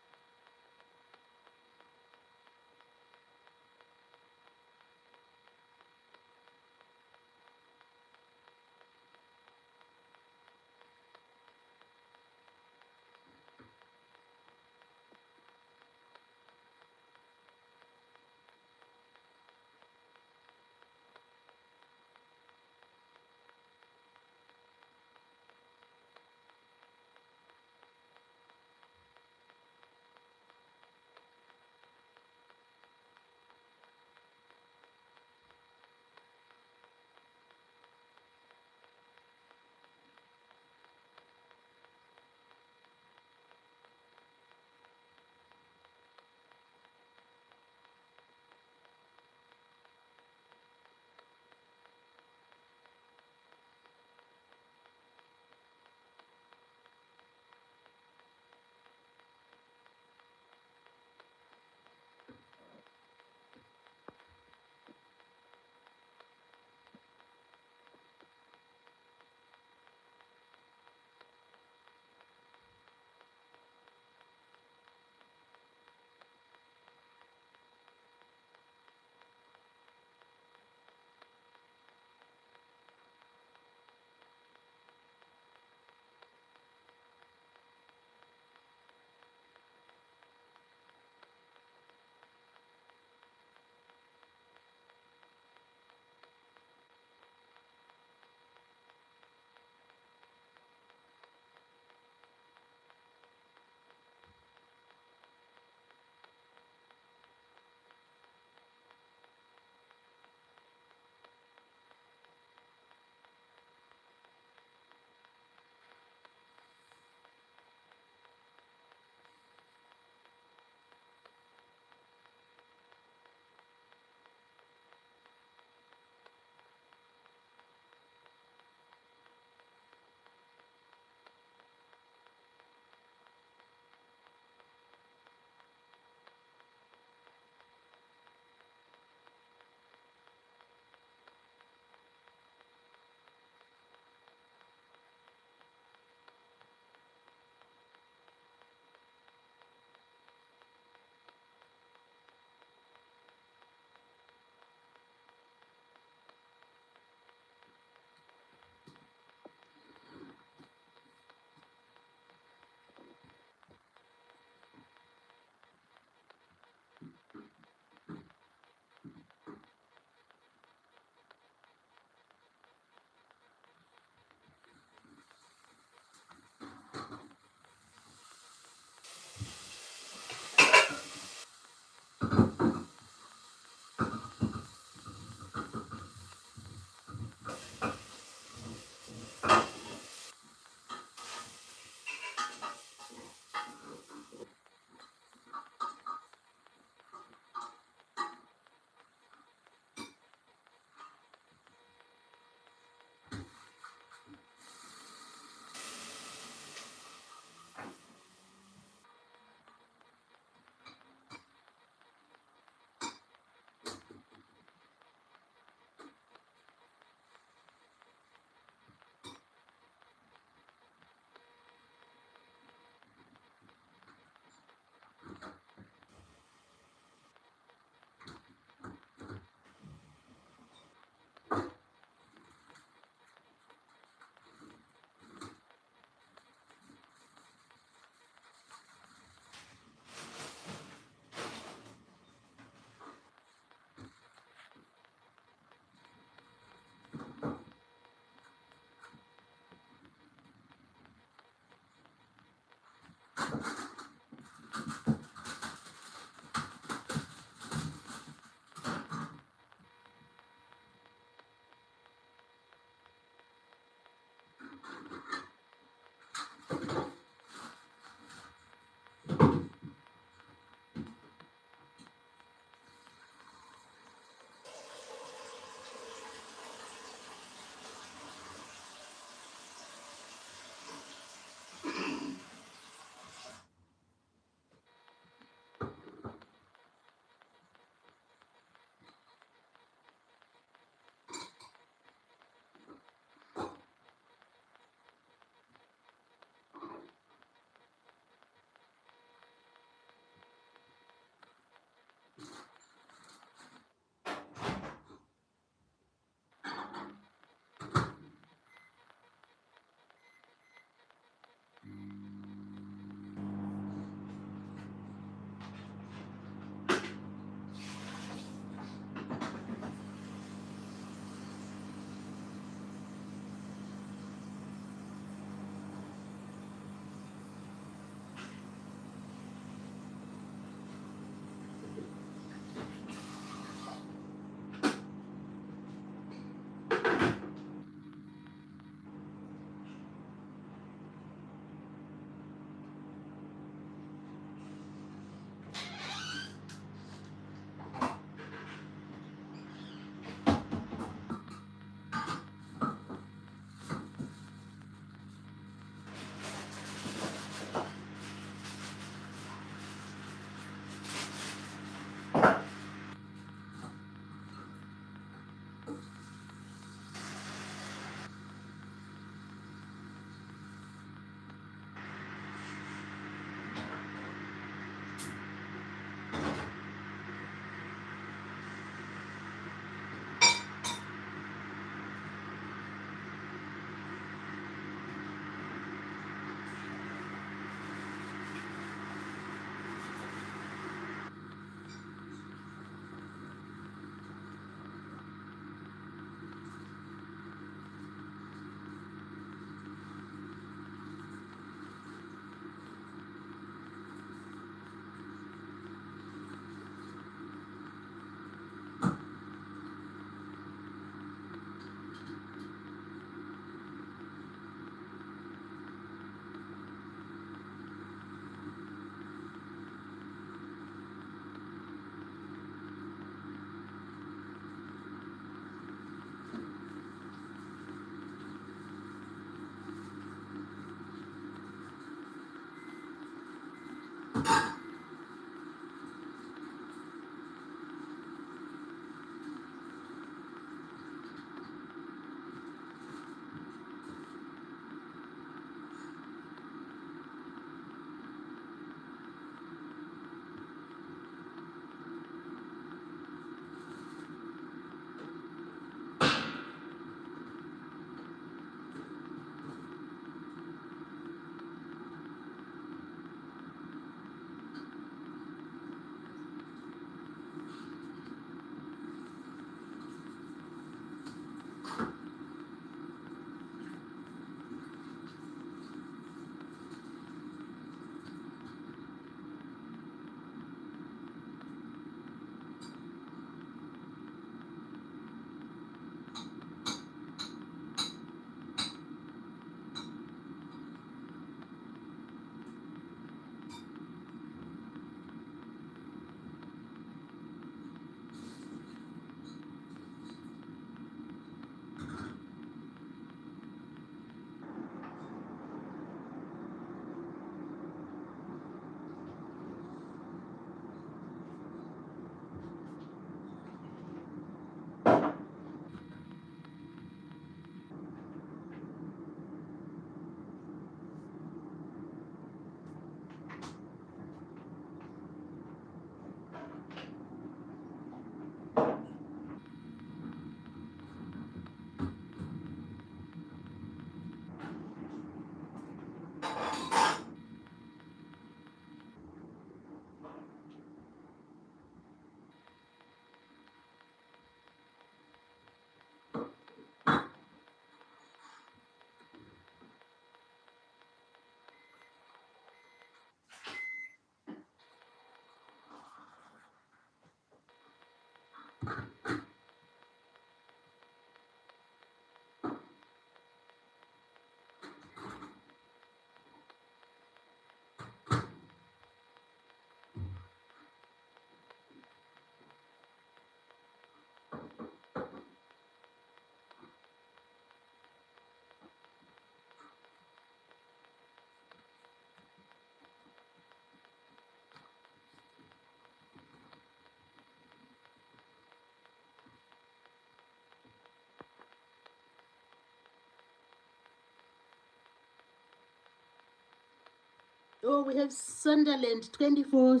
Oh, we have Sunderland 24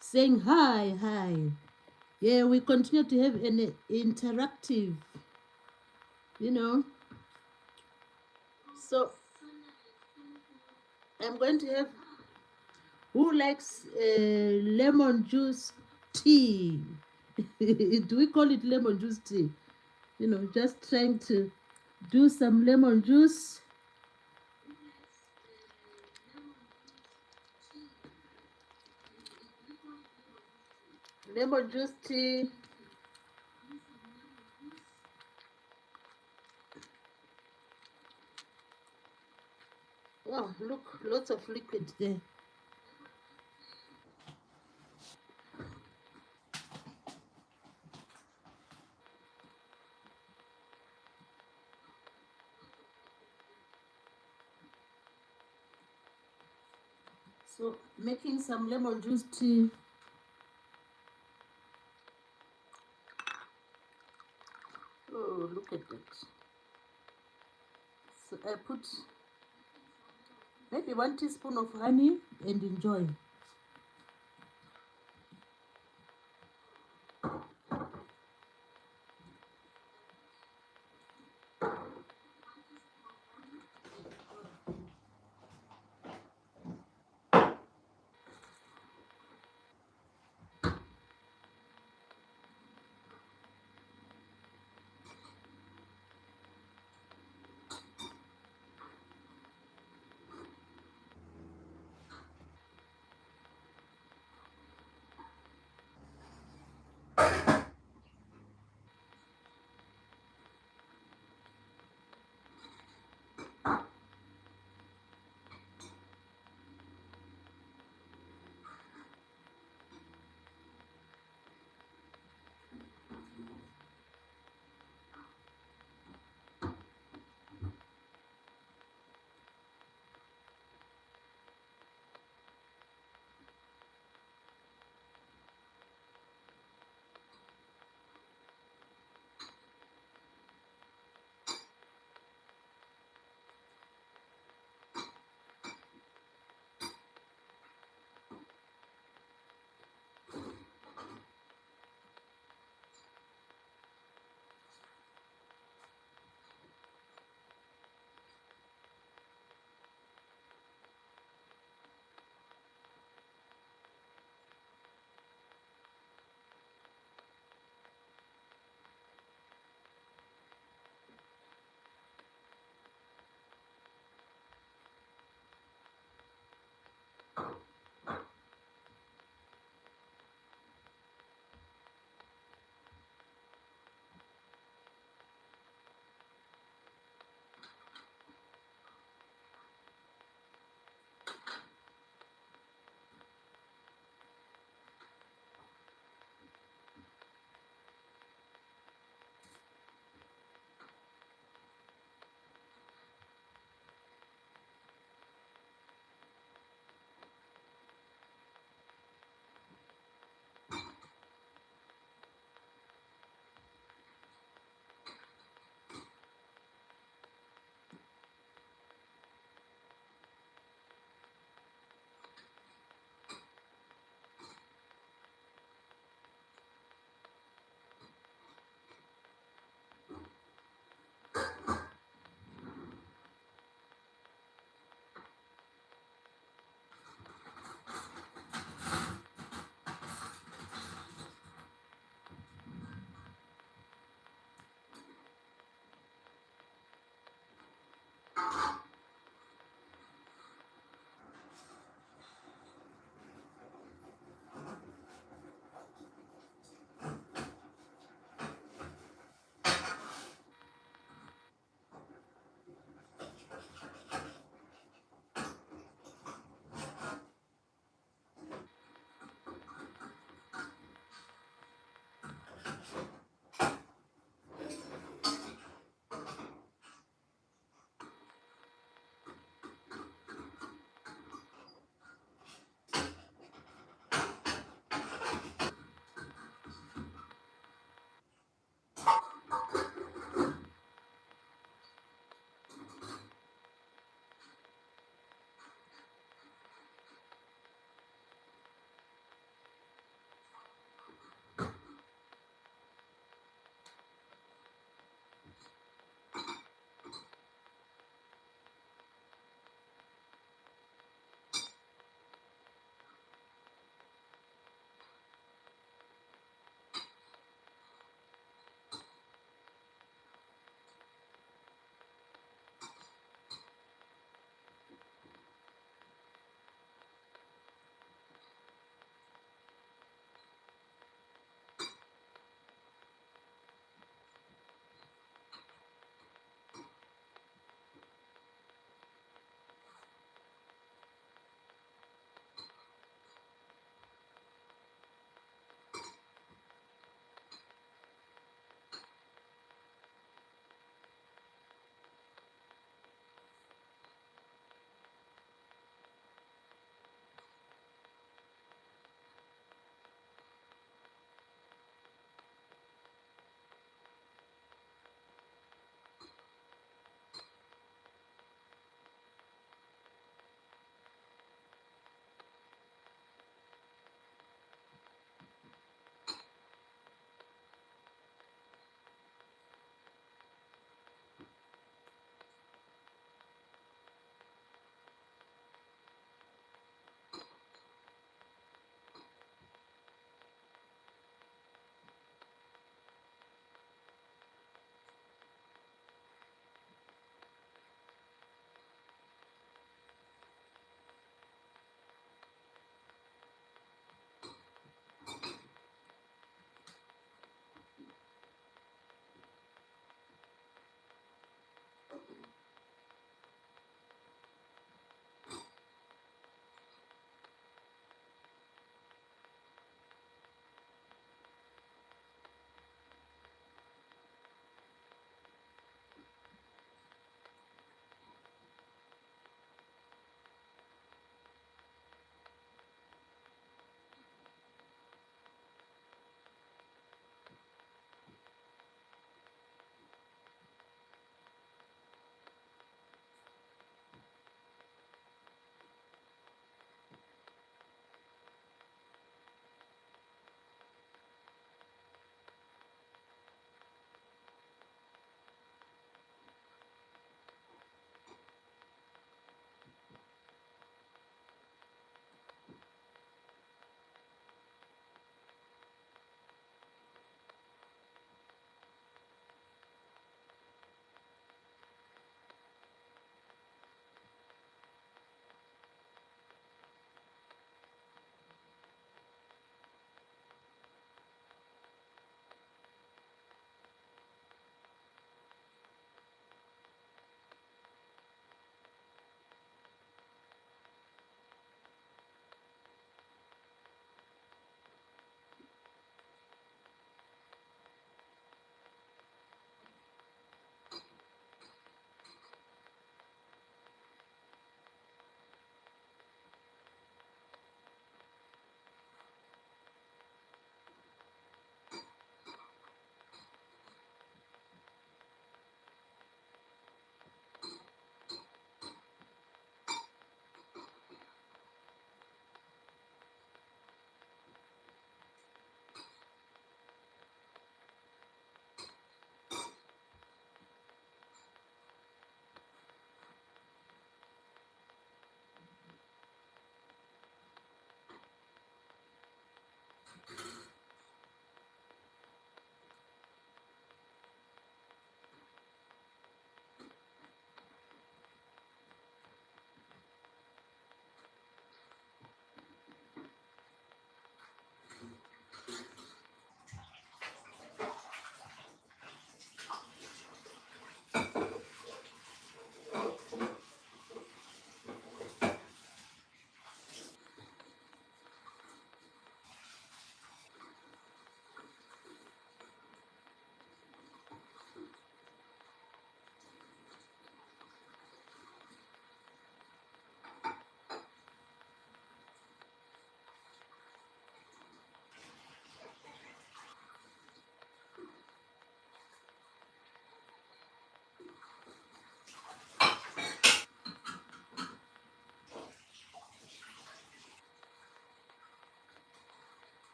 saying hi, hi. Yeah, we continue to have an interactive, you know. So I'm going to have who likes lemon juice tea. Do we call it lemon juice tea? You know, just trying to do some lemon juice. Lemon juice tea. Oh, look, lots of liquid there. So making some lemon juice tea. Oh, look at that. So I put maybe 1 teaspoon of honey and enjoy.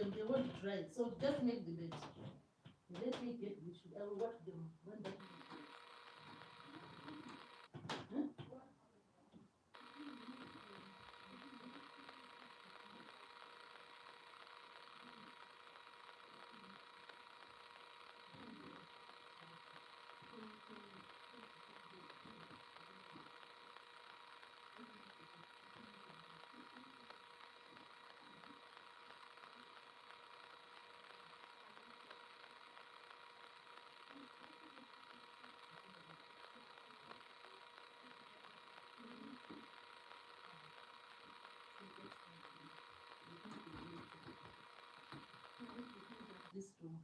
them, they won't try it. So just make the bed. Let me get the shoe. I will watch them when that. Huh? This room.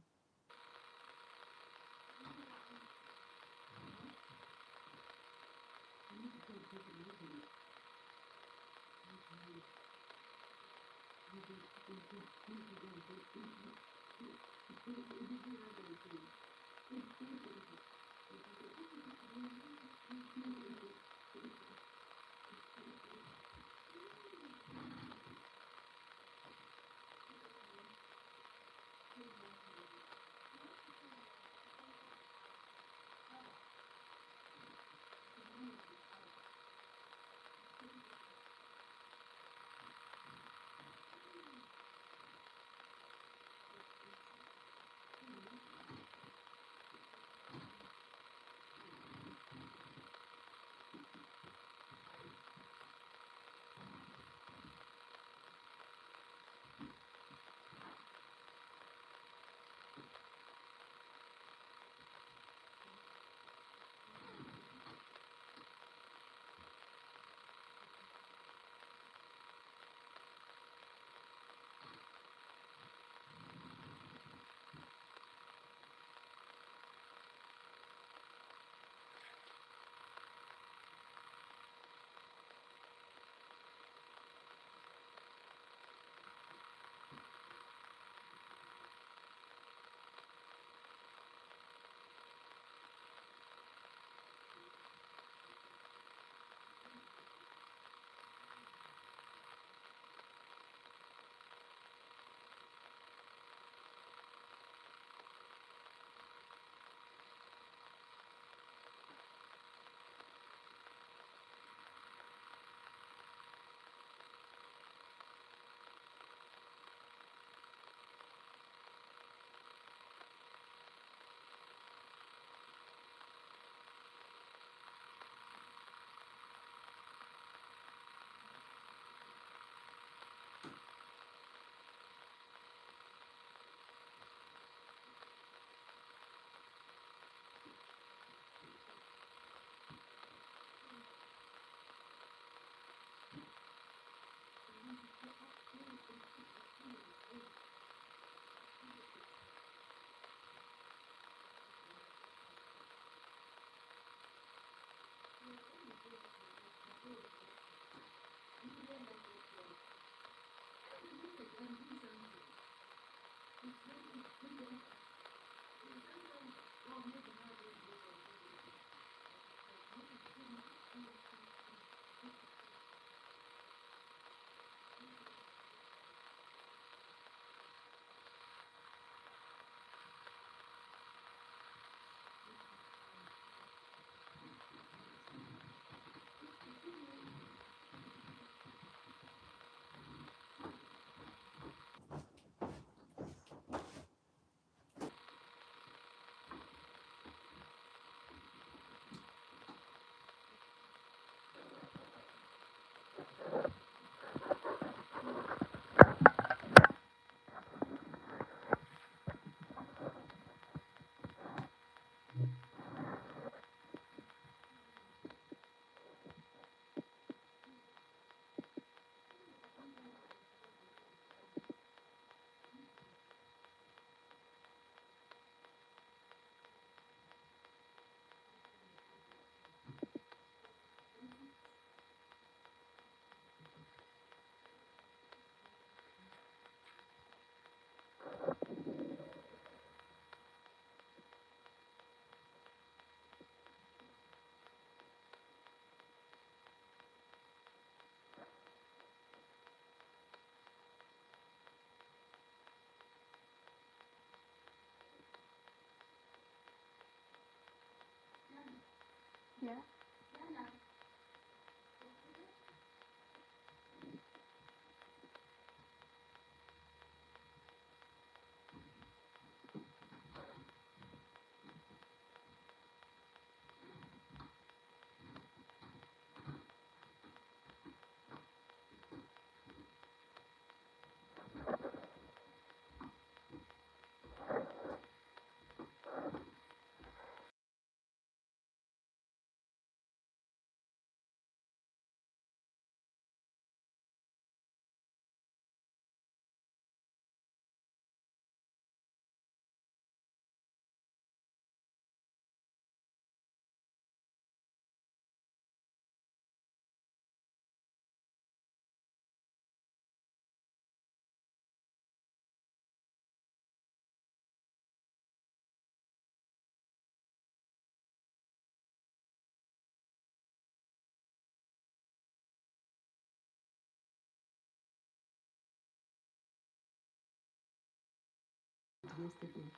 yesterday.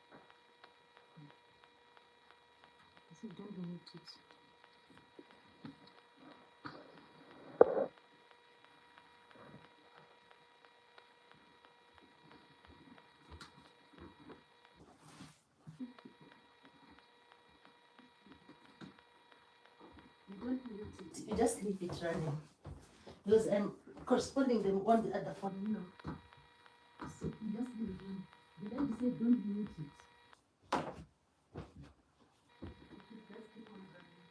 I said, don't mute it. You don't mute it. You just leave it running. Because I'm corresponding them on the other phone, you know. So you just leave it running. The lady said, don't mute it. Just keep on running.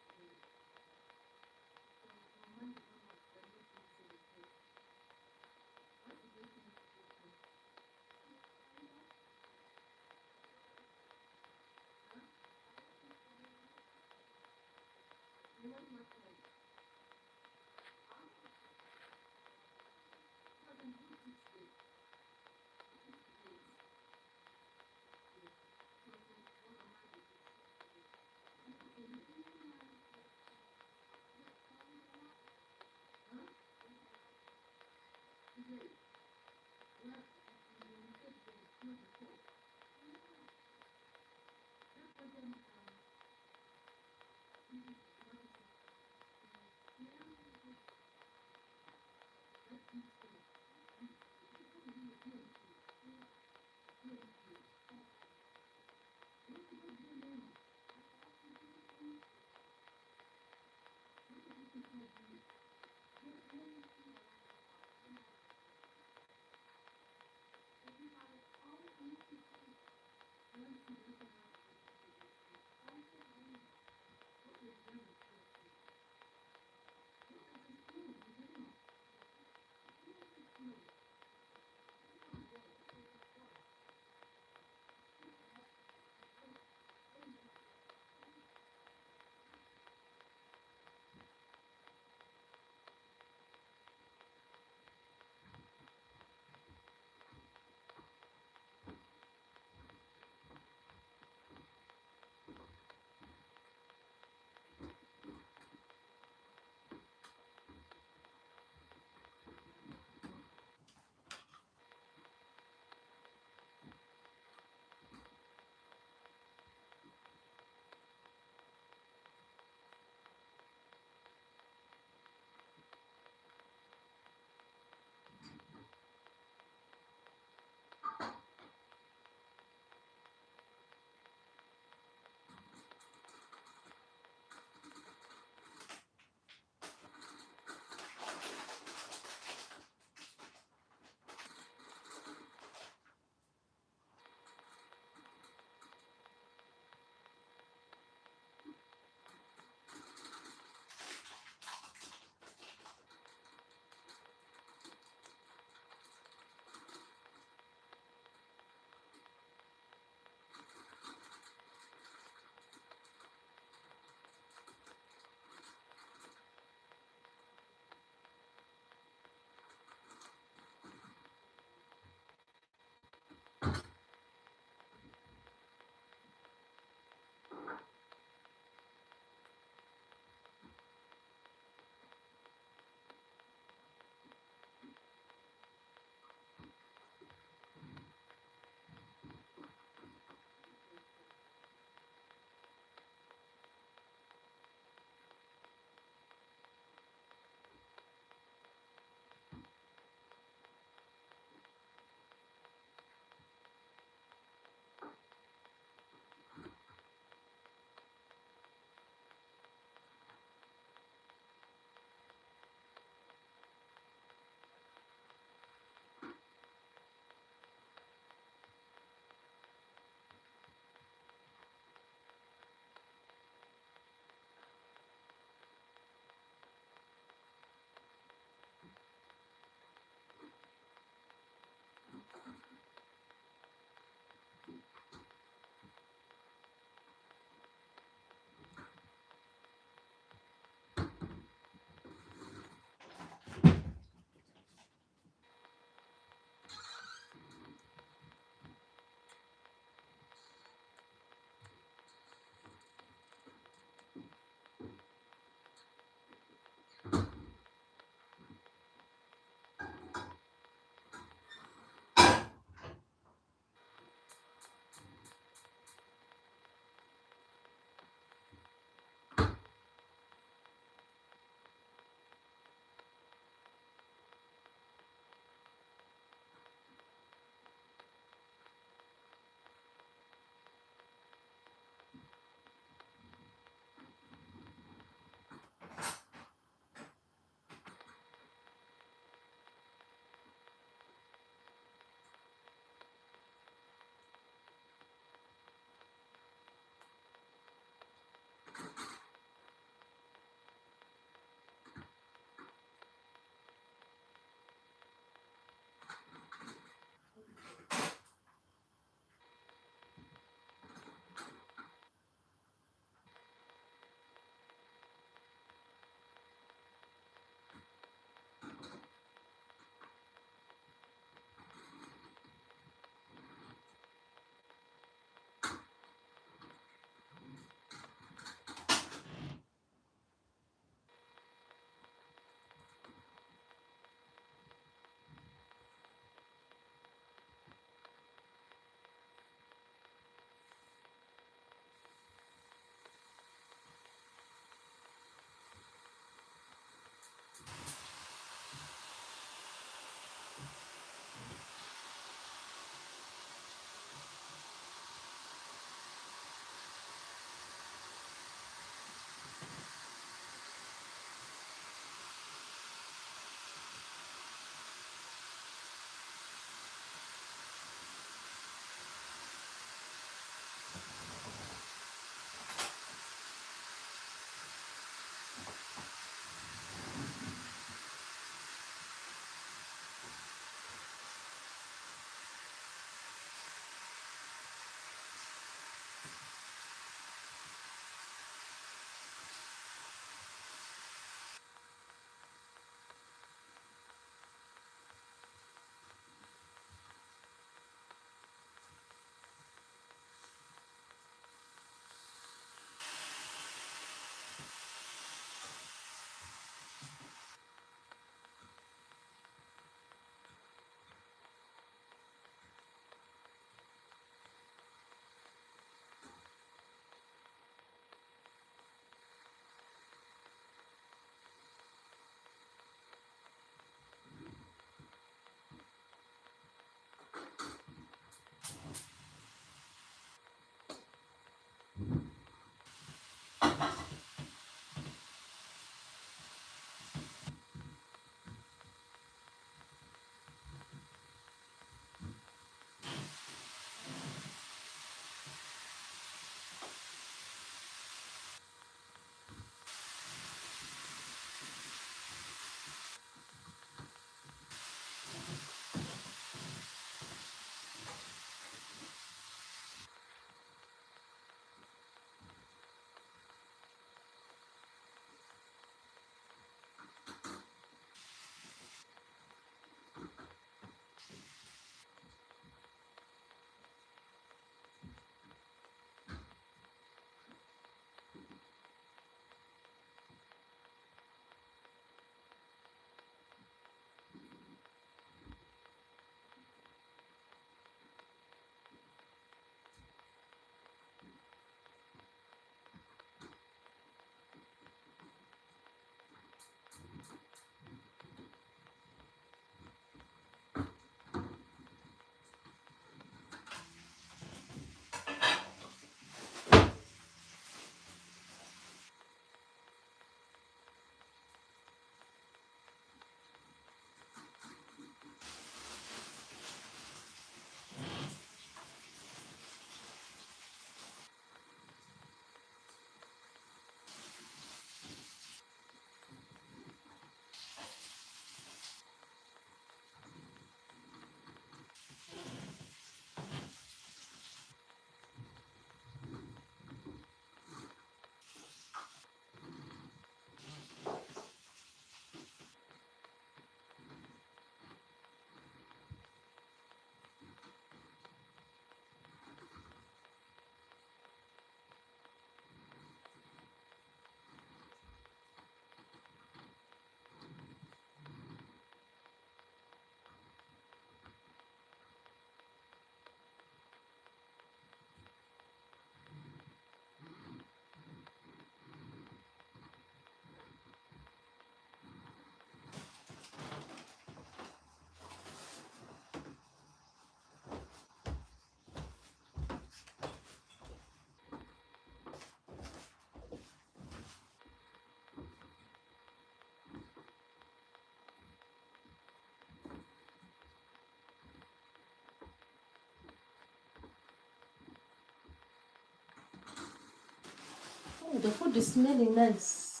Oh, the food is smelling nice.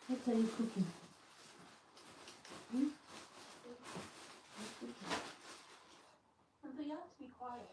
What are you cooking? Hmm? You have to be quiet.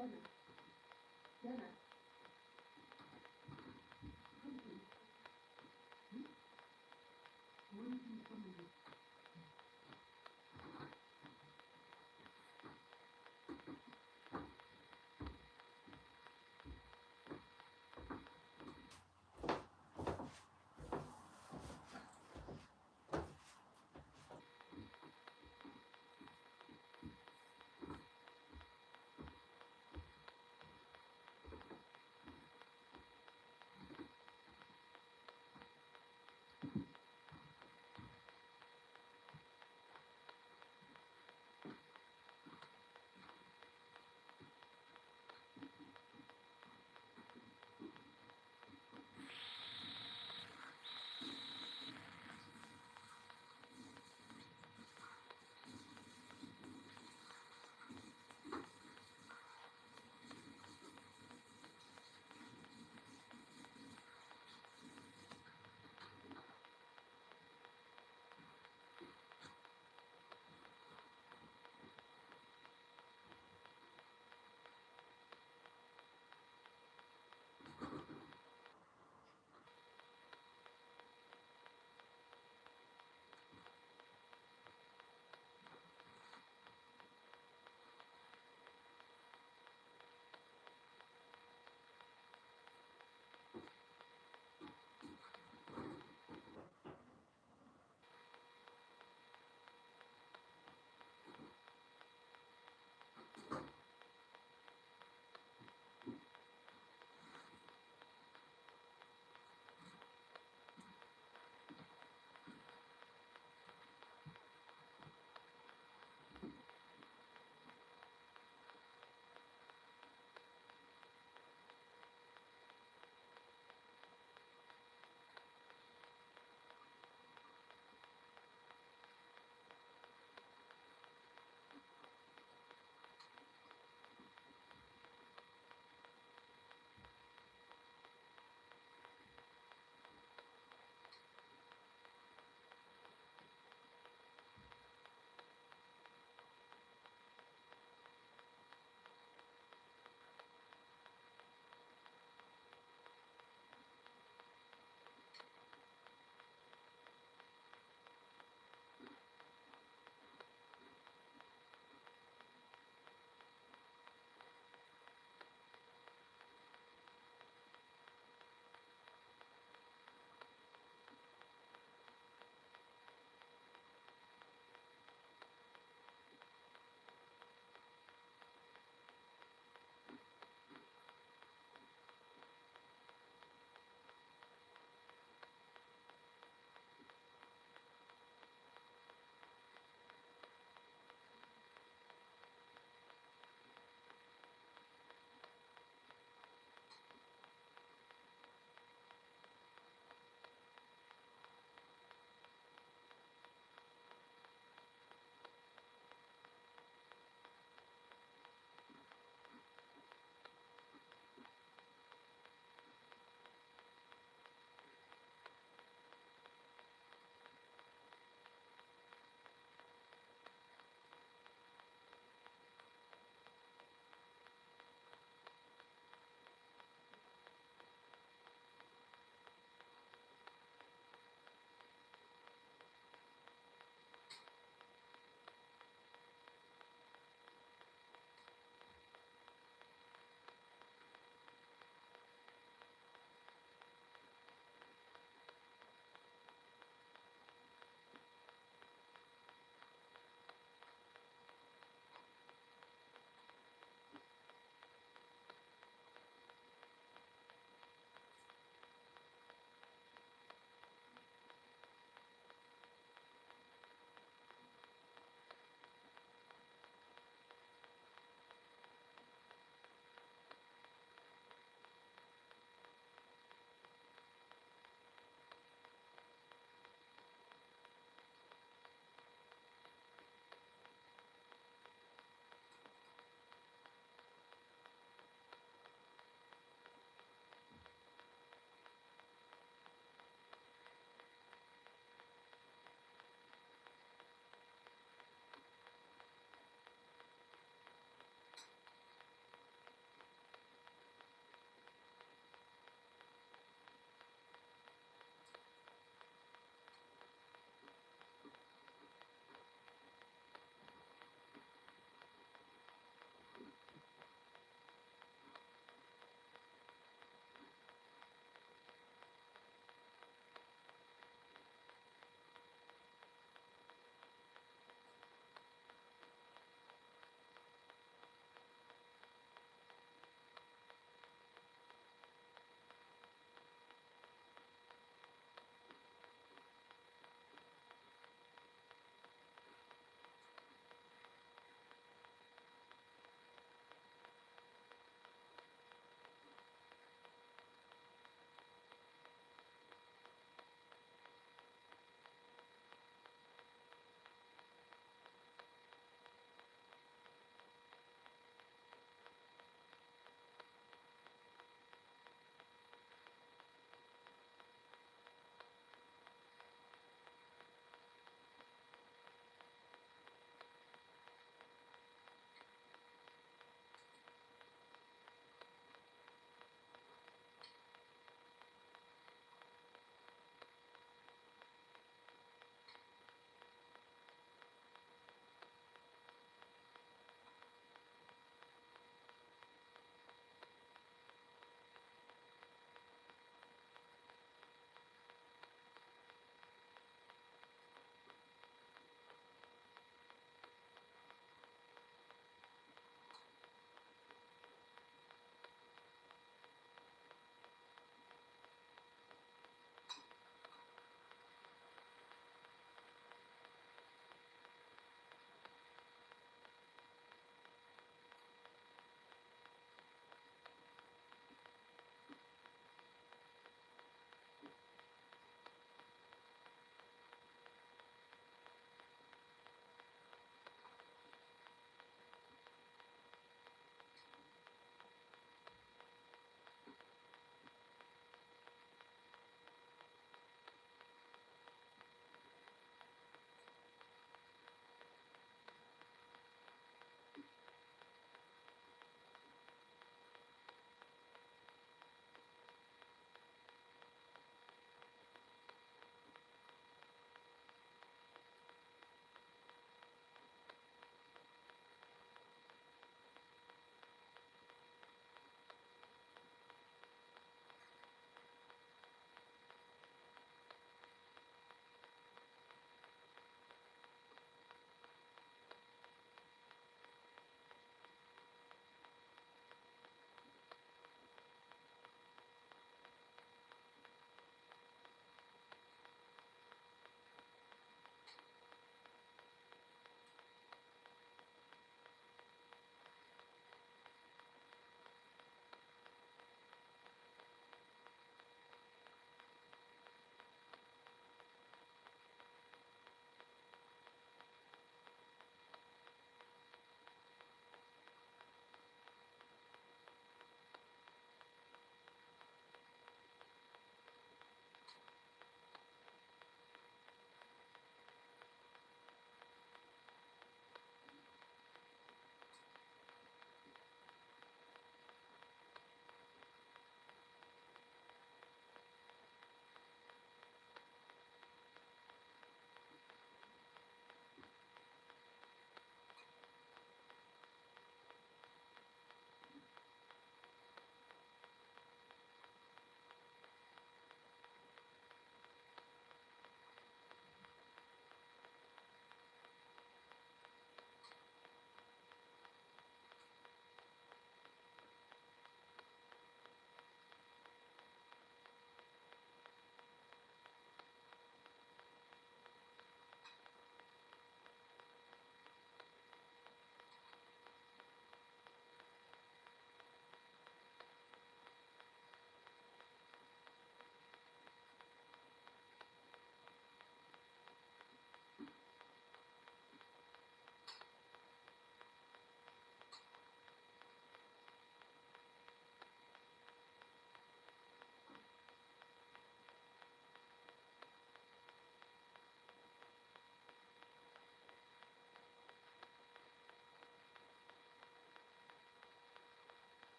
Jenna. Jenna. Come here. When are you coming?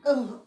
Oh.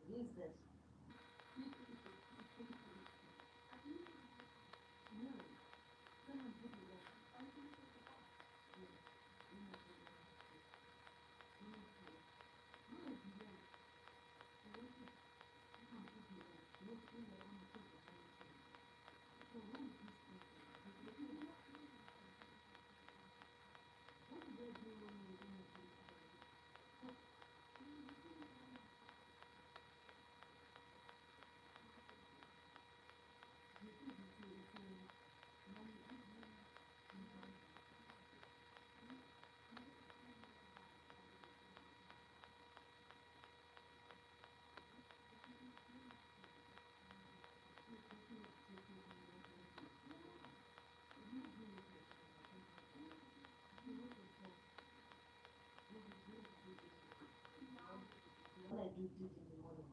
Is that? No. Someone did it. What I do did in the morning.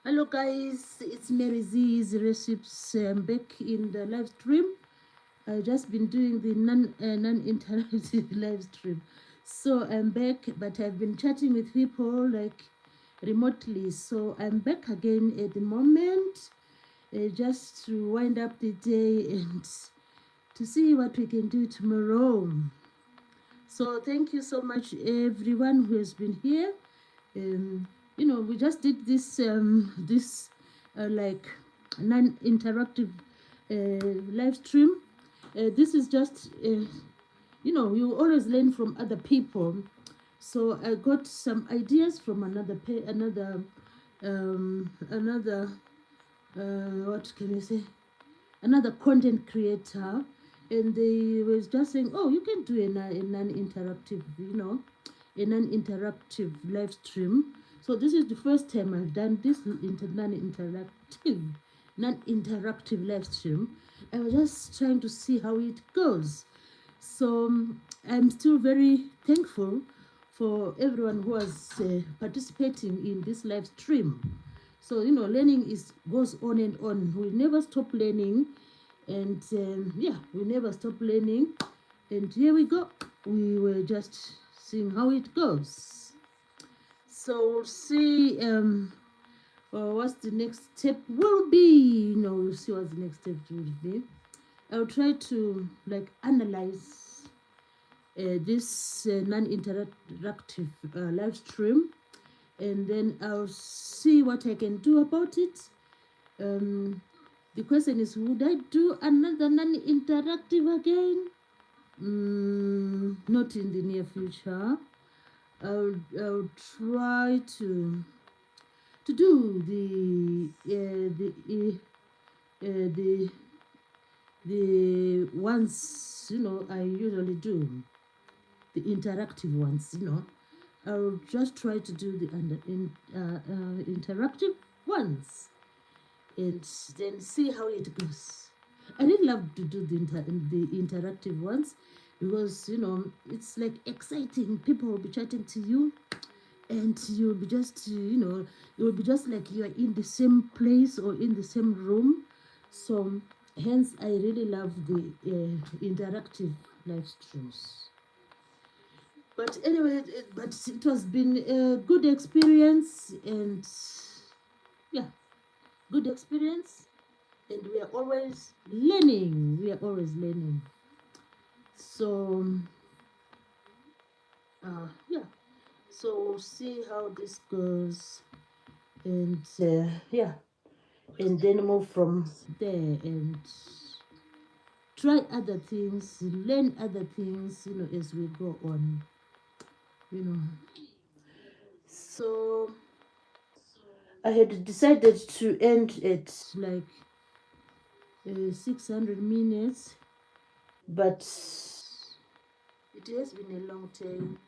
Hello guys, it's Mary Z's Recipes. I'm back in the live stream. I've just been doing the non-interactive live stream. So I'm back, but I've been chatting with people like remotely. So I'm back again at the moment, just to wind up the day and to see what we can do tomorrow. So thank you so much everyone who has been here. We just did this like non-interactive live stream. This is just you always learn from other people. So I got some ideas from another what can I say, another content creator, and they was just saying, oh, you can do a non-interactive, a non-interactive live stream. So this is the first time I've done this non-interactive live stream. I was just trying to see how it goes. So I'm still very thankful for everyone who was participating in this live stream. So learning goes on and on. We never stop learning, and we never stop learning. And here we go. We were just seeing how it goes. So we'll see what's the next step will be. We'll see what the next step will be. I'll try to analyze this non-interactive live stream, and then I'll see what I can do about it. The question is, would I do another non-interactive again? Not in the near future. I'll try to do the ones I usually do, the interactive ones. I'll just try to do the interactive ones, and then see how it goes. I really love to do the interactive ones, because it's like exciting. People will be chatting to you, and you'll be just you'll be just like you're in the same place or in the same room. So hence I really love the interactive live streams. But anyway, it has been a good experience, and yeah, good experience, and we are always learning. So yeah, so we'll see how this goes, and and then move from there and try other things, learn other things, as we go on. So I had decided to end at 600 minutes, but it has been a long time,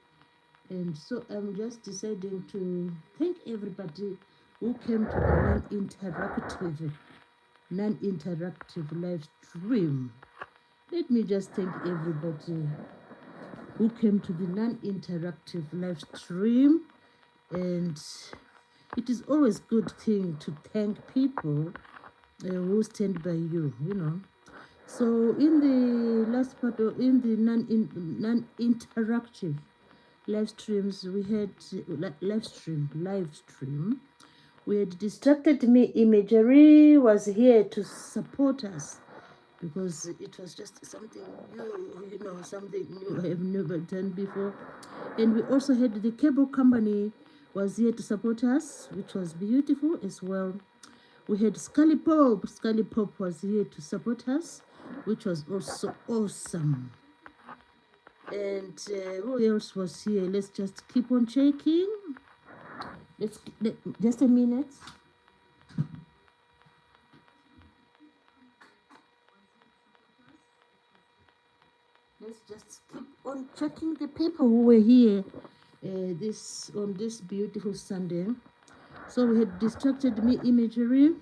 and so I'm just deciding to thank everybody who came to the non-interactive live stream. Let me just thank everybody who came to the non-interactive live stream, and it is always good thing to thank people who stand by you. So in the last part of in the non-interactive live streams, we had live stream. We had Distracted Me Imagery was here to support us, because it was just something new, something new I have never done before. And we also had the cable company was here to support us, which was beautiful as well. We had Scully Pop was here to support us, which was also awesome. And who else was here? Let's just keep on checking. Just a minute. Let's just keep on checking the people who were here on this beautiful Sunday. So we had Distracted Me Imagery.